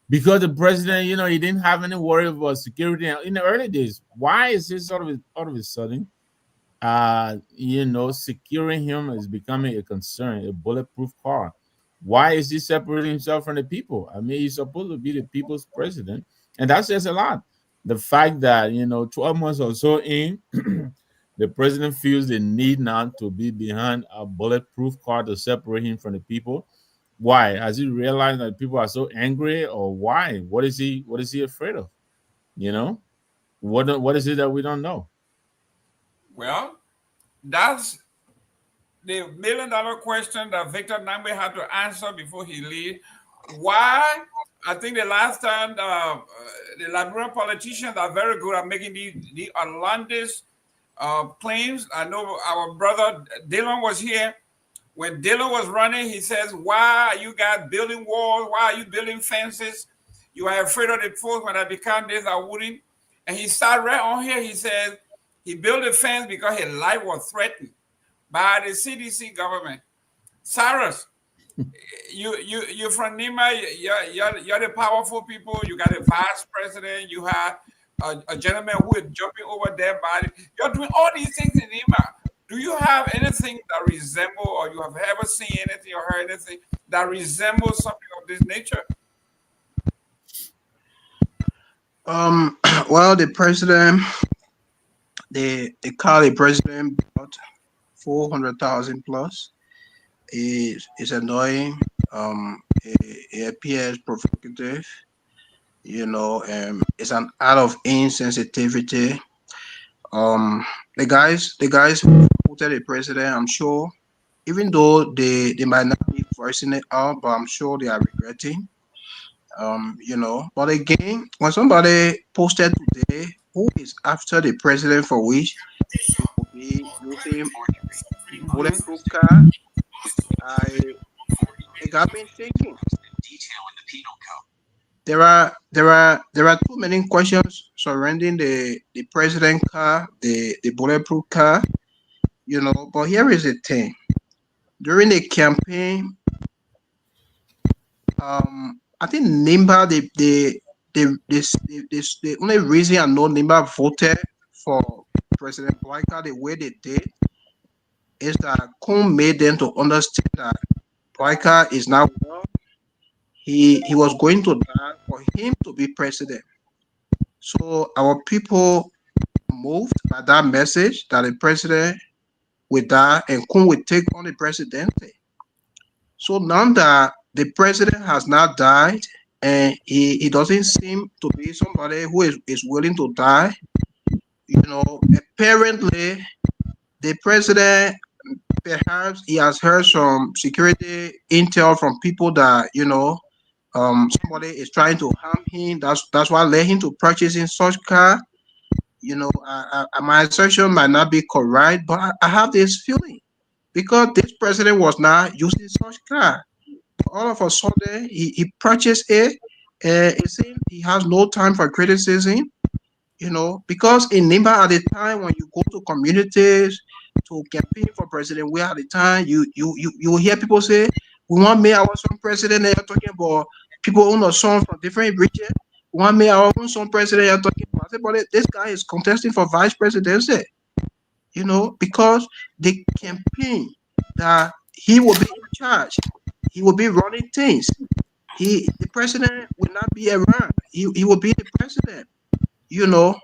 Because the president, he didn't have any worry about security in the early days. Why is this sort of all of a sudden? Securing him is becoming a concern. A bulletproof car. Why is he separating himself from the people? I mean, he's supposed to be the people's president, and that says a lot. The fact that 12 months or so in, the president feels the need now to be behind a bulletproof car to separate him from the people. Why? Has he realized that people are so angry, or why? What is he afraid of? What is it that we don't know? Well, that's the $1 million question that Victor Nambe had to answer before he leave. Why? I think the last time the Liberian politicians are very good at making the outlandish claims. I know our brother Dylan was here. When Dylan was running, he says, why are you guys building walls? Why are you building fences? You are afraid of the folks. When I become this, I wouldn't. And he started right on here. He says he built a fence because his life was threatened by the CDC government. Cyrus, you're from Nima. You're the powerful people. You got a vice president. You have a gentleman who is jumping over their body. You're doing all these things in Nima. Do you have anything that resemble, or you have ever seen anything or heard anything that resembles something of this nature? Well, the president, the car the president bought, 400,000 plus, is annoying. It appears provocative. It's an act of insensitivity. The guys who voted the president, I'm sure, even though they might not be voicing it out, but I'm sure they are regretting. But again, when somebody posted today who is after the president for which he will be using bulletproof car, it got me thinking. There are too many questions surrounding the president car, the bulletproof car, But here is the thing: during the campaign, I think Nimba, the only reason I know Nimba voted for President Boyka the way they did is that Kun made them to understand that Boyka is now well. He was going to die for him to be president. So our people moved by that message that the president will die and Kun will take on the presidency. So now that the president has not died and he doesn't seem to be somebody who is willing to die, apparently the president, perhaps he has heard some security intel from people that, somebody is trying to harm him. That's why led him to purchasing such car. My assertion might not be correct, but I have this feeling because this president was not using such car. All of a sudden, he purchased it. It seems he has no time for criticism. You know, because in Nimba at the time when you go to communities to campaign for president, we at the time you will hear people say, "We want me our son president." And you're talking about people who know sons from different regions. We want me our own son president. You're talking about. I said, but this guy is contesting for vice presidency. You know, because the campaign that he will be in charge, he will be running things. The president will not be around. He will be the president. You know,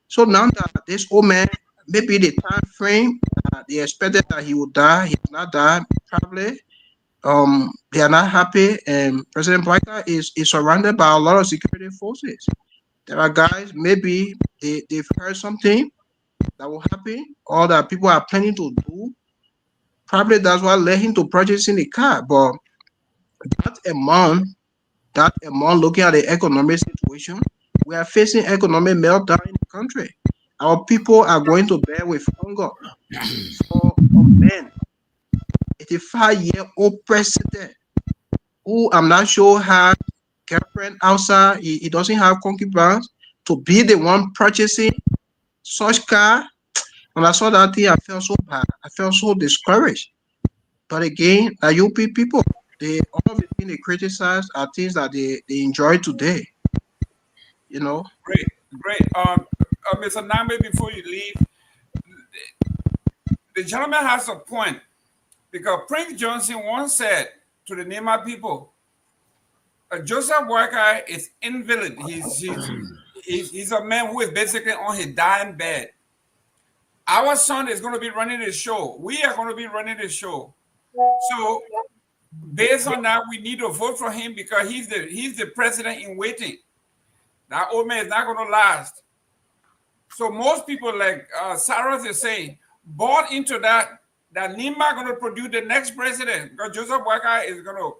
so now that this old man, maybe the time frame they expected that he would die, he has not died. Probably, they are not happy, and President Biden is surrounded by a lot of security forces. There are guys, maybe they've heard something that will happen, or that people are planning to do. Probably that's what led him to purchasing the car. But that amount, looking at the economic situation, we are facing economic meltdown in the country. Our people are going to bear with hunger. For a man, 85-year-old president, who I'm not sure has girlfriend outside, he doesn't have concubines, to be the one purchasing such car. When I saw that thing, I felt so bad. I felt so discouraged. But again, the UP people, all of the things they criticize are things that they enjoy today. You know. Great. Mr. Nambe, before you leave, the gentleman has a point, because Prince Johnson once said to the Nema people, Joseph Boakai is invalid. He's a man who is basically on his dying bed. Our son is going to be running the show. We are going to be running the show. So based on that, we need to vote for him, because he's the president in waiting. That old man is not going to last. So most people, like Sarah is saying, bought into that Nima going to produce the next president, because Joseph Boakai is going to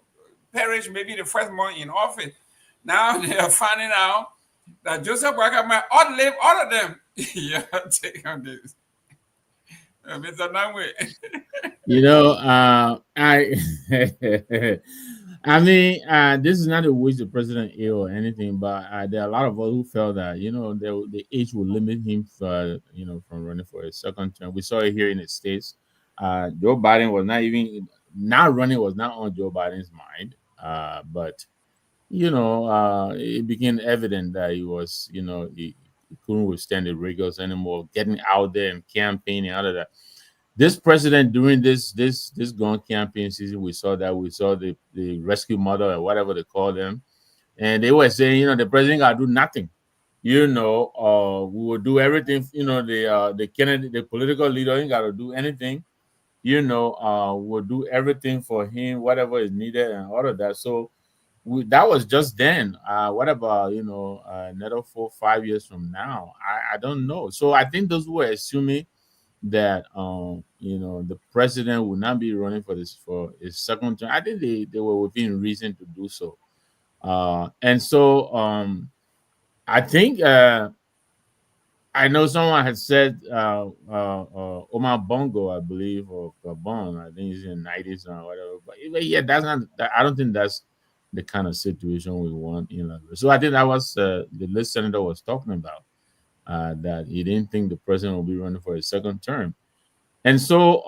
perish maybe the first month in office. Now they are finding out that Joseph Boakai might outlive all of them. Yeah, take on this. Mr. Namwe. You know, I mean, this is not a wish the president ill or anything, but there are a lot of us who felt that, you know, the age will limit him for, you know, from running for a second term. We saw it here in the States. Joe Biden was not running was not on Joe Biden's mind. But, you know, it became evident that he was, you know, he couldn't withstand the rigors anymore, getting out there and campaigning out of that. This president, during this gun campaign season, we saw the rescue mother or whatever they call them, and they were saying, you know, the president got to do nothing. You know, we will do everything. You know, the Kennedy, the political leader, ain't got to do anything. You know, we'll do everything for him, whatever is needed, and all of that. So that was just then. What about, you know, another 4 or 5 years from now? I don't know. So I think those were assuming that you know, the president would not be running for his second term. I think they were within reason to do so. And so I think I know someone had said Omar Bongo, I believe, or Gabon. I think he's in the 90s or whatever. But yeah, that's not. I don't think that's the kind of situation we want. You know. So I think that was the list senator was talking about. That he didn't think the president will be running for a second term. And so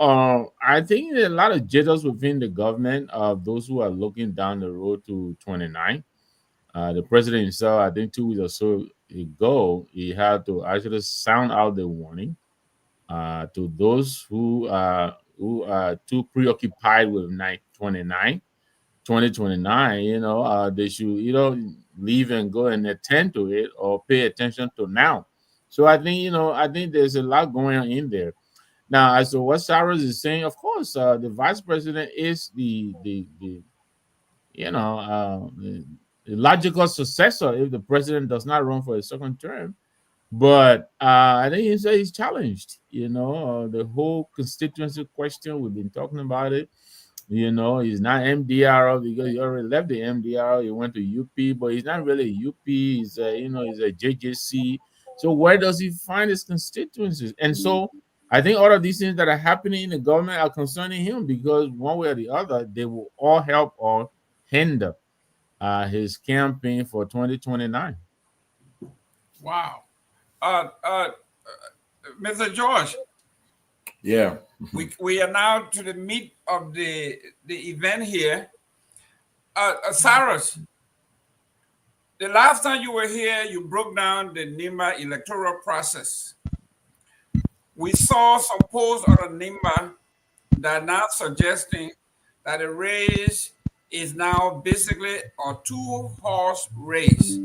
I think there are a lot of jitters within the government of those who are looking down the road to 29. The president himself, I think 2 weeks or so ago, he had to actually sound out the warning to those who are too preoccupied with 2029. You know, they should, you know, leave and go and attend to it or pay attention to now. So I think, you know, there's a lot going on in there. Now, as to what Cyrus is saying, of course, the vice president is the you know, the logical successor if the president does not run for a second term. But I think he's challenged. You know, the whole constituency question, we've been talking about it. You know, he's not MDR because he already left the MDR. He went to UP, but he's not really a UP. He's you know, he's a JJC. So where does he find his constituencies? And so I think all of these things that are happening in the government are concerning him, because one way or the other, they will all help or hinder his campaign for 2029. Wow. Mr. George. Yeah. We are now to the meat of the event here. Cyrus, the last time you were here, you broke down the NIMBA electoral process. We saw some polls on NIMBA that are now suggesting that the race is now basically a two-horse race.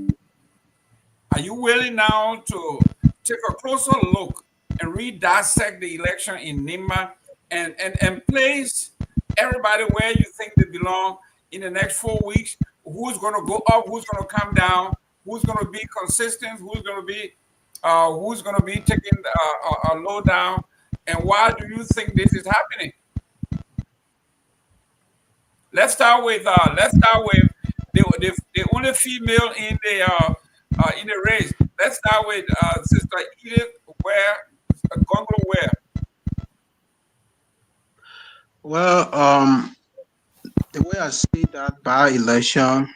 Are you willing now to take a closer look and re-dissect the election in NIMBA and place everybody where you think they belong in the next 4 weeks? Who's going to go up? Who's going to come down? Who's going to be consistent? Who's going to be taking a low down? And why do you think this is happening? Let's start with the only female in the race. Let's start with Sister Edith Gongloe Ware. Well, the way I see that by-election,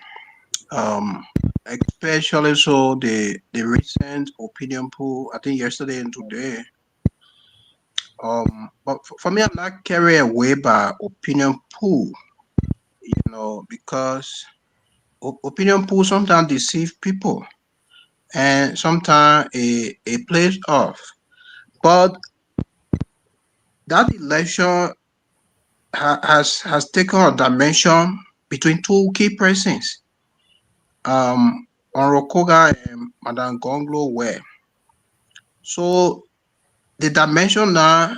especially so the recent opinion poll, I think yesterday and today. But for me, I'm not carried away by opinion poll, because opinion poll sometimes deceive people, and sometimes it plays off. But that election has taken a dimension between two key persons, Orokoga and Madam Gongloe Ware. So the dimension now,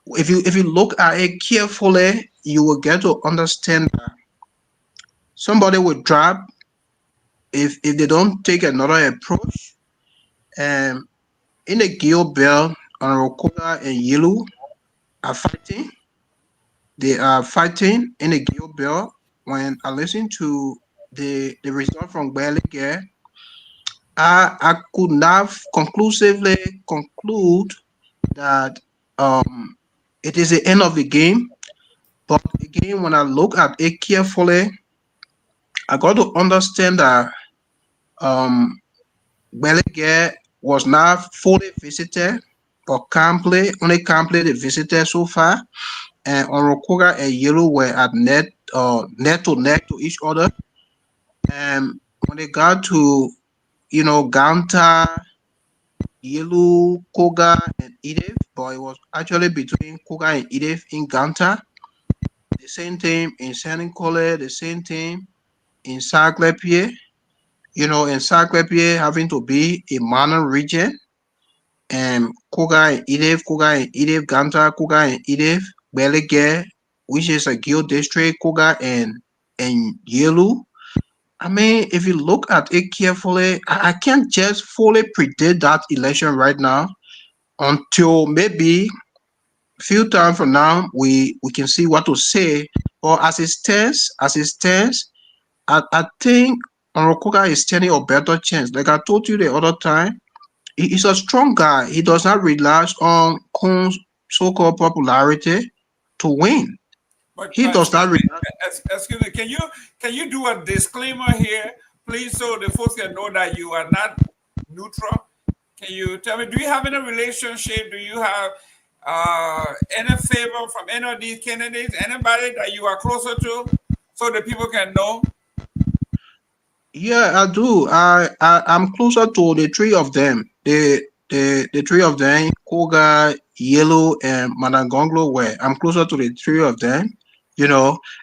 if you look at it carefully, you will get to understand that somebody will drop if they don't take another approach. In the Gil Bell, Orokoga and Yelu are fighting. They are fighting in the Gil Bell. When I listen to the result from Garguah, I could not conclusively conclude that it is the end of the game. But again, when I look at it carefully, I got to understand that Garguah was not fully visited, but only completely visited so far. And Orokoga and Yelu were at neck to neck to each other. And when they got to, Ganta, Yelu, Koga, and Edith, but it was actually between Koga and Edith in Ganta. The same thing in Senenkole, the same thing in Sarklepie. In Sarklepie having to be a minor region. And Koga and Edith, Ganta, Koga and Edith, Garguah, which is a Gil district, Koga and Yelu. I mean, if you look at it carefully, I can't just fully predict that election right now until maybe a few times from now we can see what to say. But as it stands, I think Orokoga is standing a better chance. Like I told you the other time, he's a strong guy. He does not rely on Kun's so-called popularity to win. But he does not rely. Excuse me, can you do a disclaimer here, please, so the folks can know that you are not neutral? Can you tell me, do you have any relationship? Do you have any favor from any of these candidates? Anybody that you are closer to, so that people can know? Yeah, I do. I'm closer to the three of them. The three of them, Koga, Yelu, and Madam Gongloe Ware. I'm closer to the three of them,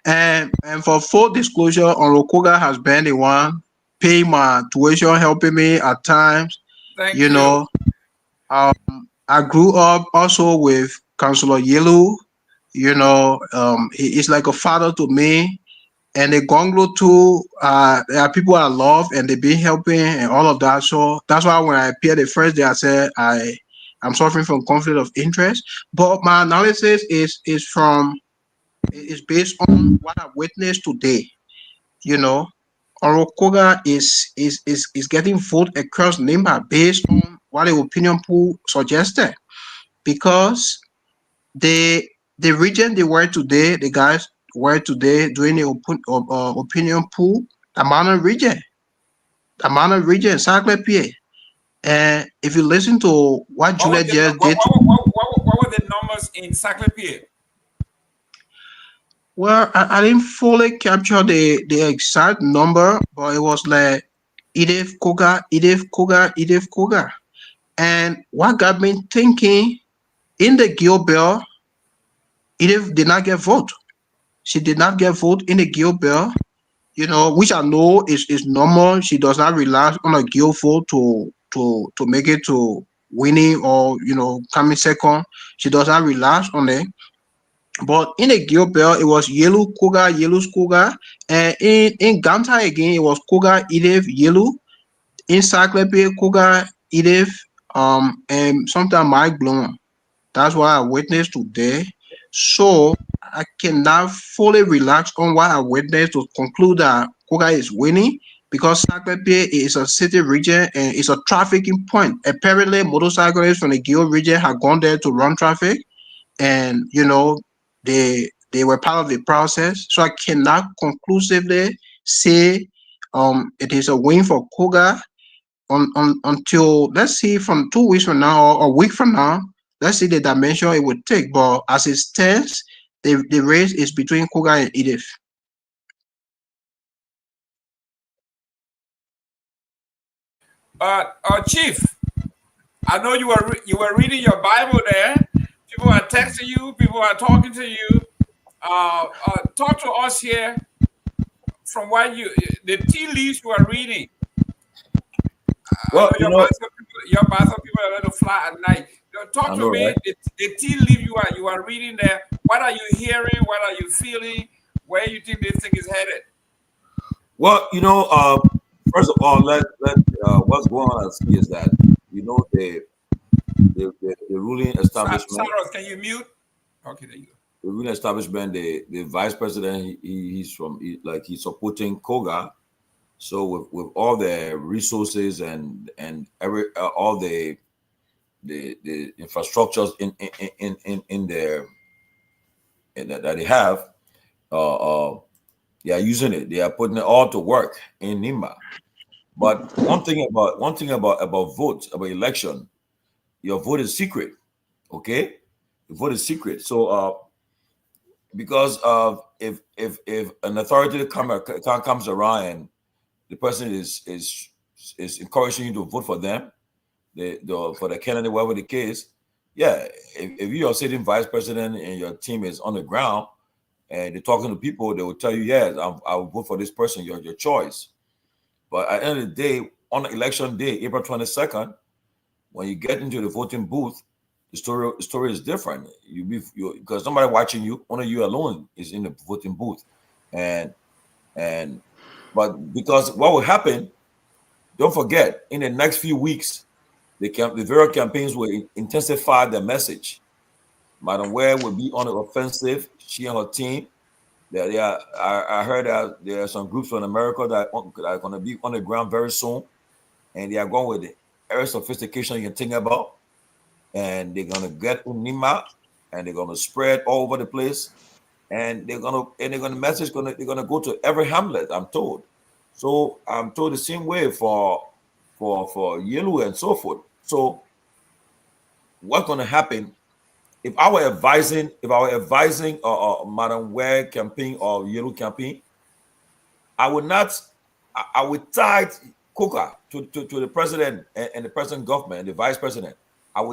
And for full disclosure, Orokoga has been the one paying my tuition, helping me at times. Thank you. I grew up also with Councillor Yelu. He is like a father to me. And the Gongloe too, there are people I love and they've been helping and all of that. So that's why when I appeared the first day, I said I'm suffering from conflict of interest. But my analysis is based on what I witnessed today. Orokoga is getting vote across NIMBA based on what the opinion poll suggested, because the region they were today, the guys were today doing the opinion poll, Amana region, Sarklepie, And if you listen to what Julius just did, what were the numbers in encyclopedia? Well, I didn't fully capture the exact number, but it was like Edith Koga, Edith Koga, Edith Koga. And what got me thinking, in the Guild Bell, Edith did not get vote. She did not get vote in the Guild Bell, which I know is normal. She does not rely on a Guild vote to make it to winning or coming second. She does not rely on it. But in the Guild Bell, it was Yellow Koga, Yellow's Koga. And in Ganta again, it was Koga, Edith, Yellow. In Cyclopedia, Koga, Edith, and sometimes Mike Bloom. That's what I witnessed today. So I cannot fully relax on what I witnessed to conclude that Koga is winning, because Cyclopedia is a city region and it's a trafficking point. Apparently, motorcyclists from the Guild region have gone there to run traffic, and they were part of the process. So I cannot conclusively say it is a win for Koga until, let's see, from 2 weeks from now or a week from now. Let's see the dimension it would take. But as it stands, the race is between Koga and Edith. Chief, I know you were reading your Bible there. People are texting you. People are talking to you. Talk to us here from what the tea leaves you are reading. Well, your Bible people are going to fly at night. Talk to me. Right? The tea leaf you are reading there. What are you hearing? What are you feeling? Where you think this thing is headed? Well, first of all, what's going on is that the ruling establishment. Saros, can you mute? Okay, there you go. The ruling establishment, the vice president, he's supporting Koga. So with all the resources and all the infrastructures that they have, they are using it. They are putting it all to work in Nimba. But one thing about votes, about election, your vote is secret. Okay, your vote is secret. So because of if an authority comes around and the person is encouraging you to vote for them, for the candidate, whatever the case, yeah. If you are sitting vice president and your team is on the ground and they're talking to people, they will tell you, yes, I'll vote for this person, your choice. But at the end of the day, on election day, April 22nd, when you get into the voting booth, the story is different. Because somebody watching you, only you alone is in the voting booth, but because what will happen, don't forget, in the next few weeks, the various campaigns will intensify their message. Madam Ware will be on the offensive. She and her team. I heard that there are some groups from America that are going to be on the ground very soon, and they are going with the every sophistication you can think about, and they're going to get Unima, and they're going to spread all over the place, and they're going to go to every hamlet, I'm told. So I'm told the same way for Yellow and so forth. So what's going to happen if I were advising Madam Ware campaign or Yellow campaign? I would tie Koga to the president and the president government and the vice president. I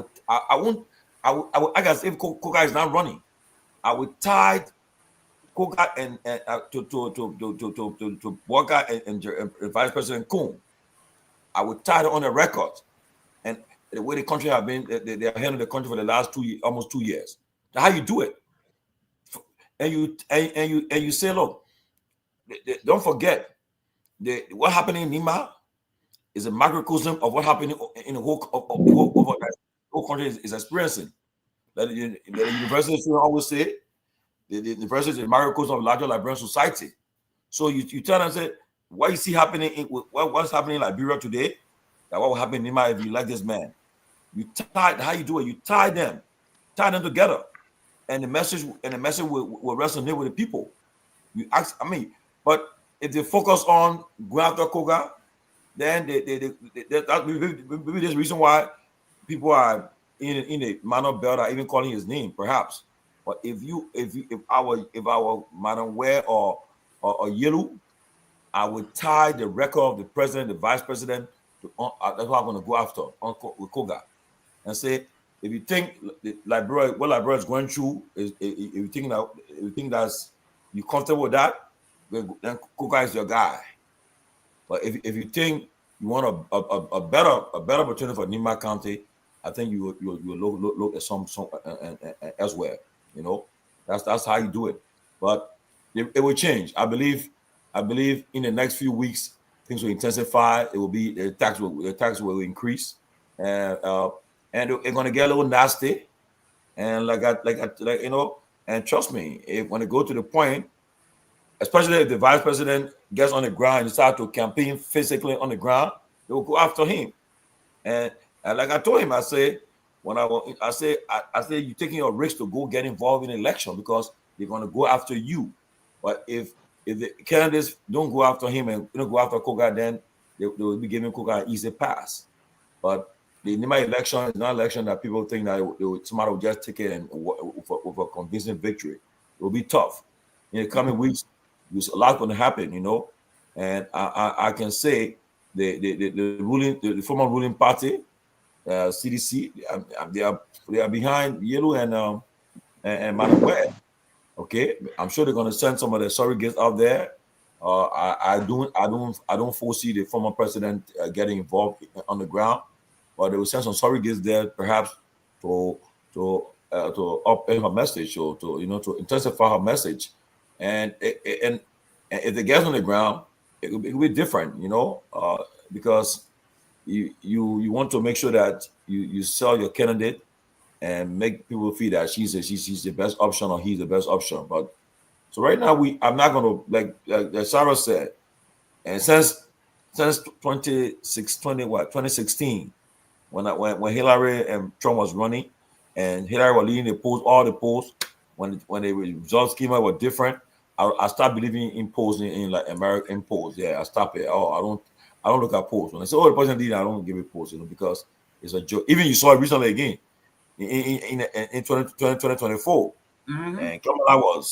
guess if Koga is not running, I would tie Koga and to Boga and Vice President Kuhn. I would tie it on the record. And the way the country have been, they are handling the country for the last almost 2 years. How you do it? And you say, look, don't forget what happened in Nima is a microcosm of what happened in the whole country is experiencing. That the university students always say, the university is a microcosm of larger Liberian society. So you tell them, say, what you see happening what's happening in Liberia today, that what will happen in Nima if you like this man. You tie, how you do it, you tie them together, and the message will resonate with the people. You ask, but if they focus on going after Koga, then that maybe there's a reason why people are in a manner belt are even calling his name, perhaps. But if our Madam Ware or Yellow, I would tie the record of the president, the vice president, to that's what I'm going to go after with Koga, and say, if you think what Liberia is going through is, if you think that's you comfortable with that, then Koga is your guy. But if you think you want a better opportunity for Nima County, I think you look at some elsewhere. You know, that's how you do it. But it will change. I believe in the next few weeks things will intensify. It will be the tax will increase, and it's gonna get a little nasty. And like you know, and trust me, when it go to the point, especially if the vice president gets on the ground and start to campaign physically on the ground, they will go after him. And like I told him, I say you're taking a risk to go get involved in an election because they're going to go after you. But if the candidates don't go after him and don't go after Koga, then they will be giving Koga an easy pass. But the Nima election is not an election that people think that somebody will just take it and with a convincing victory. It will be tough. In the coming weeks, there's a lot going to happen, you know. And I can say the former ruling party, CDC, they are behind Yellow and Manuel. Okay, I'm sure they're going to send some of the surrogates out there. I don't foresee the former president getting involved on the ground, but they will send some surrogates there, perhaps to up her message or to intensify her message. And if they get on the ground, it will be different, you know, because you want to make sure that you sell your candidate and make people feel that she's the best option or he's the best option. But so right now I'm not going to like Sarah said, and since 2016 when Hillary and Trump was running and Hillary was leading all the polls when the results came out were different. I start believing in polls in like American polls. Yeah, I stop it. Oh, I don't look at polls. When I say, oh, the president did, I don't give it polls, because it's a joke. Even you saw it recently again in 2024. Mm-hmm. And Kamala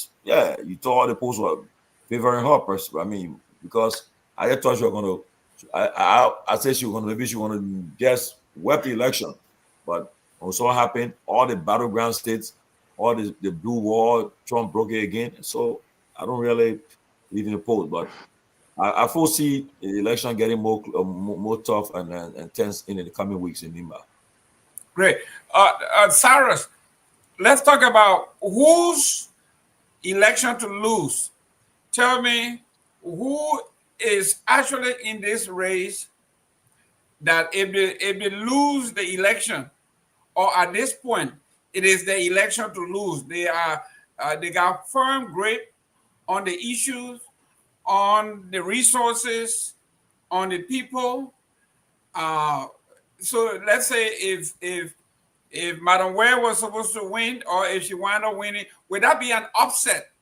you thought all the polls were favoring her person. I mean, because I thought you were going to, I said she was going to just web the election. But when saw what happened, all the battleground states, all the blue wall, Trump broke it again. So I don't really believe in the polls, but I foresee the election getting more tough and tense in the coming weeks in Nima. Great. Cyrus, let's talk about whose election to lose. Tell me who is actually in this race that if they lose the election, or at this point, it is the election to lose. They got firm grip on the issues, on the resources, on the people. So let's say if Madam Ware was supposed to win, or if she wound up winning, would that be an upset?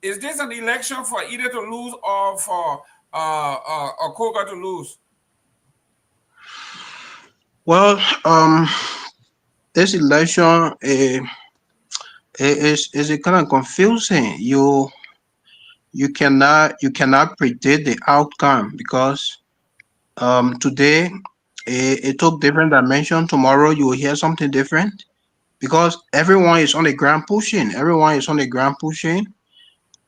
Is this an election for either to lose or for Koga to lose? Well, this election is kind of confusing. You cannot predict the outcome because today it took different dimension. Tomorrow you will hear something different because everyone is on the ground pushing.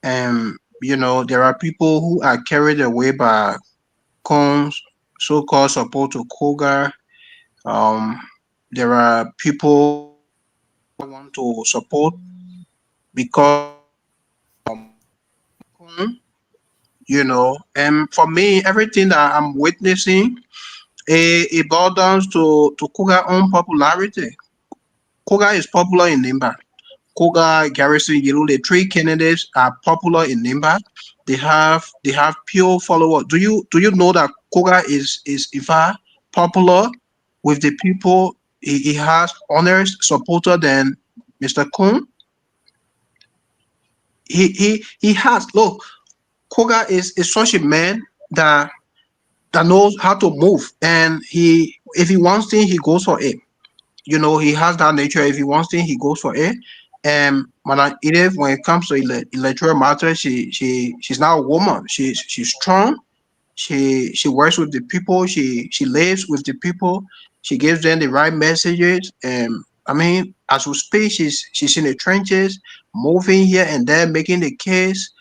And there are people who are carried away by Kong's so-called support to Koga. There are people who want to support because and for me, everything that I'm witnessing, it boils down to Koga's own popularity. Koga is popular in Nimba. Koga, Garrison, Yellow, the three candidates are popular in Nimba. They have pure followers. Do you know that Koga is in fact popular with the people? He has honest supporter than Mr. Kun. He has look. Koga is such a man that that knows how to move, and if he wants things, he goes for it. You know, he has that nature. If he wants things, he goes for it. And Madam Edith, when it comes to electoral matters, she's not a woman. She's strong. She works with the people. She lives with the people. She gives them the right messages. And I mean, as we speak, she's in the trenches, moving here and there, making the case.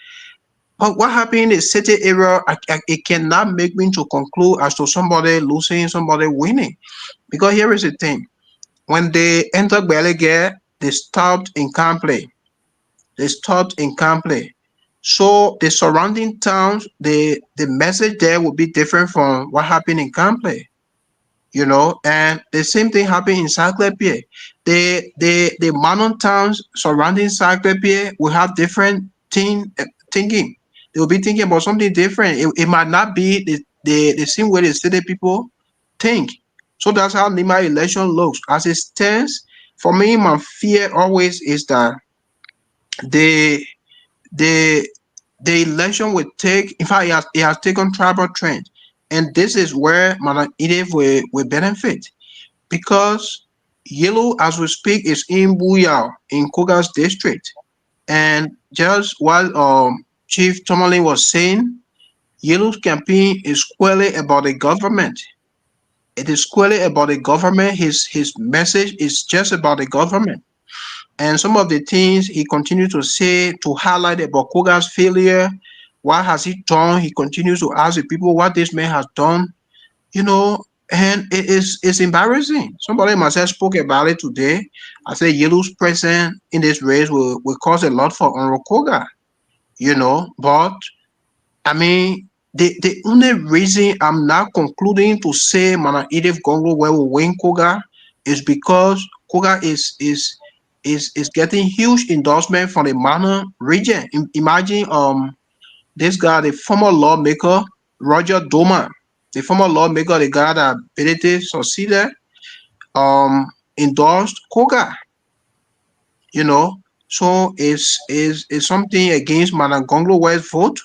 But what happened in the city area, it cannot make me to conclude as to somebody losing, somebody winning. Because here is the thing. When they entered Belege, they stopped in Campley. They stopped in Campley. So the surrounding towns, the message there will be different from what happened in Campley. You know, and the same thing happened in Saclay-Pied. The mountain towns surrounding Saclay-Pied will have different thinking. They will be thinking about something different. It might not be the same way the city people think. So that's how Nima election looks. As it stands, for me, my fear always is that the the the election will take, in fact, it has taken tribal trend. And this is where Madam Edith will benefit. Because Yellow, as we speak, is in Buyao, in Kogas district. And just while Chief Tomalin was saying, Yellow's campaign is squarely about the government. It is squarely about the government. His message is just about the government. And some of the things he continues to say to highlight about Koga's failure, what has he done? He continues to ask the people what this man has done, you know, and it's embarrassing. Somebody myself spoke about it today. I said Yellow's presence in this race will cause a lot for Onro Koga, you know, but I mean, the only reason I'm not concluding to say Mana Edith Gongloe will win Koga is because Koga is getting huge endorsement from the Mana region. Imagine this guy, the former lawmaker Roger Doma, the former lawmaker, the guy that Benedict succeeded, endorsed Koga. You know, so it's something against Mana Gongloe West vote,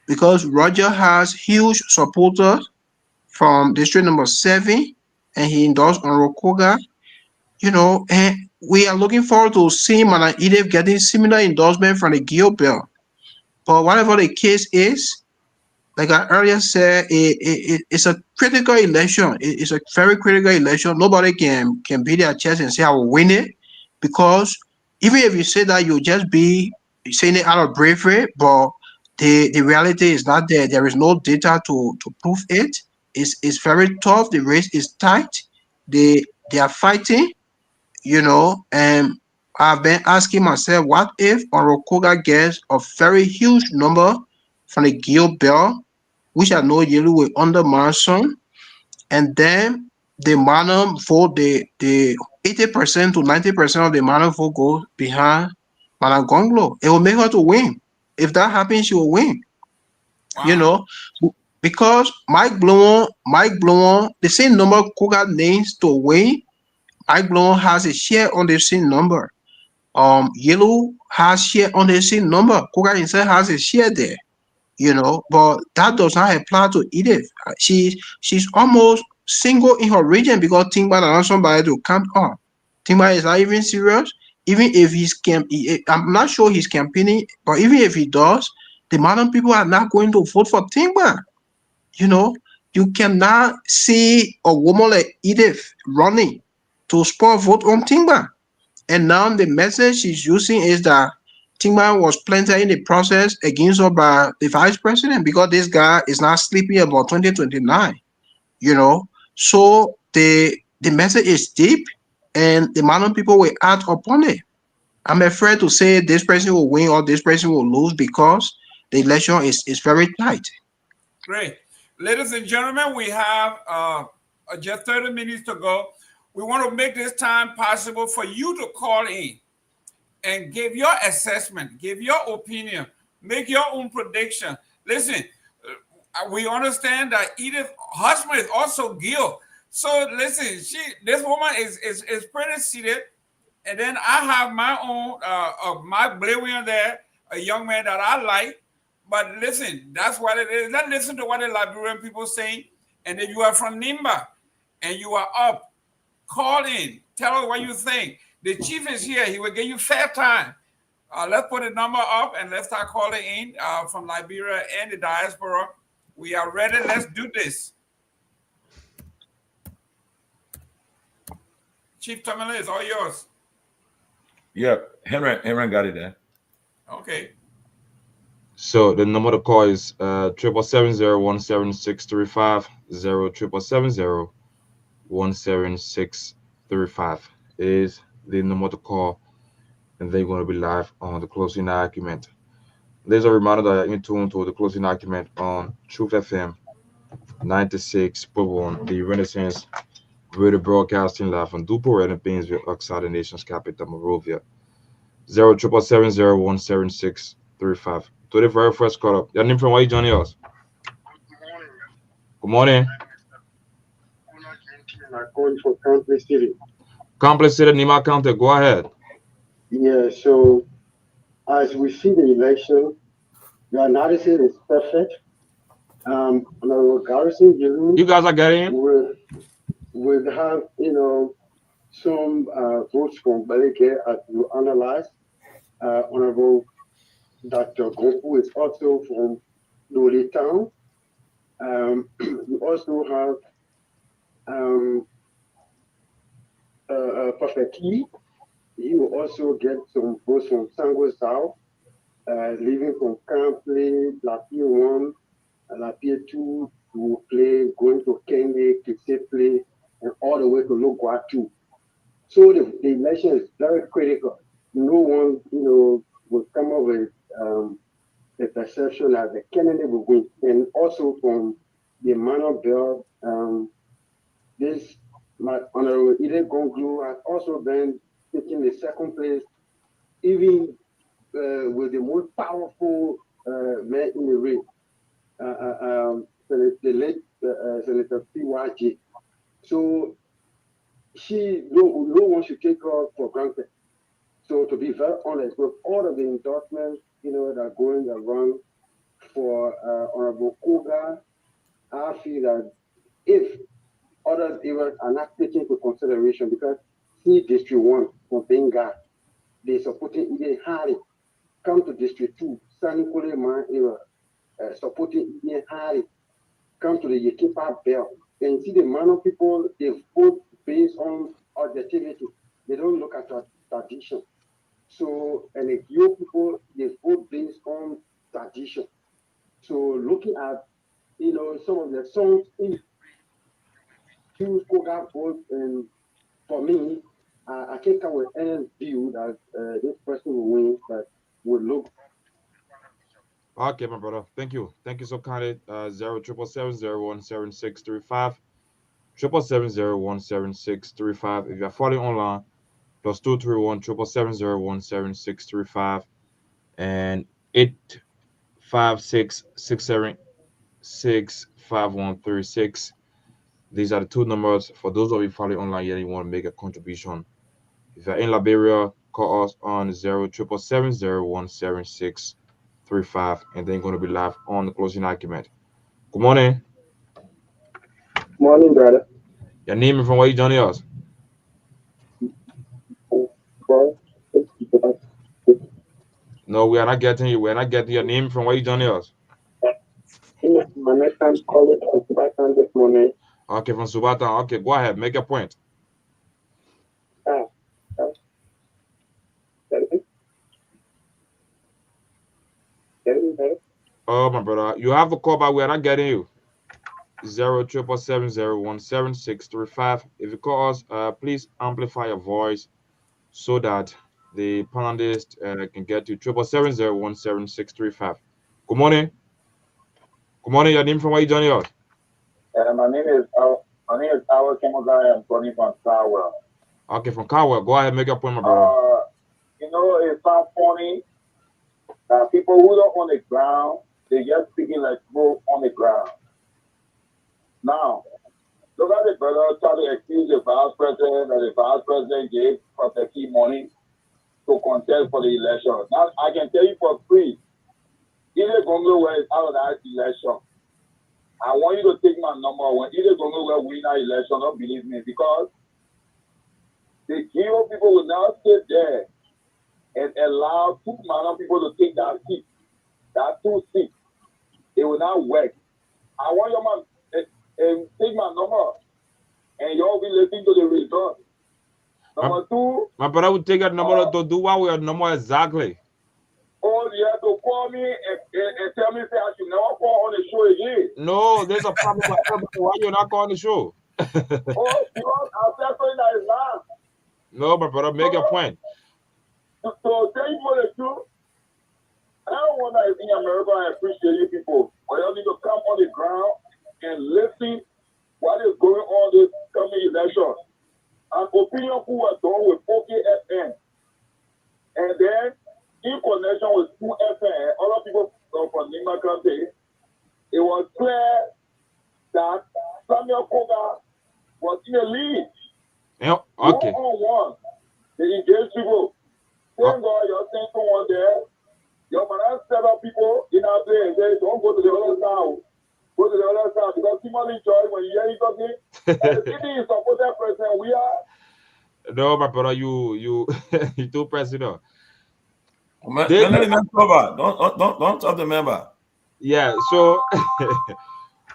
because Roger has huge supporters from district number 7, and he endorsed on Koga, you know, and we are looking forward to seeing Mana Edith getting similar endorsement from the Guar Belt. But whatever the case is, like I earlier said, it's a critical election. It's a very critical election. Nobody can beat their chest and say I will win it, because even if you say that, you'll just be saying it out of bravery, but the reality is not there. There is no data to prove it. It's very tough. The race is tight. They are fighting, you know, and I've been asking myself, what if Orokoga gets a very huge number from the Guar Belt, which I know Yellow will undermine some, and then the Mana vote, the 80% to 90% of the Mana vote goes behind Mana Gongloe. It will make her to win. If that happens, she will win. Wow. You know, because Mike Blower, the same number Koga names to win, Mike Blower has a share on the same number. Yellow has share on the same number. Koga himself has a share there. You know, but that does not apply to Edith. She's almost single in her region, because Tingba not somebody to count on. Tingba is not even serious. Even if I'm not sure he's campaigning, but even if he does, the modern people are not going to vote for Tingba. You know, you cannot see a woman like Edith running to spur vote on Tingba. And now the message she's using is that Tingba was planted in the process against her by the vice president, because this guy is not sleeping about 2029, you know. So the message is deep, and the modern people will act upon it. I'm afraid to say this person will win or this person will lose, because the election is very tight. Great. Ladies and gentlemen, we have just 30 minutes to go. We want to make this time possible for you to call in and give your assessment, give your opinion, make your own prediction. Listen, we understand that Edith's husband is also Guar. So listen, this woman is pretty seated. And then I have my own, my Bolivian there, a young man that I like. But listen, that's what it is. Let's listen to what the Liberian people saying. And if you are from Nimba and you are up, call in. Tell us what you think. The chief is here. He will give you fair time. Let's put a number up and let's start calling in from Liberia and the diaspora. We are ready. Let's do this. Chief Tomalin, it's all yours. Yeah, Henry got it there. Okay. So the number to call is 777-017-635, 077-017-635 is the number to call, and they're going to be live on the closing argument. There's a reminder that you're in tune to the closing argument on Truth FM 96.1, the Renaissance Radio Broadcasting live from Dupo Red and Painesville, outside the nation's capital, Monrovia. 077-017-635. To the very first call up. Your name from where you joining us? Good morning. I'm calling for Complex City. Complex City, Nima County. Go ahead. Yeah, so as we see the election, the analysis is perfect. Honorable Garrison, you guys are getting will have, some votes from Beleke as you analyze. Honorable Dr. Garguah is also from Lowly Town. We also have Prophet Key. He will also get some votes from Sango South, leaving from Campley, Lapie 1, Lapie 2 to play, going to Kenge, Kisepley, and all the way to Guar 2. So the election is very critical. No one, will come up with the perception that the candidate will win. And also from the Emmanuel Bell, this Honorable Ide Gongloe has also been taking the second place, even with the most powerful man in the race, the late Senator Pewee. So no one should take her for granted. So to be very honest, with all of the endorsements, that are going around for Honorable Koga, I feel that if other areas are not taken into consideration, because see District 1 from Benga, they're supporting Ide Harry. Come to District 2, Sani Kole Man area, supporting Ide Harry. Come to the Yekipa Bell. And see the Mano people, they vote based on objectivity. They don't look at tradition. So, and the Gyo people, they vote based on tradition. So, looking at, some of the songs in choose Koga vote, and for me, I can't come with any view that this person will win, but will look. Okay, my brother. Thank you. Thank you so kindly. 0777017-635. 777017635. If you're following online, +231 777017635 and 85667655136. These are the two numbers for those of you following online and you want to make a contribution. If you're in Liberia, call us on 077701765, and then going to be live on the closing argument. Good morning. Morning, brother. Your name and from where you joining us? No, we are not getting you. We are not getting your name from where you joining us. My next time calling from Subatan this morning. Okay, from Subatan. Okay, go ahead. Make your point. Oh, my brother. You have a call, but we are not getting you. 0777017-635. If you call us, please amplify your voice so that the panelist can get you. 777017635. Good morning. Good morning. Your name from where you joining us? My name is Awa Kemogai. I'm calling from Caldwell. Okay, from Caldwell. Go ahead, make your point, my brother. It sounds funny that people who are on the ground, they're just speaking like people on the ground. Now, look at the brother try to accuse the vice president that the vice president gave Prophet Key money to contest for the election. Now, I can tell you for free, Kehleboe Gongloe is out of that election. I want you to take my number. When either Gongloe will win that election, don't believe me, because the Kehleboe people will now sit there and allow 2 Myean people to take that seat, that 2 seats. It will not work. I want your man and take my number, and y'all be listening to the result. Number 2. My brother will take your number to do what with your number exactly. Oh, you have to call me and tell me say I should never call on the show again. No, there's a problem with everybody. Why you're not calling the show? Oh, because I said something that is not. No, my brother, make your point. So tell you for the truth. I don't want to in America and appreciate you people, but you need to come on the ground and listen what is going on this coming election. An opinion who was done with OKFM, and then in connection with 2FM, other people from Nima County, it was clear that Samuel Koga was in the lead. Yeah, okay. 1-on-1. They engaged people. Thank God you're saying someone there. Your man several people in our place say, don't go to the other side. Go to the other side because Tomalin joy when you hear it talking. And the city is supported president. We are. No, my brother, you too president. Don't tell the member. Yeah, so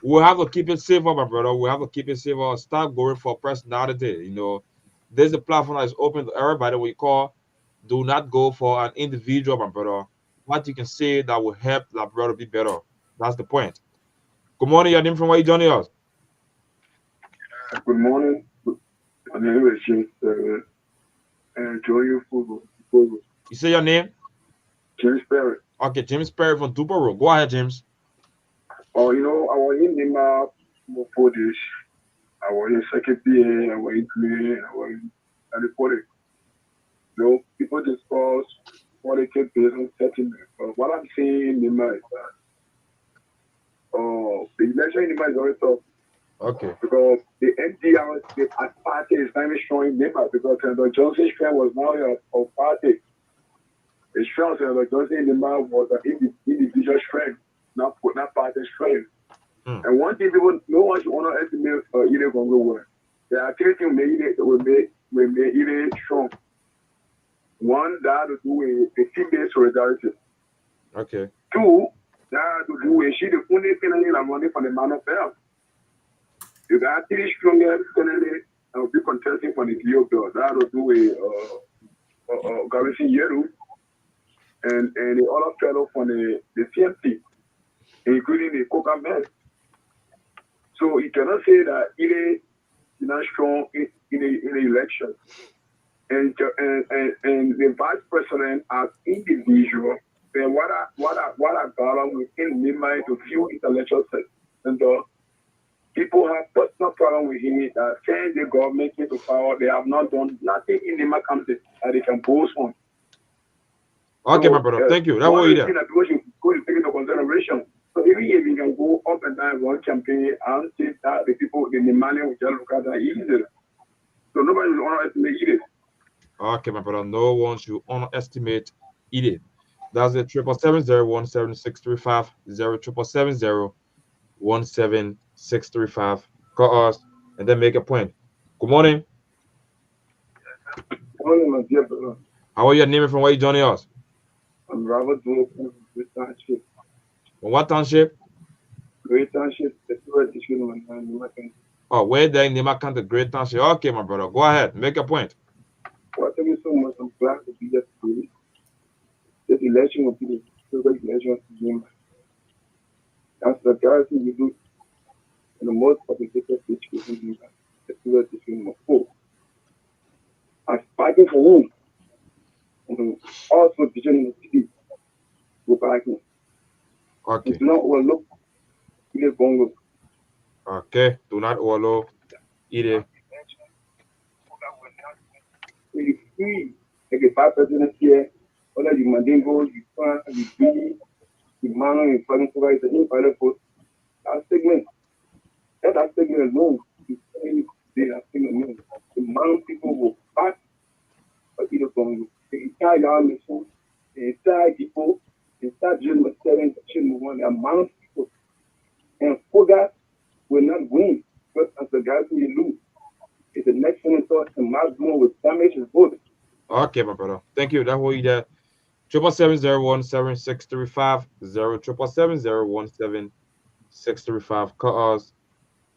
we'll have to keep it safe, my brother. We have to keep it safe. Stop going for personality. You know, there's a platform that is open to everybody. We call. Do not go for an individual, my brother. What you can say that will help that brother be better. That's the point. Good morning, your name from where you joining us? Good morning. My name is James. Enjoy your football. You say your name? James Perry. Okay, James Perry from Dupero. Go ahead, James. Oh, you know, I was in Nima for this. I was in second PA, I was in PA, I was in reporting. You know, people discuss politics based on settlement. But what I'm saying in Nima is that the election in Nima is very tough. Okay. Because the NDR, the party is not even showing Nima because the Johnson strength was now a party. The strength of the Johnson in Nima was an individual strength, not party strength. And one thing people, no one should underestimate Kehleboe Gongloe. There are 3 things will make it strong. One, that has to do with the team-based solidarity. Okay. 2, that has to do with she the only thing that money from the man of hell. You got 3 stronger candidates that will be contesting for the Kehleboe. That has to do with Garguah Yeru and the other fellow from the CMC, including the Coca Man. So you cannot say that it is not strong in the election. And the vice president as individual, then what I got on within Nima to few intellectual center, people have personal problem with him that saying the government into power, they have not done nothing in Nima County that they can boast on. Okay, so, my brother, thank you. That's what you did. People should go to take into consideration. So even if you can go up and down one campaign and see that the people, the money will just look at that easy. So nobody will underestimate it. Okay, my brother, no one should underestimate it. That's the 777-017-635, 077-017-635. Call us and then make a point. Good morning. Good morning, my dear brother. How are you naming from where you joining us? I'm Robert from Great Township. From what township? Great Township, the Oh, where there in Nima County, Great Township. Okay, my brother, go ahead, make a point. Well, thank you so much. I'm glad to be here today. This election will be the favorite election of the game. That's the guarantee we do in the most complicated situation. The favorite decision of hope. I'm fighting for whom? And also vision in the city. Go back in. Okay. Do not overlook Kehleboe Gongloe. Okay. Do not overlook it. If we like a 5 presidents here, whether you Mandingo, you Fan, you B, you Mano, you Fanning Provider, the invalid post, that segment alone is saying that segment alone. The Mano people will fight for Kehleboe Gongloe. The entire mission, the entire people, the entire June 7, June 1, the amount of people And Foga will not win because as the guy who you lose. It's the next senator and Mazmum will damage his vote. Okay, my brother. Thank you. That will be that. 777-017-635 077-017-635. Call us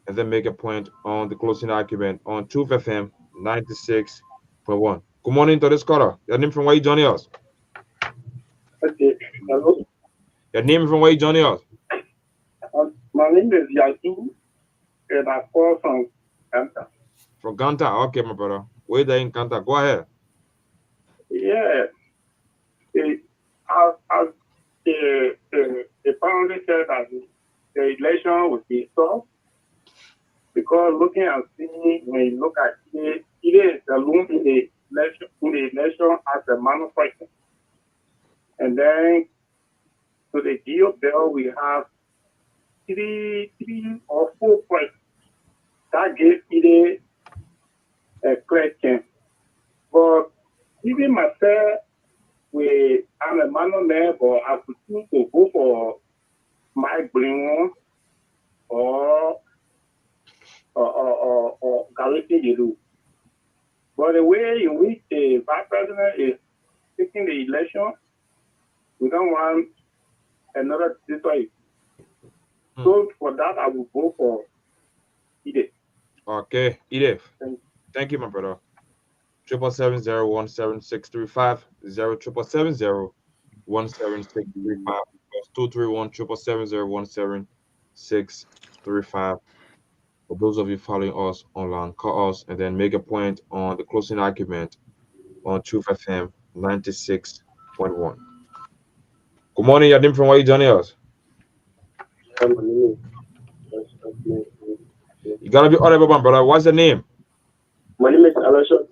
and then make a point on the closing argument on Truth FM 96.1. Good morning to this caller. Your name from where you joining us? Okay, hello. Your name from where you joining us? My name is Yazoo, and I call from Ganta. From Ganta. Okay, my brother. Where there in Ganta? Go ahead. Yeah. The family said that the election would be tough because looking and seeing when you look at it is alone in the election as a manufacturer. And then to the deal bill, we have three or 4 points that gave it a clear chance. But even myself, I'm a man of man, but I could choose to go for Mike Blingon or Garguah. But the way in which the vice president is taking the election, we don't want another situation. So for that, I will go for Edith. Okay, Edith. Thank you, my brother. 777-017-635 077-017-635 231-777-017-635. For those of you following us online, call us and then make a point on the closing argument on Truth FM 96.1. Good morning, Yadim, from where you joining us? You gotta be audible, my brother. What's the name? My name is Alasha.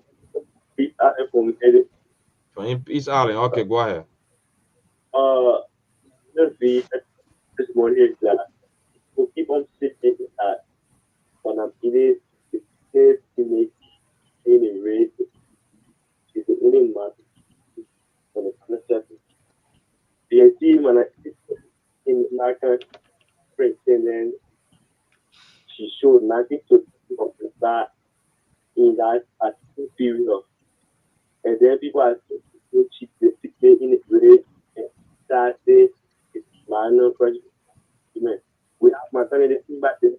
From East Island. Okay, go ahead. This morning is that we keep on sitting at when I'm eating the same image in a race is the only man when it's necessary. The team when I sit in American president, she showed nothing to of the start in that at period. And then people are so cheap basically in a race and that day it's minor president. We have my family back then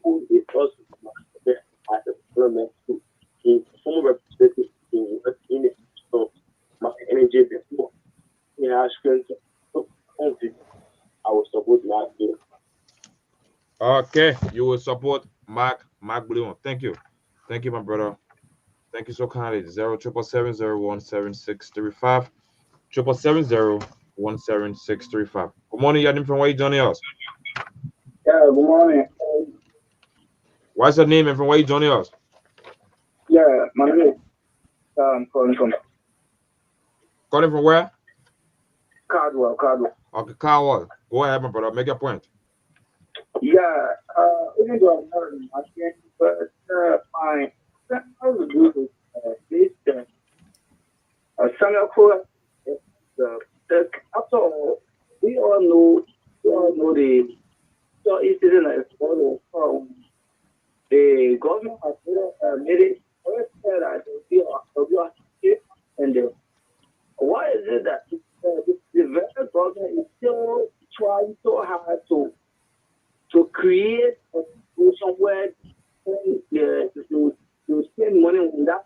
who is also at the parliament too. In former representative in it. So my energy before he has I will support Mark Blue. Okay, you will support Mark Blue. Thank you. Thank you, my brother. Thank you so kindly. 077-017-635 777-017-635. Good morning, Yadim, from where you joining us? Yeah, good morning. What's your name and from where you joining us? Yeah, my name is calling from Calling from where? Cardwell. Okay, Garguah. Go ahead, my brother. Make your point. Yeah, even though I'm not in my game, but my I was doing this Samuel Cole. After all, we all know the so it's like the government has made it that they'll be and why is it that the very government is still trying so hard to create a situation where to spend money on that,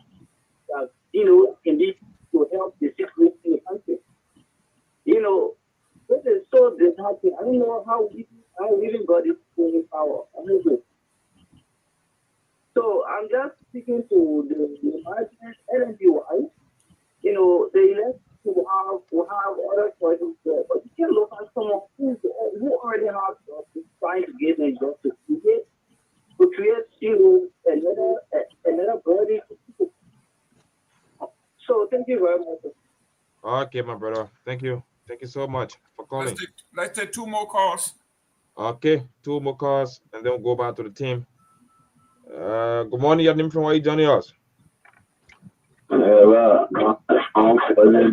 indeed to help the situation in the country. This is so disheartening. I don't know how we even got this power. So I'm just speaking to the management LNG-wise. The elected will have other choices there, but you can look at someone who already has jobs, trying to get a job to create another body for people. So thank you very much. Okay, my brother. Thank you. Thank you so much for calling. Let's take 2 more calls. Okay, 2 more calls, and then we'll go back to the team. Good morning, Yadim, from where you joining us? I'm calling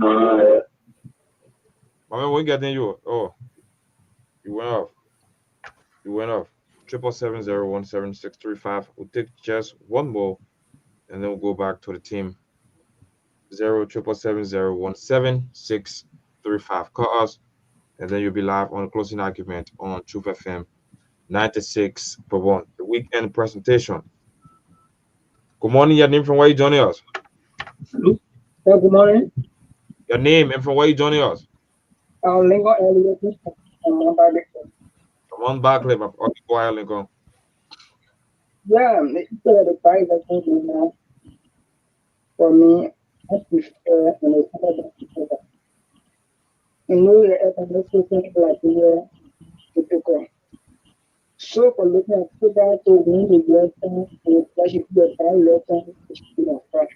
Mama, we getting you. Oh, you went off. You went off. 777017635. We'll take just one more, and then we'll go back to the team. 0777017635. Call us, and then you'll be live on the closing argument on Truth FM 96.1. The weekend presentation. Good morning. Your name from where you joining us? Hello. Good morning. Your name and from where you joining us? Lincoln Elliott from Come on back, okay, go ahead, Lincoln. Yeah, it's the price I think now. For me, I prefer in New Year, Liberia, so for looking at that to win the election, that should be a by election, it should be a fact.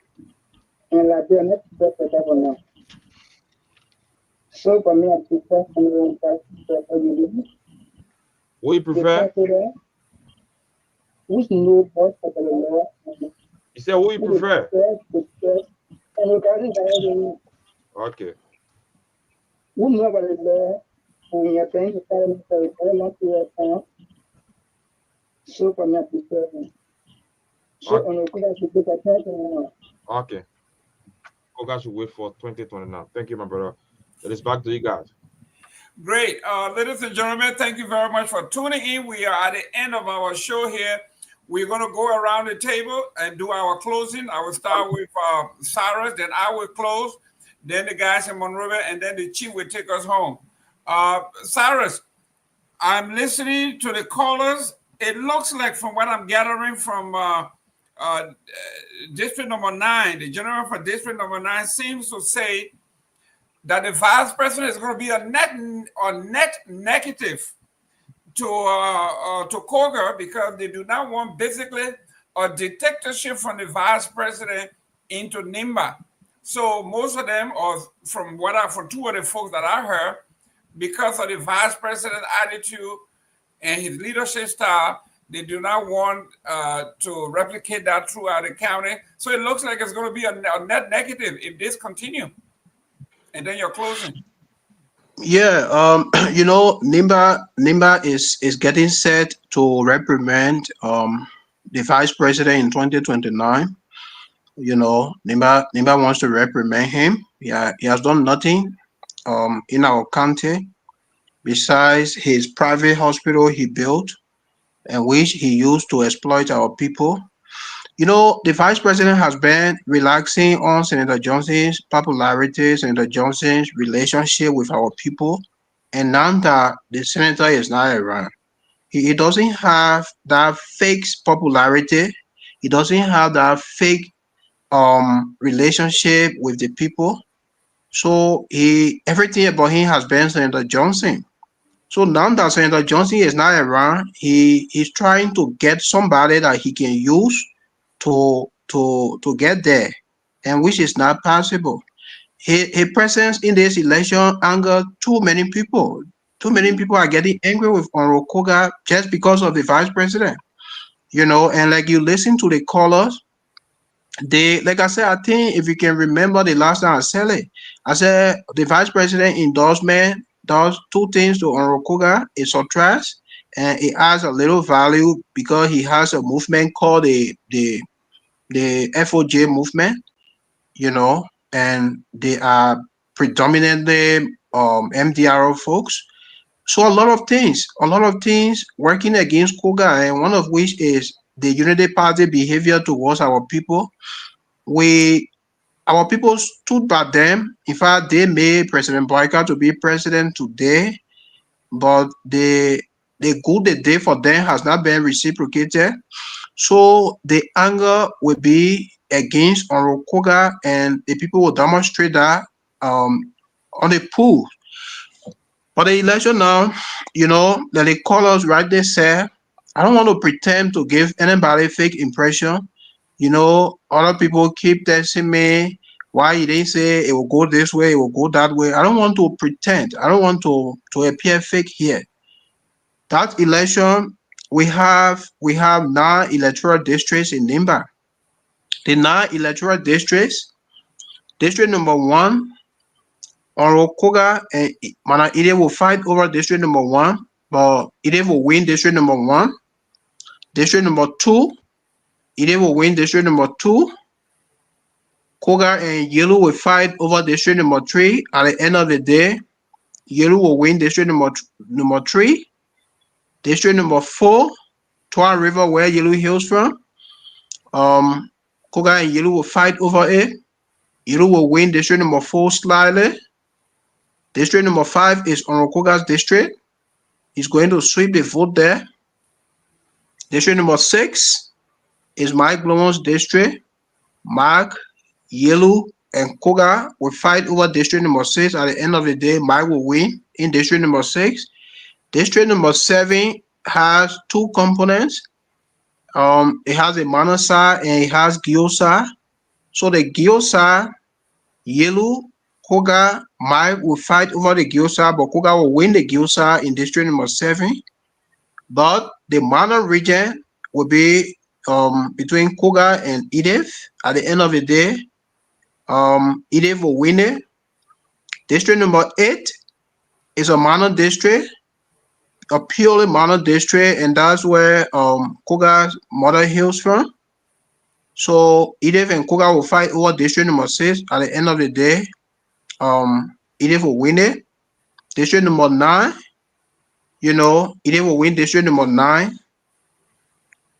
And Liberia, not better for now. So for me, I prefer anyone that what you prefer? Which no boss for the law. You said what you prefer? Okay. Who know about the law and you're trying to tell them for a very long period of time. So for me, I prefer them. So on the course, I should look at that. Okay. Oga should wait for 2029. Thank you, my brother. It is back to you guys. Great. Ladies and gentlemen, thank you very much for tuning in. We are at the end of our show here. We're going to go around the table and do our closing. I will start with Cyrus, then I will close, then the guys in Monrovia, and then the chief will take us home. Cyrus, I'm listening to the callers. It looks like from what I'm gathering from District number 9, the general for District number 9 seems to say that the vice president is going to be a net negative to Garguah because they do not want basically a dictatorship from the vice president into Nimba. So most of them, or from two of the folks that I heard, because of the vice president's attitude and his leadership style, they do not want to replicate that throughout the county. So it looks like it's going to be a net negative if this continues. And then you're closing. Yeah, Nimba is getting set to reprimand the vice president in 2029. Nimba wants to reprimand him. Yeah, he has done nothing in our county besides his private hospital he built and which he used to exploit our people. The vice president has been relaxing on Senator Johnson's popularity, Senator Johnson's relationship with our people. And now that the senator is not around, he doesn't have that fake popularity. He doesn't have that fake relationship with the people. So everything about him has been Senator Johnson. So now that Senator Johnson is not around, he's trying to get somebody that he can use to get there, and which is not possible. His presence in this election angered too many people. Too many people are getting angry with Garguah just because of the vice president. And like you listen to the callers, like I said, I think if you can remember the last time I said it, I said the vice president endorsement does two things to Garguah. It subtracts and it adds a little value because he has a movement called the FOJ movement, and they are predominantly MDRO folks. So a lot of things working against Garguah, and one of which is the Unity Party behavior towards our people. Our people stood by them. In fact, they made President Boyka to be president today, but the good they did for them has not been reciprocated. So the anger will be against Garguah, and the people will demonstrate that on the pool. For the election now, that the callers rightly said, I don't want to pretend to give anybody fake impression. Other people keep testing me. Why they say it will go this way, it will go that way. I don't want to pretend. I don't want to appear fake here. That election, we have 9 electoral districts in Nimba. The 9 electoral districts, district number 1, Garguah and Mana Ide will fight over district number 1. but Edith will win district number 1. District number 2, Edith will win district number 2. Koga and Yellow will fight over district number 3. At the end of the day, Yellow will win district number 3. District number 4, Twa River, where Yellow hails from. Koga and Yellow will fight over it. Yellow will win district number 4 slightly. District number 5 is Orokoga's district. He's going to sweep the vote there. District number 6 is Mike Blowon's district. Mark, Yellow, and Koga will fight over district number 6. At the end of the day, Mike will win in district number 6. District number 7 has 2 components. It has a Manasa and it has Gyosa. So the Gyosa, Yellow, Koga, Mike will fight over the Gyosa, but Koga will win the Gyosa in district number 7. But the Mana region will be between Koga and Edith. At the end of the day, Edith will win it. District number 8 is a Mana district, a purely Mana district, and that's where Koga's mother hails from. So Edith and Koga will fight over district number 6. At the end of the day, Edith will win it. District number 9, Edith will win district number 9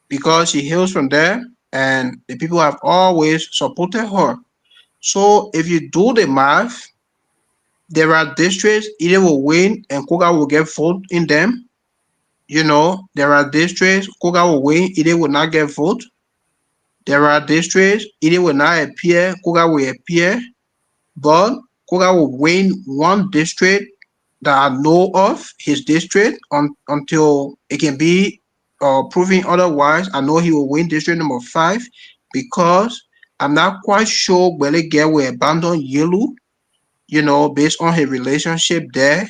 because she hails from there and the people have always supported her. So if you do the math, there are districts Edith will win and Koga will get vote in them. There are districts Koga will win, Edith will not get vote. There are districts Edith will not appear, Koga will appear. But Koga will win one district that I know of, his district, until it can be proven otherwise. I know he will win district number 5 because I'm not quite sure Bele Girl will abandon Yellow, based on his relationship there.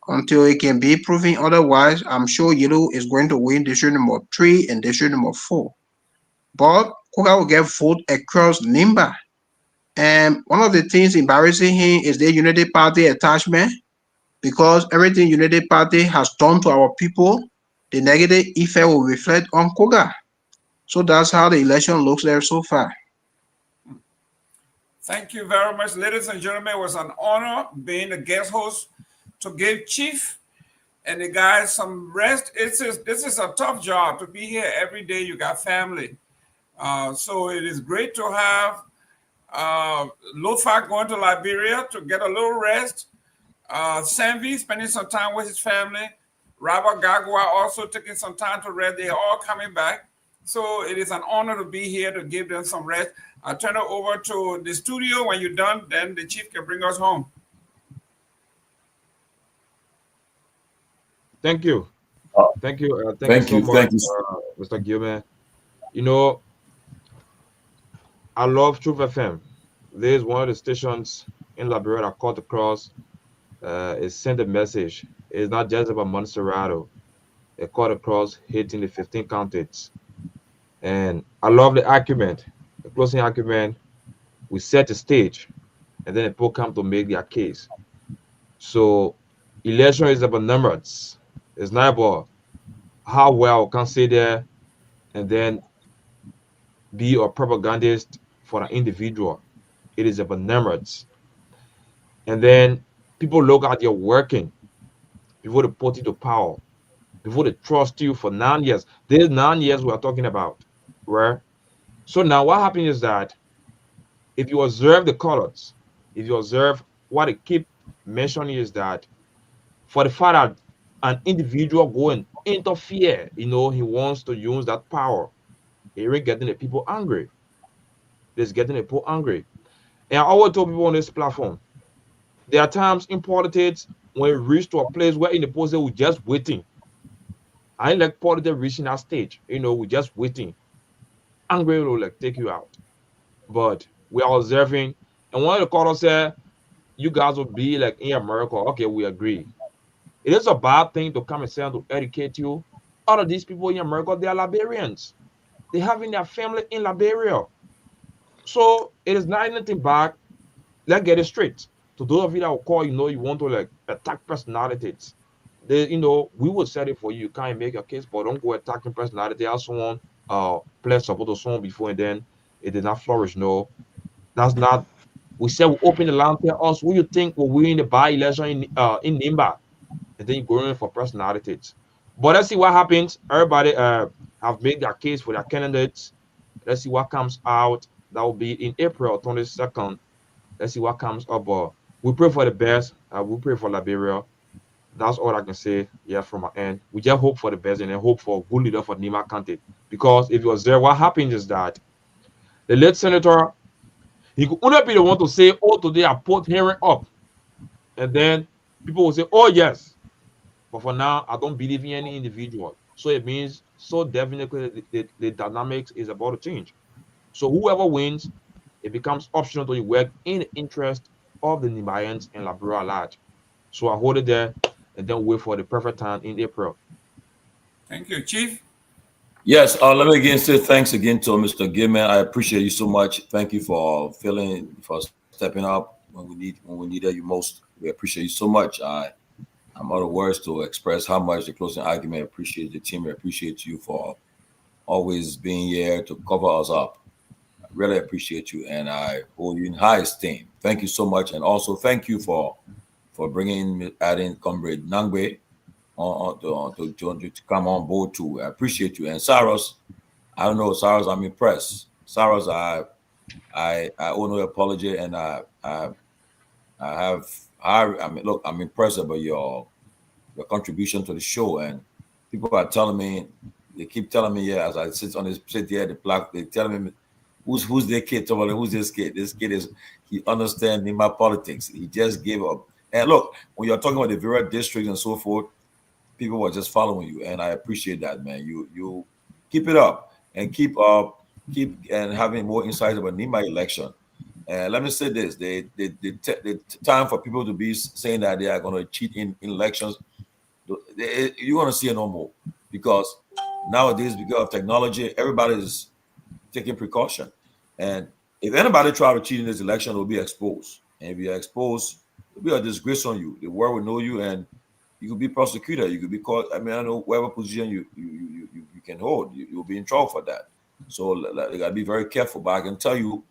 Until it can be proven otherwise, I'm sure Yellow is going to win district number 3 and district number 4. But Koga will get vote across Nimba. And one of the things embarrassing him is the Unity Party attachment, because everything Unity Party has done to our people, the negative effect will reflect on Koga. So that's how the election looks there so far. Thank you very much, ladies and gentlemen. It was an honor being the guest host to give Chief and the guys some rest. This is a tough job to be here every day. You got family. So it is great to have Lofa going to Liberia to get a little rest. Sanvee spending some time with his family. Robert Garguah also taking some time to rest. They're all coming back. So it is an honor to be here to give them some rest. I'll turn it over to the studio. When you're done, then the chief can bring us home. Thank you. Thank you. Thank you so much, Mr. Gilman. I love Truth FM. This is one of the stations in Liberia that cut across. It sent a message. It's not just about Montserrat. It cut across hitting the 15 counties. And I love the argument, the closing argument. We set the stage, and then the people come to make their case. So election is about numbers. It's not about how well can say there and then be a propagandist for an individual. It is about numbers. And then people look at your working before they put you to power, before they trust you for 9 years. There's 9 years we are talking about, right? So now what happens is that if you observe the colors, if you observe what they keep mentioning is that for the fact that an individual go and interfere, he wants to use that power. It's getting the people angry. It's getting the people angry. And I always tell people on this platform, there are times in politics when we reach to a place where in the process we're just waiting. I ain't like politics reaching that stage. We're just waiting. Angry will take you out. But we are observing, and one of the callers said, you guys will be like in America. Okay, we agree. It is a bad thing to come and say to educate you. All of these people in America, they are Liberians. They having their family in Liberia. So it is not anything bad. Let's get it straight. To those of you that will call, you want to attack personalities. they, you know, we will set it for you. You can't make your case, but don't go attacking personality. As someone pledged support to someone before and then it did not flourish. No, that's not. We said we open the land. Tell us who you think will win the by-election in Nimba, and then you go in for personalities. But let's see what happens. Everybody have made their case for their candidates. Let's see what comes out. That will be in April 22nd. Let's see what comes up. We pray for the best. We pray for Liberia. That's all I can say. Yeah, from my end, we just hope for the best and then hope for a good leader for Nima Kante. Because if he was there, what happens is that the late senator, he could only be the one to say, "Oh, today I put hearing up," and then people will say, "Oh yes," but for now, I don't believe in any individual. So it means so definitely the dynamics is about to change. So whoever wins, it becomes optional to work in the interest of the Nibayans and Liberia at large. So I hold it there and then wait for the perfect time in April. Thank you, Chief. Yes, let me again say thanks again to Mr. Gilman. I appreciate you so much. Thank you for stepping up when we needed you most. We appreciate you so much. I'm out of words to express how much the closing argument appreciate the team. I appreciate you for always being here to cover us up. I really appreciate you, and I hold you in high esteem. Thank you so much, and also thank you for adding Comrade Nangbe to come on board too. I appreciate you. And Saros, I don't know, Saros, I'm impressed. Saros, I owe no apology, and I mean, look, I'm impressed about your contribution to the show. And people are telling me, they keep telling me, yeah, as I sit here, the plaque, they're telling me, who's their kid? Tomalin, who's this kid? This kid he understands Nima politics. He just gave up. And look, when you're talking about the various districts and so forth, people were just following you, and I appreciate that, man. You keep it up and keep and having more insights about Nima election. And let me say this: the time for people to be saying that they are going to cheat in elections, you're going to see it no more, because nowadays, because of technology, everybody's taking precaution. And if anybody try to cheat in this election, it will be exposed. And if you're exposed, it'll be a disgrace on you. The world will know you, and you could be prosecuted. You could be caught. I mean, I know whatever position you can hold, you'll be in trouble for that. So you gotta be very careful. But I can tell you,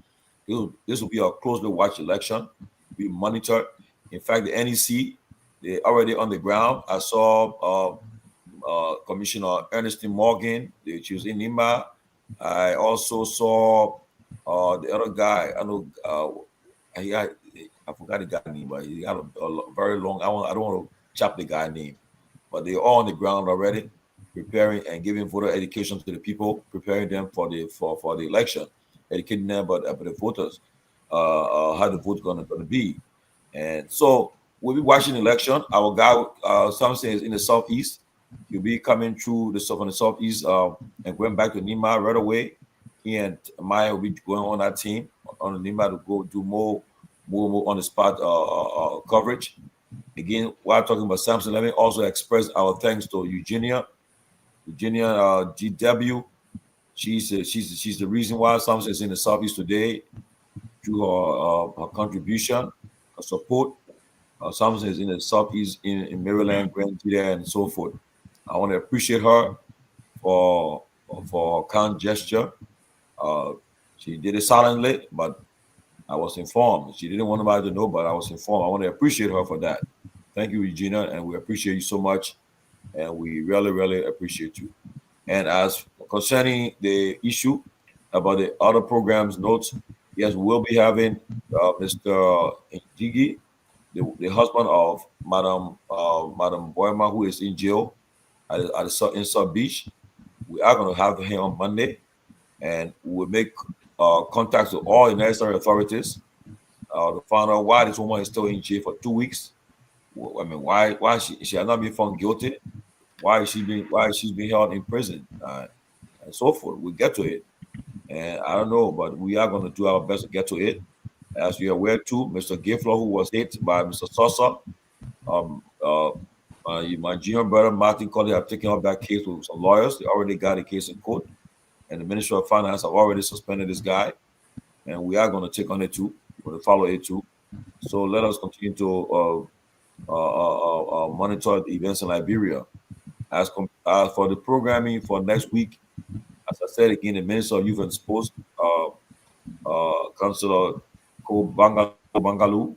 this will be a closely watched election. Be monitored. In fact, the NEC, they're already on the ground. I saw Commissioner Ernestine Morgan. She was in Nima. I also saw the other guy. I know I forgot the guy's name, but he had a very long. I don't want to chop the guy's name, but they're all on the ground already, preparing and giving voter education to the people, preparing them for the election, educating them about the voters, how the vote's going to be. And so we'll be watching the election. Our guy, some say, is in the southeast. He'll be coming through from the southeast and going back to Nima right away. He and Maya will be going on that team on Nima to go do more on the spot coverage. Again, while talking about Samson, let me also express our thanks to Eugenia GW. She's the reason why Samson is in the southeast today, through her contribution, her support. Samson is in the southeast in Maryland, Grand Vita, and so forth. I want to appreciate her for kind gesture. She did it silently, but I was informed. She didn't want nobody to know, but I was informed. I want to appreciate her for that. Thank you, Regina, and we appreciate you so much, and we really, really appreciate you. And as concerning the issue about the other programs notes, yes, we'll be having Mr. Njigi, the husband of Madam Boyma, who is in jail in South Beach. We are going to have him on Monday, and we'll make contacts with all the necessary authorities to find out why this woman is still in jail for 2 weeks. I mean, why she has not been found guilty? Why she's being held in prison and so forth. We'll get to it, and I don't know, but we are going to do our best to get to it. As you are aware too, Mr. Giflo, who was hit by Mr. Sosa, my junior brother Martin Colley have taken up that case with some lawyers. They already got a case in court, and the Ministry of Finance have already suspended this guy, and we are going to take on it too. We're going to follow it too. So let us continue to monitor the events in Liberia. As for the programming for next week, as I said again, the Minister of Youth and Sports, Councillor Bangalow,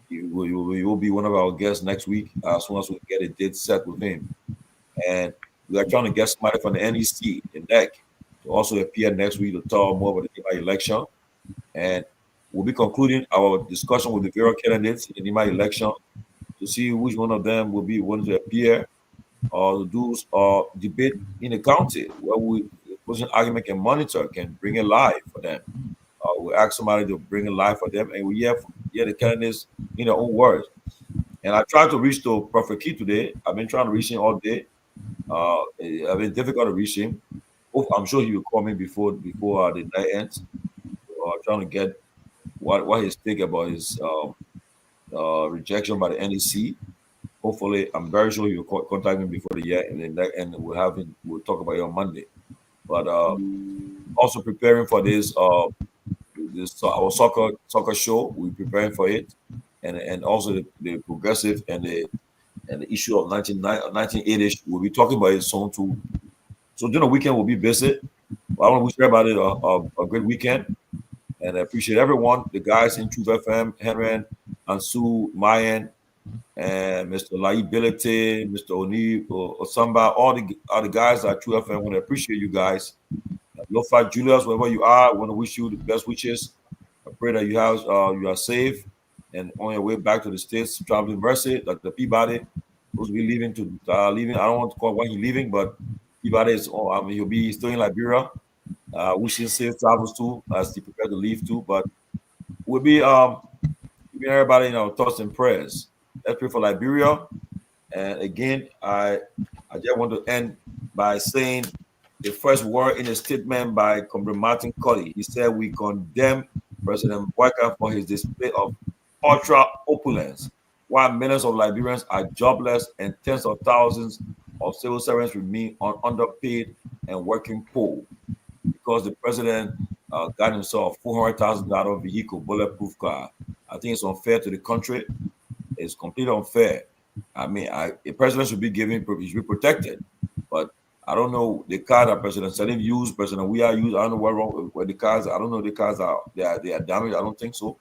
he will be one of our guests next week as soon as we get a date set with him. And we are trying to get somebody from the NEC, the NEC, to also appear next week to talk more about the Nima election. And we'll be concluding our discussion with the various candidates in the Nima election to see which one of them will be willing to appear or do debate in the county where we opposition argument can monitor, can bring it live for them. We ask somebody to bring it live for them, and we hear the candidates in their own words. And I tried to reach to Prophet Key today. I've been trying to reach him all day. I've been difficult to reach him. I'm sure he will call me before the night ends. So I'm trying to get what his take about his rejection by the NEC. Hopefully, I'm very sure he will contact me before the year, and we'll talk about it on Monday. But also preparing for this our soccer show. We're preparing for it, and also the progressive and the issue of 1980s. We'll be talking about it soon too. So during the weekend we'll be busy. But I want to wish everybody a great weekend, and I appreciate everyone, the guys in Truth FM, Henry and Sue, Myean, and Mr. Liability, Mr. Oni, Osamba, all the guys at Truth FM. I want to appreciate you guys. Lofa Julius, wherever you are, I want to wish you the best wishes. I pray that you are safe and on your way back to the States, traveling mercy. Dr. Peabody, who's be leaving. I don't want to call when he's leaving, but Peabody is. He'll be still in Liberia. Wishing safe travels too, as he prepared to leave too. But we'll be keeping everybody in our thoughts and prayers. Let's pray for Liberia. And again, I just want to end by saying the first word in a statement by Comrade Martin Colley. He said, "We condemn President Boyka for his display of ultra opulence, while millions of Liberians are jobless and tens of thousands of civil servants remain underpaid and working poor, because the president got himself a $400,000 vehicle, bulletproof car. I think it's unfair to the country. It's completely unfair. I mean, the president should be protected, but I don't know the car that President Salim used, President we are used. I don't know what's wrong with the cars. I don't know the cars they are damaged. I don't think so.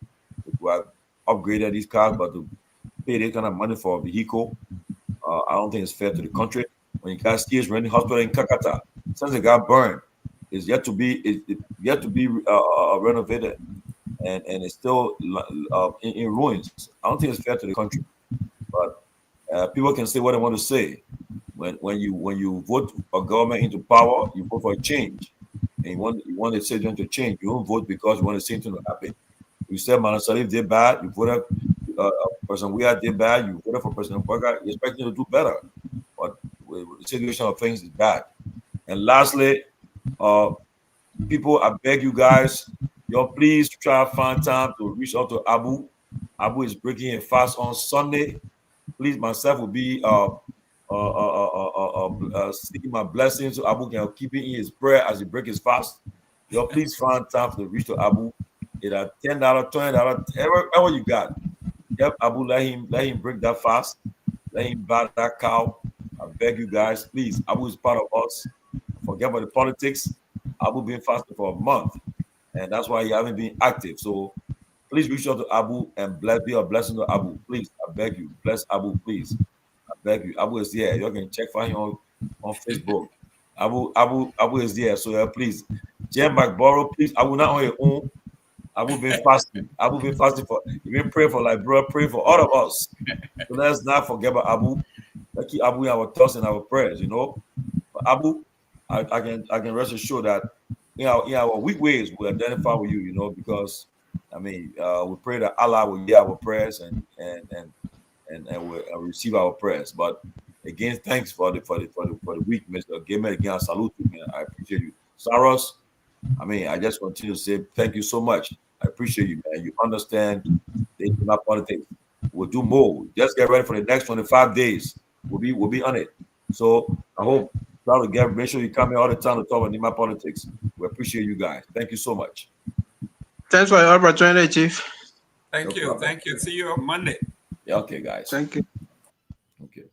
We have upgraded these cars, but to pay that kind of money for a vehicle, I don't think it's fair to the country. When you guys see us running hospital in Kakata, since it got burned, it's yet to be renovated, and it's still in ruins. I don't think it's fair to the country, but people can say what they want to say. When you vote a government into power, you vote for a change, and you want the citizen to change. You don't vote because you want the citizen to happen. You said Manan Salif did bad. You voted President Weah did bad. You voted for President Boyka. You expect him to do better, but the situation of things is bad. And lastly, people, I beg you guys, please try to find time to reach out to Abu. Abu is breaking a fast on Sunday. Please, myself will be seeking my blessings so Abu can keep it in his prayer as he break his fast. Please find time to reach to Abu. Either $10, $20, whatever you got. Yep, Abu, let him break that fast. Let him buy that cow. I beg you guys, please. Abu is part of us. Forget about the politics. Abu been fasting for a month, and that's why he haven't been active. So please reach out to Abu and be a blessing to Abu. Please, I beg you, bless Abu, please. I beg you. Abu is there. You can check for him on Facebook. Abu is there. So please, Jem McBorough, please. Abu not on your own. Abu been fasting. Abu been fasting for. You been praying for Liberia, pray for all of us. So let's not forget about Abu. Let's keep Abu in our thoughts and our prayers. But Abu, I can rest assured that in our weak ways we identify with you. Because we pray that Allah will hear our prayers and will receive our prayers. But again, thanks for the week, Mr. Gamer. Again, I salute you, man. I appreciate you, Saros. I just continue to say thank you so much. I appreciate you, man. You understand the international politics. We'll do more. Just get ready for the next 25 days. We'll be on it. So I hope make sure you come here all the time to talk about Nima politics. We appreciate you guys. Thank you so much. Thanks for your opportunity, Chief. Thank you. See you on Monday. Yeah, okay, guys. Thank you. Okay.